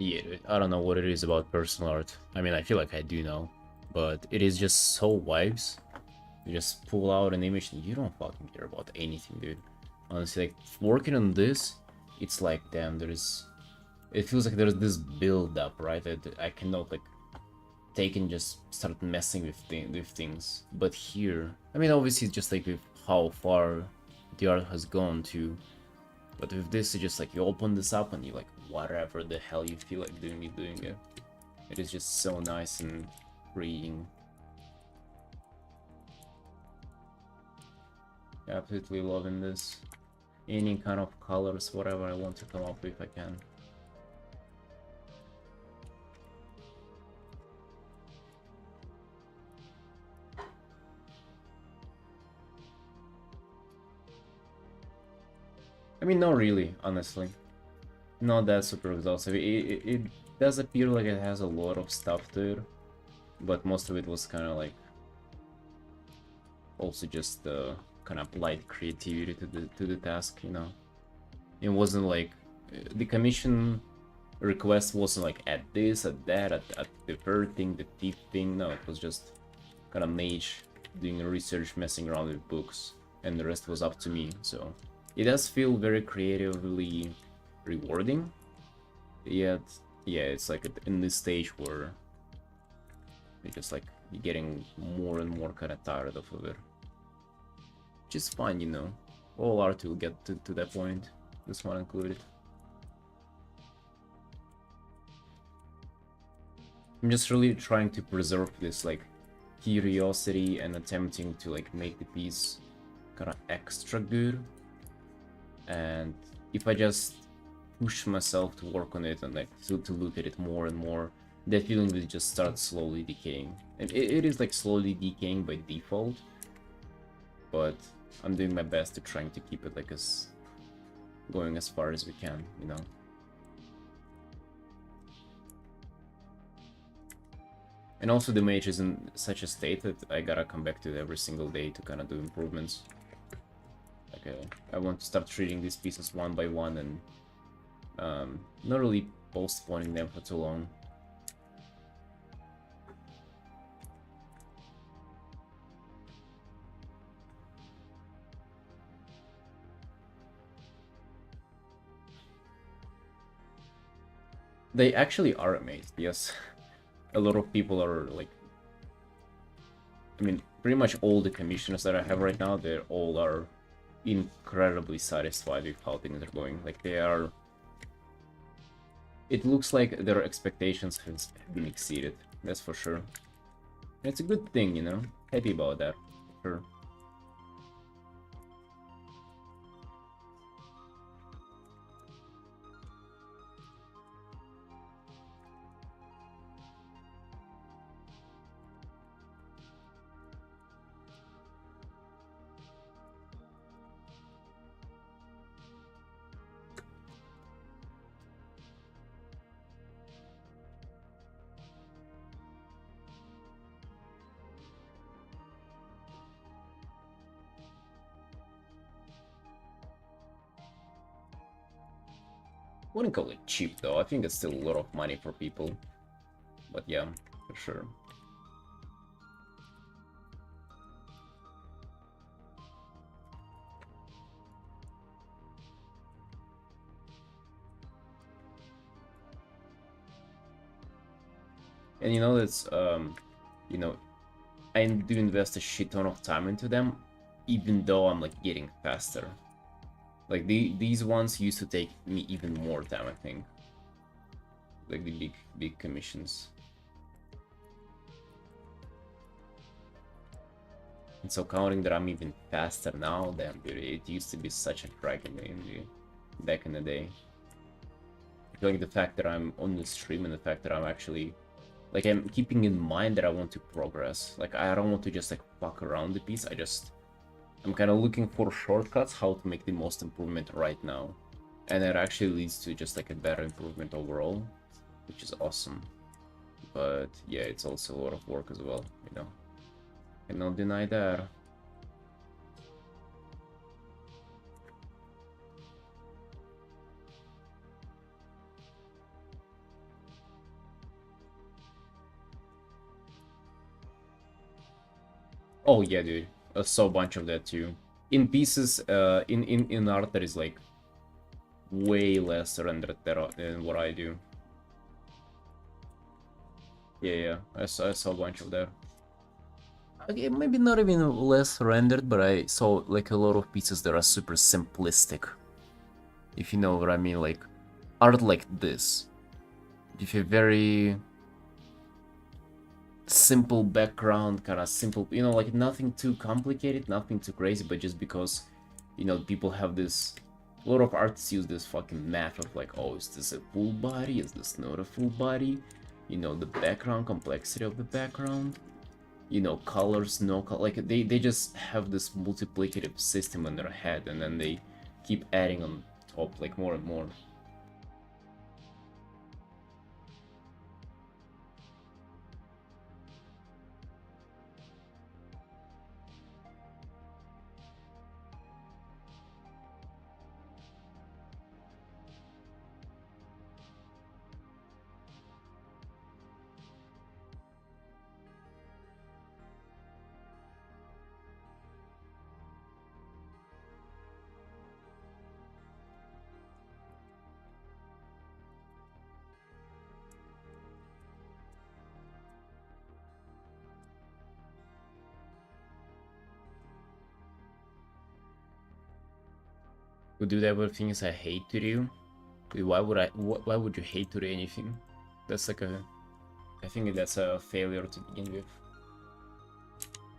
Yeah, I don't know what it is about personal art. I mean, I feel like I do know, but it is just so vibes. You just pull out an image and you don't fucking care about anything, dude. Honestly, like working on this, it's like damn, there's. It feels like there's this build up, right? That I cannot like take and just start messing with things. But here, I mean, obviously, it's just like with how far the art has gone to. But with this, it's just like you open this up and you like whatever the hell you feel like doing, you doing it. It is just so nice and freeing. Absolutely loving this. Any kind of colors, whatever I want to come up with, I can. I mean, not really, honestly. Not that super exhaustive. It does appear like it has a lot of stuff to it, but most of it was kind of like also just kind of applied creativity to the task, you know. It wasn't like the commission request wasn't like at this, at that, at the third thing, the fifth thing. No, it was just kind of mage doing research, messing around with books, and the rest was up to me. So it does feel very creatively rewarding. Yet, yeah, it's like in this stage where you're just like you're getting more and more kind of tired of it. Which is fine, you know. All art will get to that point. This one included. I'm just really trying to preserve this like curiosity and attempting to like make the piece kind of extra good. And if I just push myself to work on it and like to look at it more and more, that feeling will just start slowly decaying. And it is like slowly decaying by default, but I'm doing my best to trying to keep it like as going as far as we can, you know. And also the mage is in such a state that I gotta come back to it every single day to kind of do improvements. Like I want to start treating these pieces one by one and not really postponing them for too long. They actually are amazed, yes. A lot of people are like, I mean, pretty much all the commissioners that I have right now, they all are incredibly satisfied with how things are going. Like they are, it looks like their expectations have been exceeded, that's for sure. And it's a good thing, you know, happy about that, for sure. Wouldn't call it cheap though, I think it's still a lot of money for people. But yeah, for sure. And you know that's you know, I do invest a shit ton of time into them, even though I'm like getting faster. Like these ones used to take me even more time, I think. Like the big commissions. And so counting that I'm even faster now, damn dude, it used to be such a drag in back in the day. I feel like the fact that I'm on the stream and the fact that I'm actually like I'm keeping in mind that I want to progress. Like I don't want to just like fuck around the piece. I'm kind of looking for shortcuts how to make the most improvement right now. And it actually leads to just like a better improvement overall, which is awesome. But yeah, it's also a lot of work as well, you know. Cannot deny that. Oh yeah, dude. I saw a bunch of that too. In pieces, in art that is like way less rendered than what I do. Yeah, yeah. I saw a bunch of that. Okay, maybe not even less rendered, but I saw like a lot of pieces that are super simplistic. If you know what I mean, like art like this. If you're very simple background, kind of simple, you know, like nothing too complicated, nothing too crazy, but just because, you know, people have this, a lot of artists use this fucking math of like, oh, is this a full body? Is this not a full body? You know, the background, complexity of the background, you know, colors, no color, like they just have this multiplicative system in their head, and then they keep adding on top, like more and more. Would do that with things I hate to do. Why would you hate to do anything? That's like a, I think that's a failure to begin with.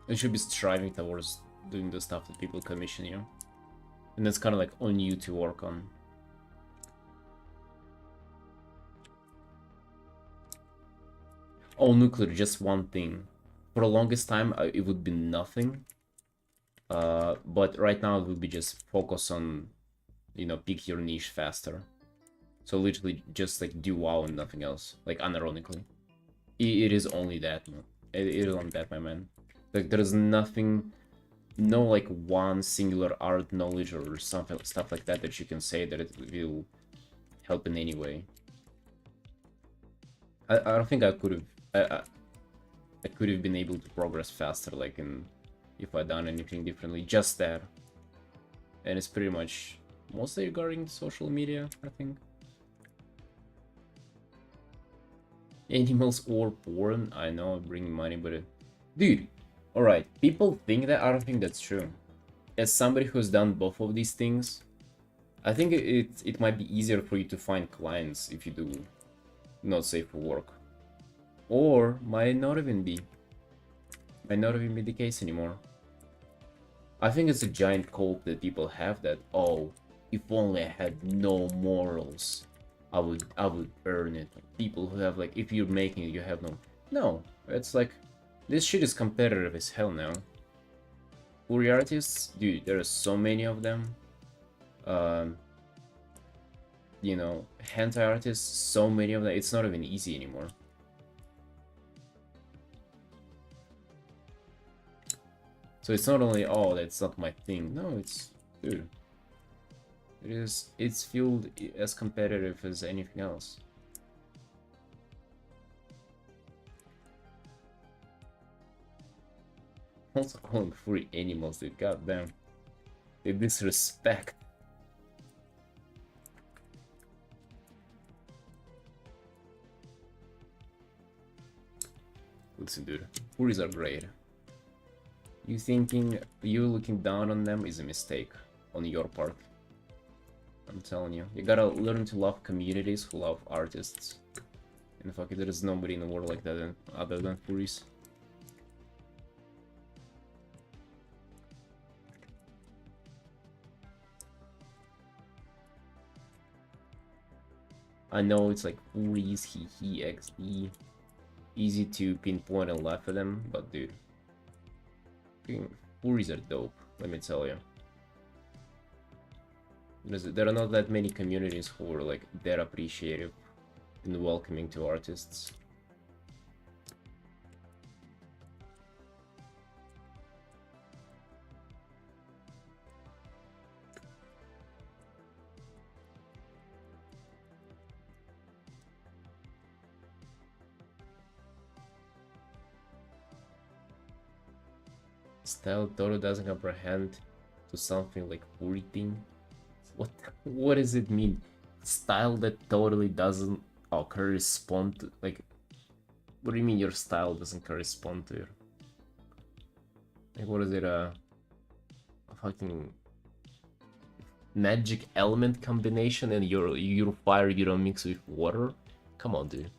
You should be striving towards doing the stuff that people commission you. And that's kind of like on you to work on. Oh, nuclear, just one thing. For the longest time, it would be nothing. But right now it would be just focus on, you know, pick your niche faster. So literally just like do WoW and nothing else. Like unironically. It is only that, man. It is only that, my man. Like there's nothing, no like one singular art knowledge or something stuff like that that you can say that it will help in any way. I don't think I could have I could have been able to progress faster, like in if I done anything differently. Just that, and it's pretty much mostly regarding social media, I think. Animals or porn, I know, bringing money, but dude, all right, people think that. I don't think that's true. As somebody who's done both of these things, I think it might be easier for you to find clients if you do not safe for work, or might not even be the case anymore. I think it's a giant cult that people have that, oh, if only I had no morals, I would earn it. People who have like, if you're making it, you have no. It's like this shit is competitive as hell now. Furry artists, dude, there are so many of them. Um, you know, hentai artists, so many of them. It's not even easy anymore. So it's not only, oh, that's not my thing. No, it's, dude, it's fueled as competitive as anything else. Also calling furry animals, dude, goddamn. The disrespect. Listen, dude, furries are great. You looking down on them is a mistake on your part. I'm telling you. You gotta learn to love communities who love artists. And fuck it, there is nobody in the world like that other than furries. I know it's like furries, he XD. Easy to pinpoint and laugh at them, but dude. Furries are dope, let me tell you. There are not that many communities who are like that appreciative and welcoming to artists. Style totally doesn't comprehend to something like wording. What what does it mean? Style that totally doesn't correspond to, like, what do you mean your style doesn't correspond to your, like, what is it, a fucking magic element combination and your fire you don't mix with water? Come on, dude.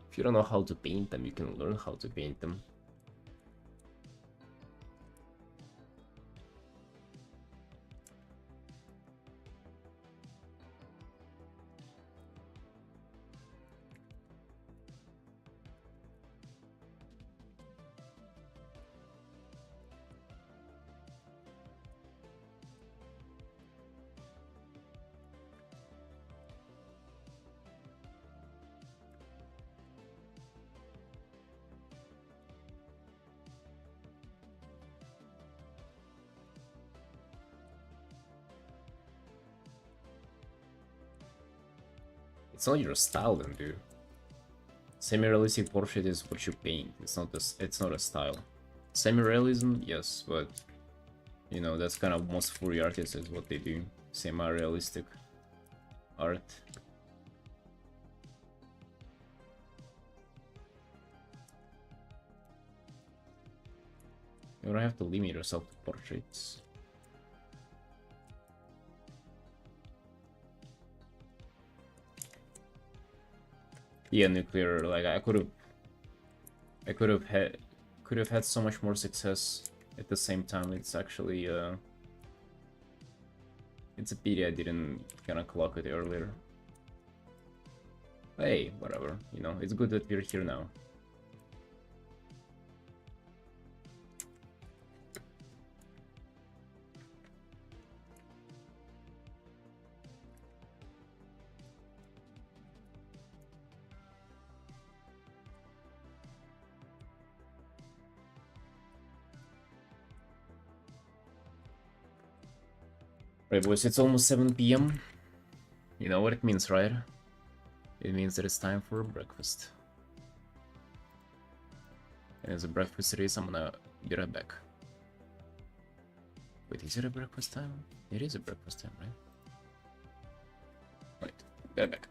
If you don't know how to paint them, you can learn how to paint them. It's not your style then, dude. Semi-realistic portrait is what you paint. It's not a style. Semi-realism, yes, but you know that's kind of most furry artists is what they do. Semi-realistic art. You don't have to limit yourself to portraits. Yeah, nuclear. Like I could have had so much more success at the same time. It's actually it's a pity I didn't kind of clock it earlier. Hey, whatever. You know, it's good that we're here now. Right, boys, it's almost 7 p.m. You know what it means, right? It means that it's time for breakfast. And as a breakfast it is, I'm gonna be right back. Wait, is it a breakfast time? It is a breakfast time, right? Right, be right back.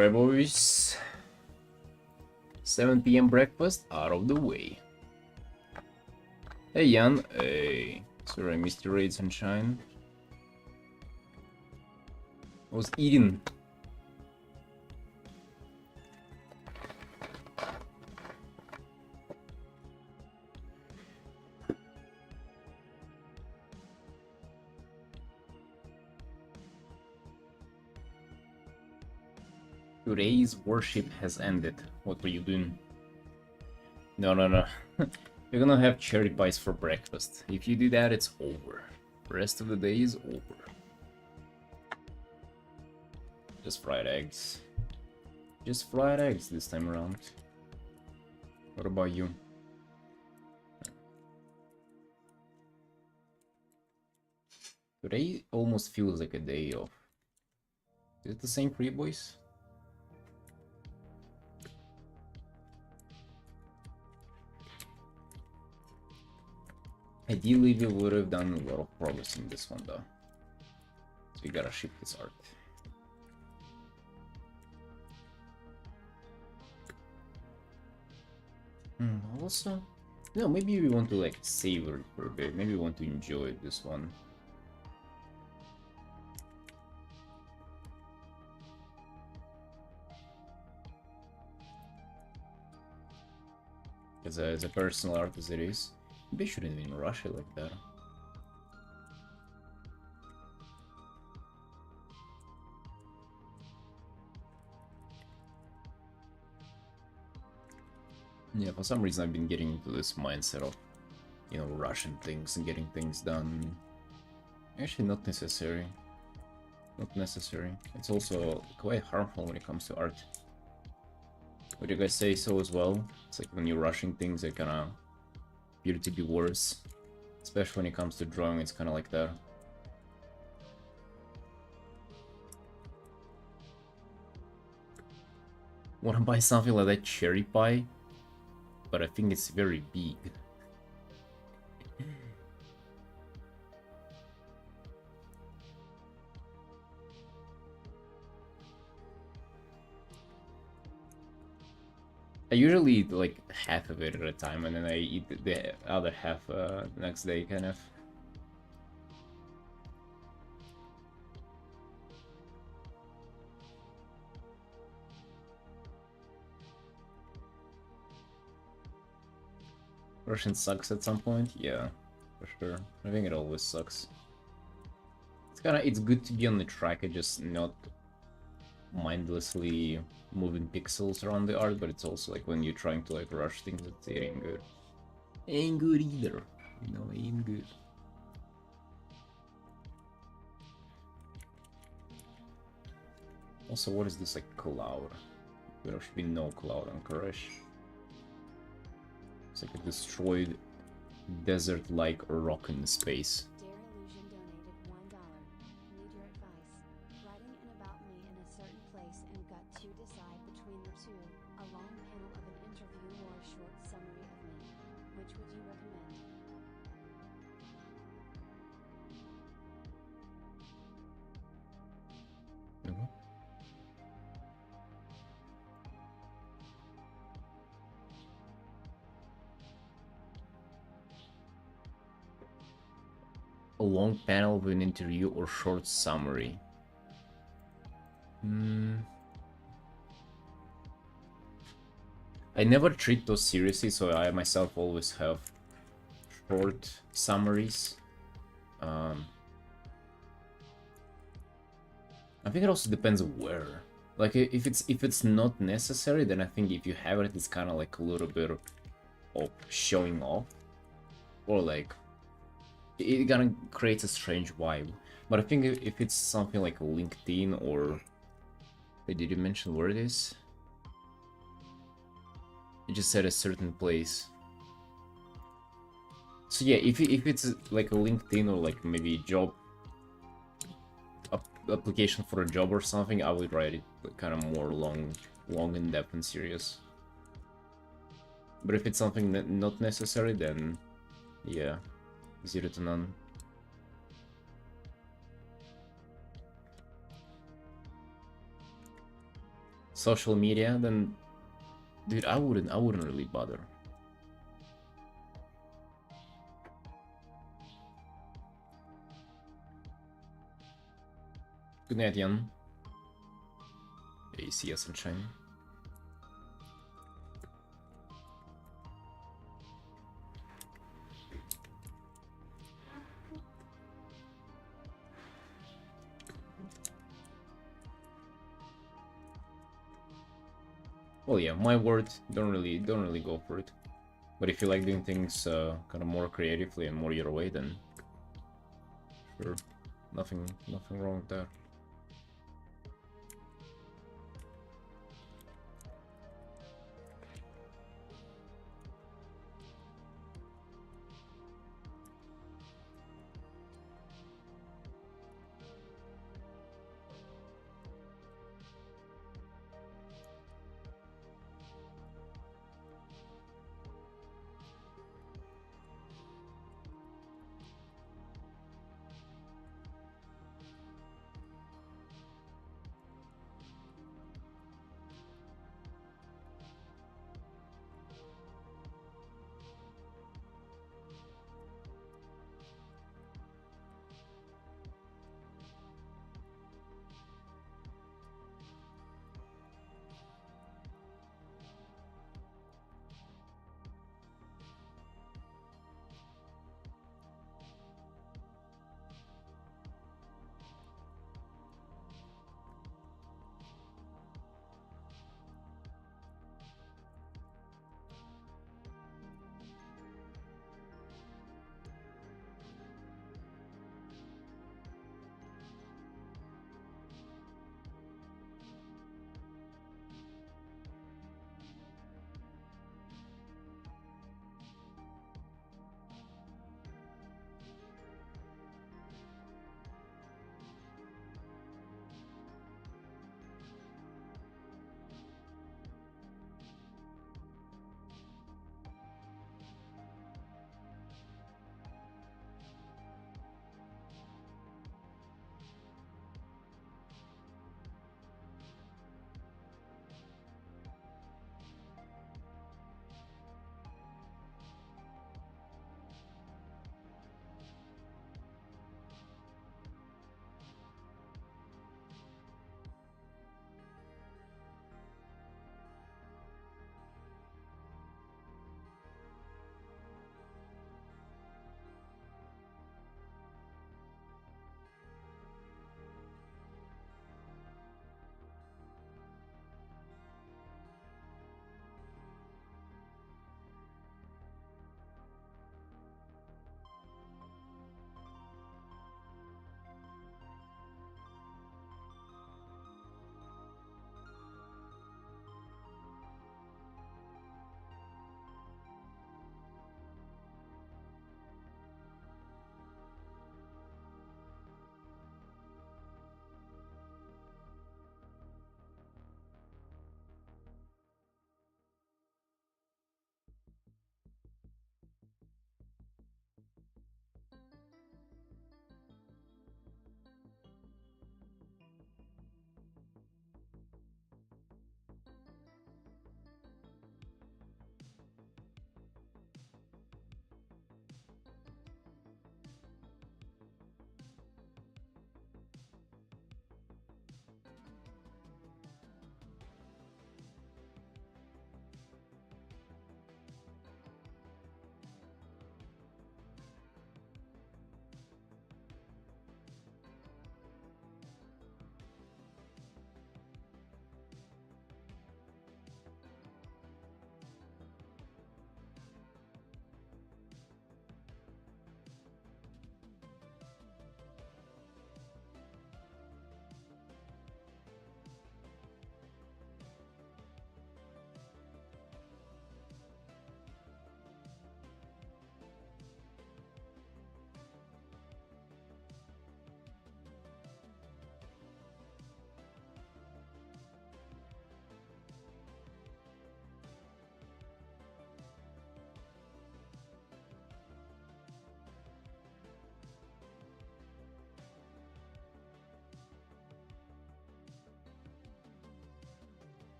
Right, boys. 7 p.m. breakfast out of the way. Hey, Jan. Hey. Sorry, I missed your raid, Sunshine. I was eating. Today's worship has ended. What were you doing? No. You're gonna have cherry pies for breakfast. If you do that, it's over. The rest of the day is over. Just fried eggs. Just fried eggs this time around. What about you? Today almost feels like a day off. Is it the same for you, boys? Ideally, we would have done a lot of progress in this one, though. So we gotta ship this art. Also, no, maybe we want to like savor it for a bit. Maybe we want to enjoy this one. As a personal art as it is, they shouldn't even rush it like that. Yeah, for some reason I've been getting into this mindset of, you know, rushing things and getting things done. Actually, not necessary. Not necessary. It's also quite harmful when it comes to art. Would you guys say so as well? It's like when you're rushing things, they kind of appear to be worse. Especially when it comes to drawing, it's kind of like that. Want to buy something like that cherry pie? But I think it's very big. I usually eat like half of it at a time, and then I eat the other half next day, kind of. Russian sucks at some point, yeah, for sure. I think it always sucks. It's good to be on the track and just not mindlessly moving pixels around the art, but it's also like when you're trying to like rush things, it ain't good. Ain't good either, you know, ain't good. Also, what is this like cloud? There should be no cloud on Koresh. It's like a destroyed desert-like rock in space. A long panel with an interview or short summary. I never treat those seriously, so I myself always have short summaries. I think it also depends where. Like if it's not necessary, then I think if you have it, it's kind of like a little bit of showing off, or like it kind of creates a strange vibe. But I think if it's something like LinkedIn or... Wait, did you mention where it is? You just said a certain place. So yeah, if it's like a LinkedIn or like maybe a job application for a job or something, I would write it kind of more long, in depth and serious. But if it's something not necessary, then yeah, 0 to none. social media, then dude, I wouldn't really bother. Good night, Jan. Yeah, see us sunshine. Well, yeah, my word, don't really go for it. But if you like doing things kind of more creatively and more your way, then sure, nothing wrong with that.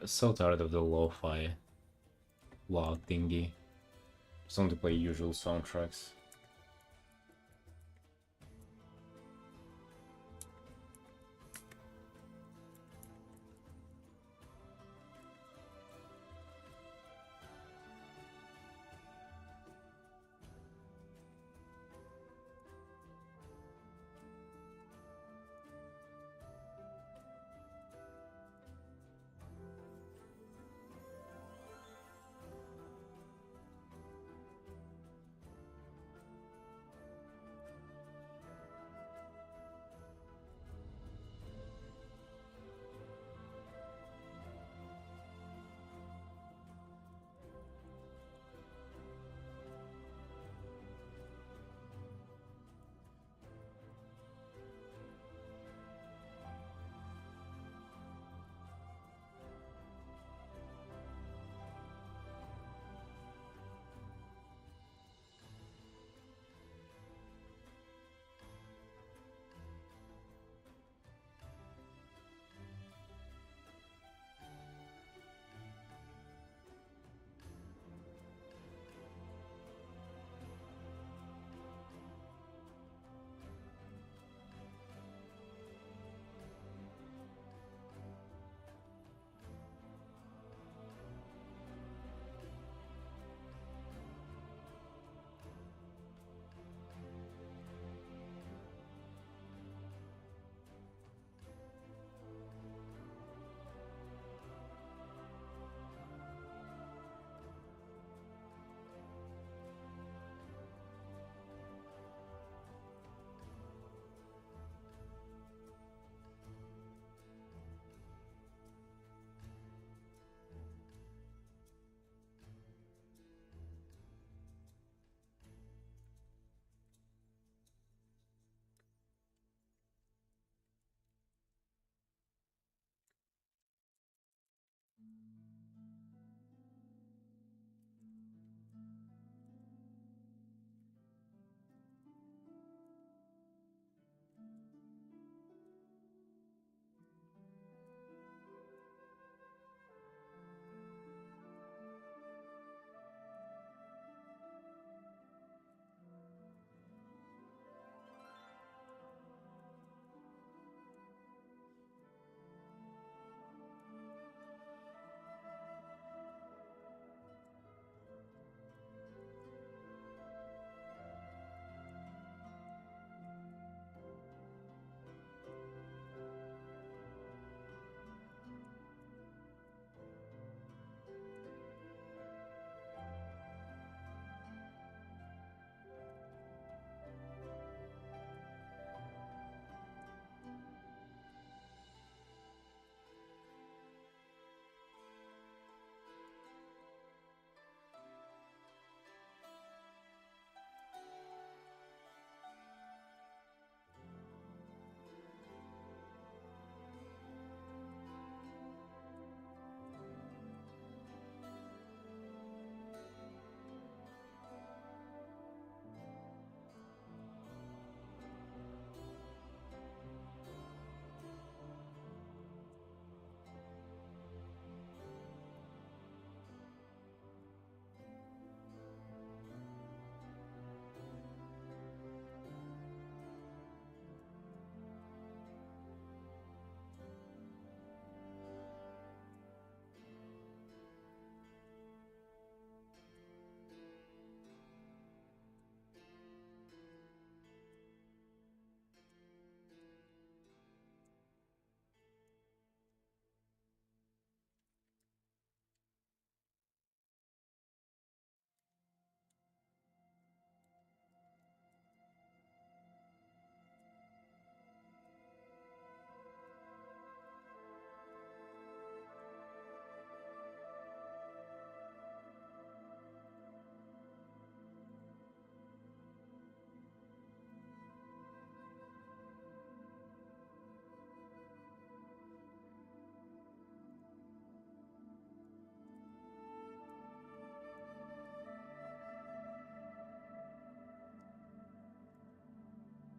So tired of the lo-fi law thingy. Just want to play usual soundtracks.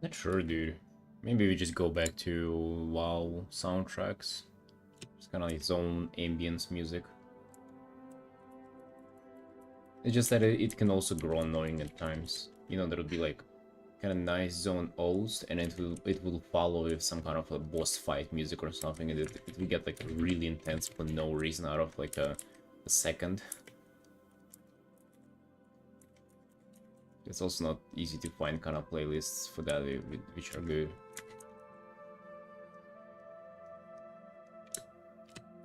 Not sure, dude. Maybe we just go back to WoW soundtracks. It's kind of its own ambience music. It's just that it can also grow annoying at times. You know, there would be like kind of nice zone O's, and it will follow with some kind of a boss fight music or something, and it will get like really intense for no reason out of like a second. It's also not easy to find kind of playlists for that which are good.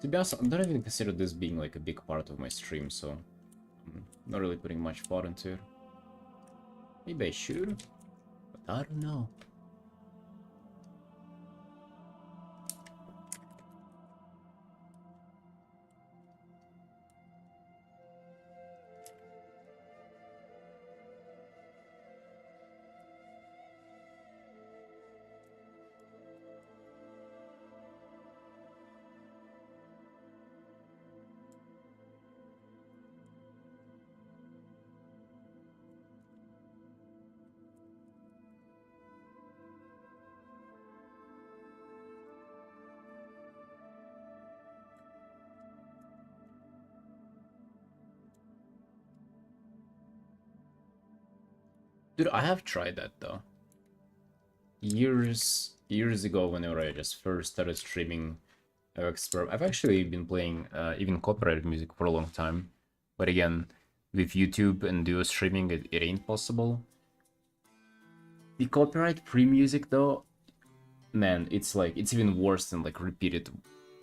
To be honest, I don't even consider this being like a big part of my stream, so I'm not really putting much thought into it. Maybe I should, but I don't know. Dude, I have tried that though. Years ago, whenever I just first started streaming, I've actually been playing even copyrighted music for a long time. But again, with YouTube and duo streaming, it ain't possible. The copyright-free music though, man, it's even worse than like repeated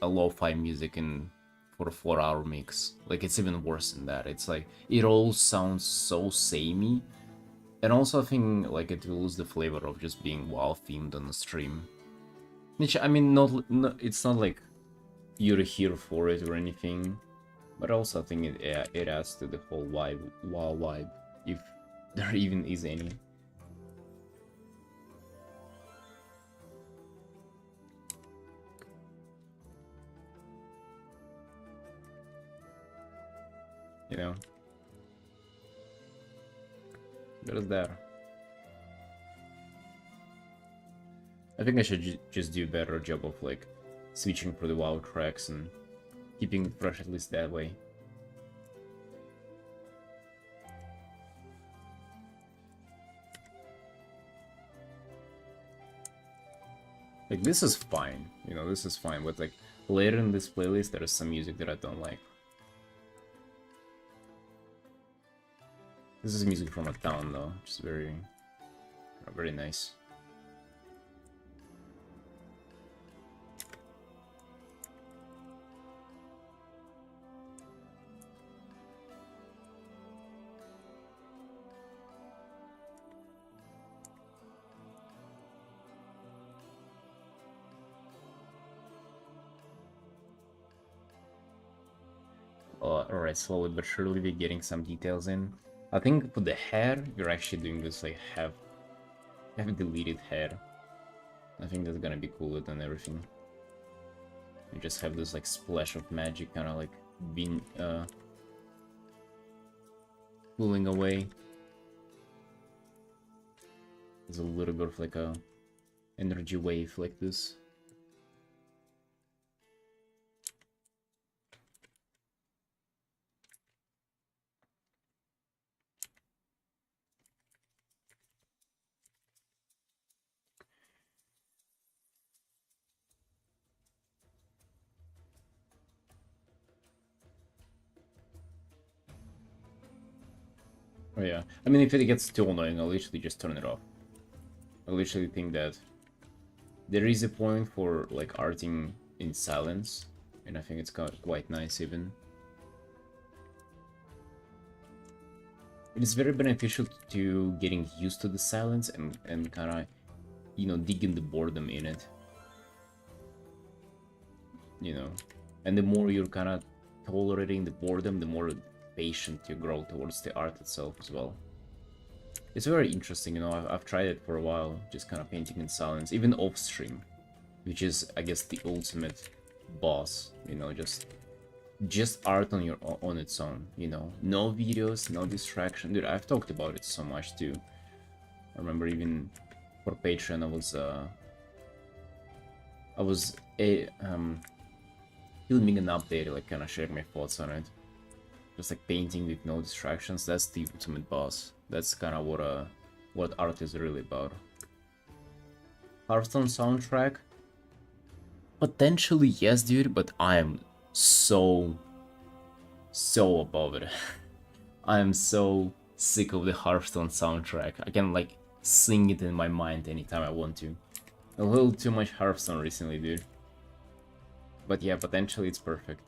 lo-fi music for a 4-hour mix. Like it's even worse than that. It's like it all sounds so samey. And also I think like it will lose the flavor of just being WoW themed on the stream. Which I mean it's not like you're here for it or anything. But also I think it adds to the whole WoW vibe, if there even is any. You know? There's that. I think I should just do a better job of like switching through the WoW tracks and keeping it fresh, at least that way. Like this is fine, you know, this is fine, but like later in this playlist there is some music that I don't like. This is music from a town though, which is very nice. Alright, slowly but surely we're getting some details in. I think for the hair, you're actually doing this like have deleted hair. I think that's gonna be cooler than everything. You just have this like splash of magic kind of like being cooling away. There's a little bit of like a energy wave like this. Oh yeah, I mean if it gets too annoying, I'll literally just turn it off. I literally think that there is a point for like arting in silence, and I think it's quite nice even. It is very beneficial to getting used to the silence and kind of, you know, digging the boredom in it. You know, and the more you're kind of tolerating the boredom, the more patient you grow towards the art itself as well. It's very interesting, you know, I've tried it for a while, just kind of painting in silence, even off stream, which is, I guess, the ultimate boss, you know, just art on its own, you know, no videos, no distraction. Dude, I've talked about it so much too. I remember even for Patreon, filming an update, like kind of sharing my thoughts on it. Just like painting with no distractions. That's the ultimate boss. That's kind of what art is really about. Hearthstone soundtrack? Potentially yes, dude, but I am so above it. I am so sick of the Hearthstone soundtrack. I can like sing it in my mind anytime I want to. A little too much Hearthstone recently, dude. But yeah, potentially it's perfect.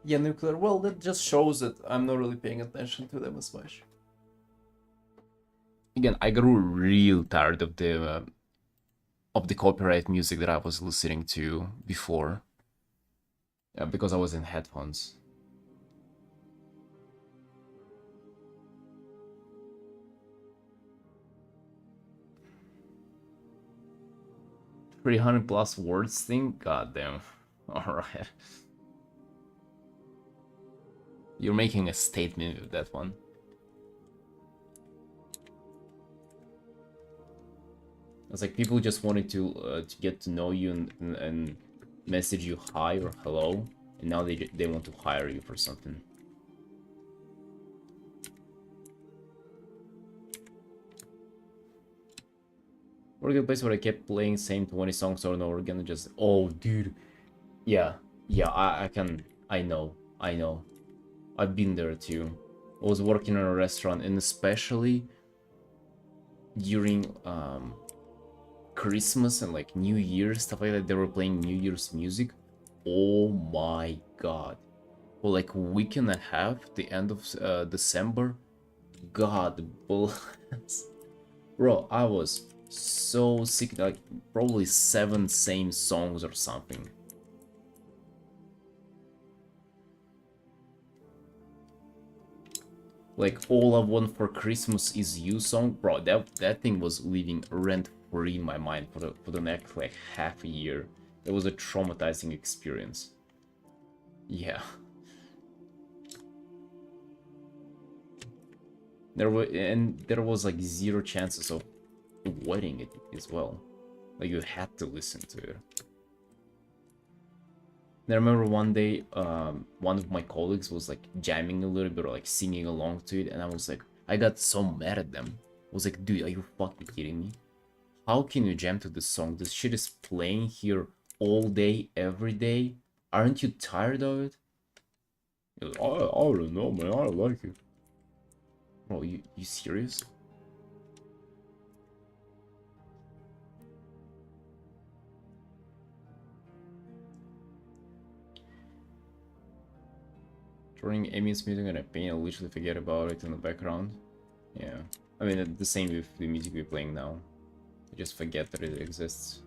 Yeah, nuclear. Well, that just shows that I'm not really paying attention to them as much. Again, I grew real tired of the copyright music that I was listening to before, because I was in headphones. 300 plus words thing? God damn. Alright. You're making a statement with that one. It's like people just wanted to get to know you and message you hi or hello, and now they want to hire you for something. Or a place where I kept playing same 20 songs over and over again and just, oh dude, yeah, I know. I've been there too. I was working in a restaurant, and especially during Christmas and like New Year's, stuff like that, they were playing New Year's music. Oh my god. For like a week and a half, the end of December. God bless. Bro, I was so sick, like probably 7 same songs or something. Like All I Want for Christmas Is You song, bro, that thing was living rent free in my mind for the next like half a year. It was a traumatizing experience. Yeah. There was like 0 chances of avoiding it as well. Like you had to listen to it. And I remember one day, one of my colleagues was like jamming a little bit or like singing along to it, and I was like, I got so mad at them. I was like, dude, are you fucking kidding me? How can you jam to this song? This shit is playing here all day, every day. Aren't you tired of it? Like, I don't know, man. I like it. Bro, you serious? During Amy's meeting and I pain, I literally forget about it in the background. Yeah. I mean, the same with the music we're playing now. I just forget that it exists.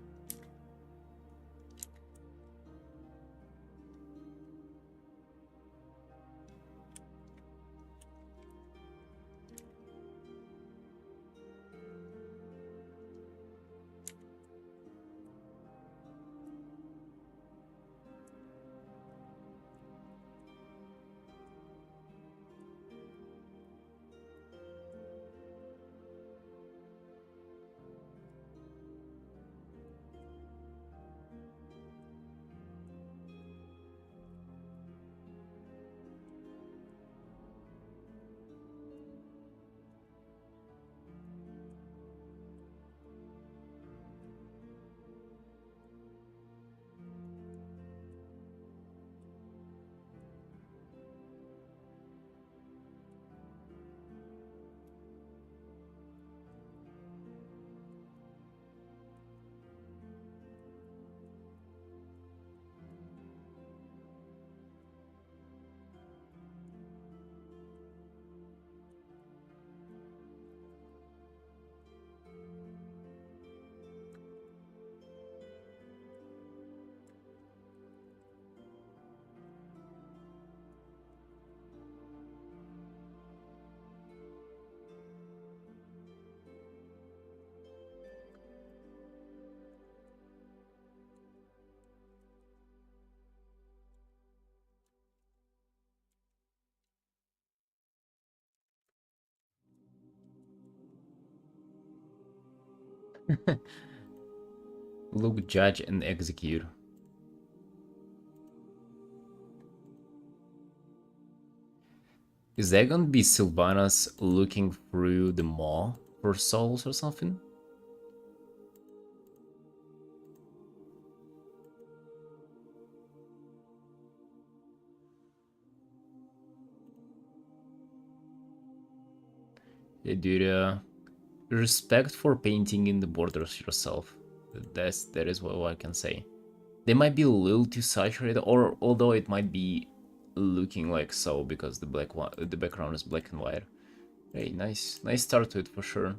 Look, judge, and execute. Is that gonna be Sylvanas looking through the maw for souls or something? Yeah, dude, respect for painting in the borders yourself. That is what I can say. They might be a little too saturated, or although it might be looking like so because the background is black and white. Hey, nice start to it for sure.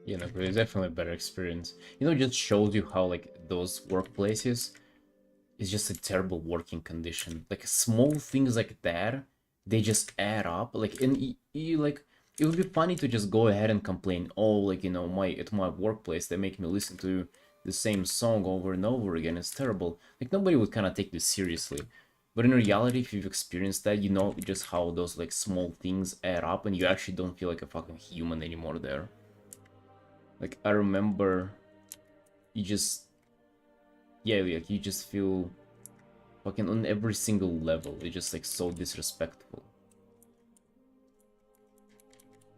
You know, it's definitely a better experience. You know, it just shows you how like those workplaces is just a terrible working condition. Like small things like that, they just add up. Like and you like it would be funny to just go ahead and complain. Oh, like you know, my at my workplace they make me listen to the same song over and over again. It's terrible. Like nobody would kind of take this seriously. But in reality, if you've experienced that, you know just how those like small things add up, and you actually don't feel like a fucking human anymore there. Like I remember, you just yeah, like you just feel fucking on every single level. It's just like so disrespectful.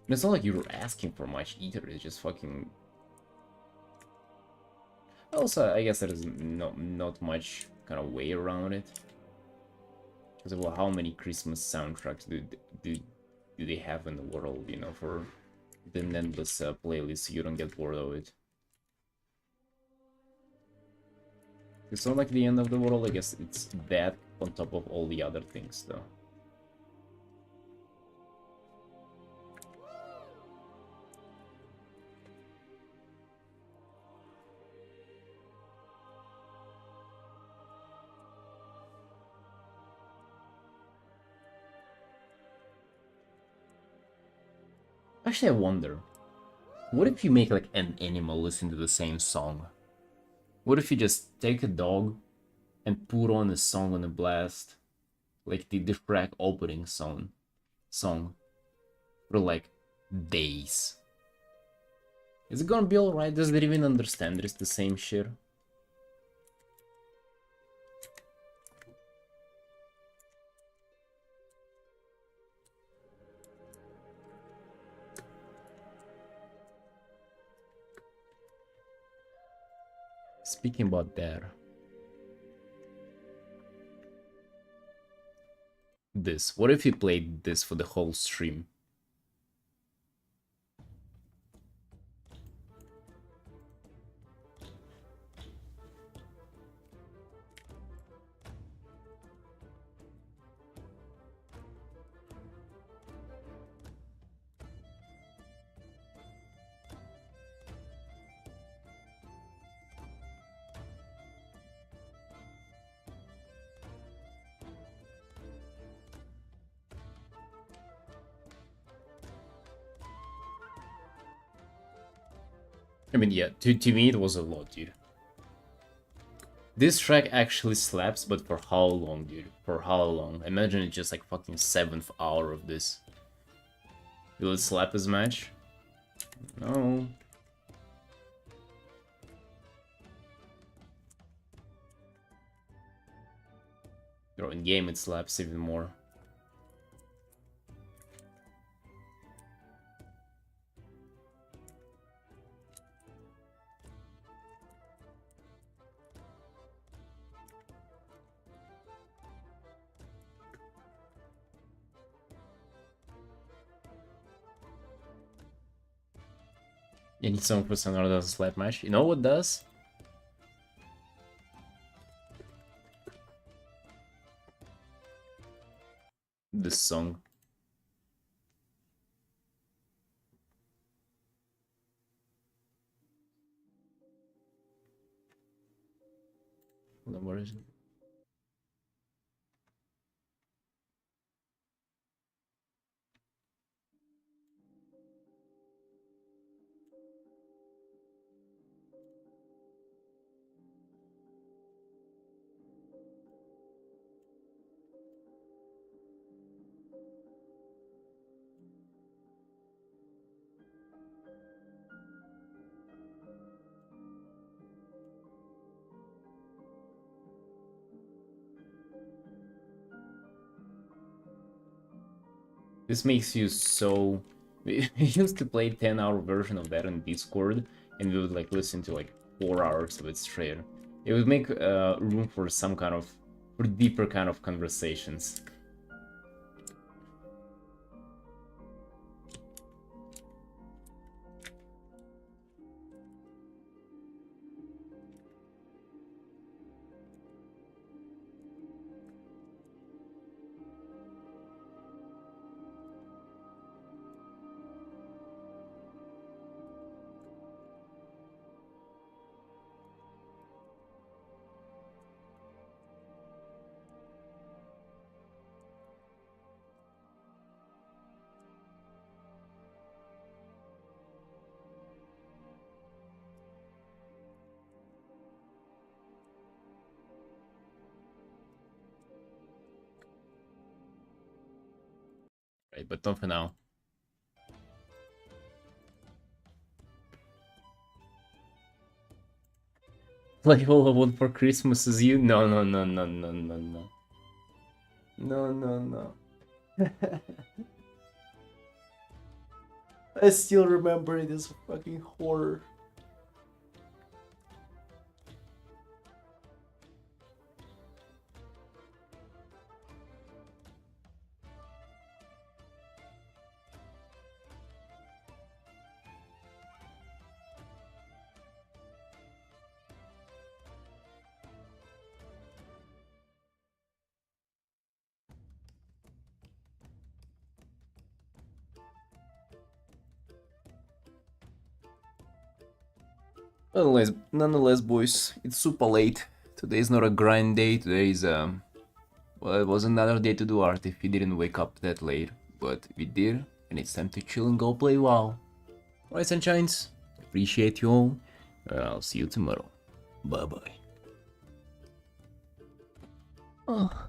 And it's not like you were asking for much either. It's just fucking. Also, I guess there is not much kind of way around it. Because well, how many Christmas soundtracks do do they have in the world? You know, for the endless playlist, so you don't get bored of it. It's not like the end of the world. I guess it's that on top of all the other things, though. Actually, I wonder, what if you make like an animal listen to the same song? What if you just take a dog and put on a song on a blast, like the track opening song for like days? Is it gonna be alright? Does it even understand it's the same shit? Speaking about that, this. What if you played this for the whole stream? I mean, yeah, to me it was a lot, dude. This track actually slaps, but for how long, dude? For how long? Imagine it's just like fucking 7th hour of this. Will it slap as much? No. Or in game it slaps even more. You need someone for Sonora does a slap match. You know what does? This song. Hold on, where is it? This makes you so... We used to play 10-hour version of that on Discord, and we would like listen to like 4 hours of it straight. It would make room for some kind of... for deeper kind of conversations. Right, but not for now. Like all I want for Christmas is you? No, no, no, no, no, no, no. No, no, no. I still remember it as a fucking horror. Nonetheless, boys, it's super late. Today is not a grind day. Today is well, it was another day to do art if we didn't wake up that late, but we did, and it's time to chill and go play WoW. Alright, sunshines, appreciate you all, and I'll see you tomorrow. Bye bye. Oh.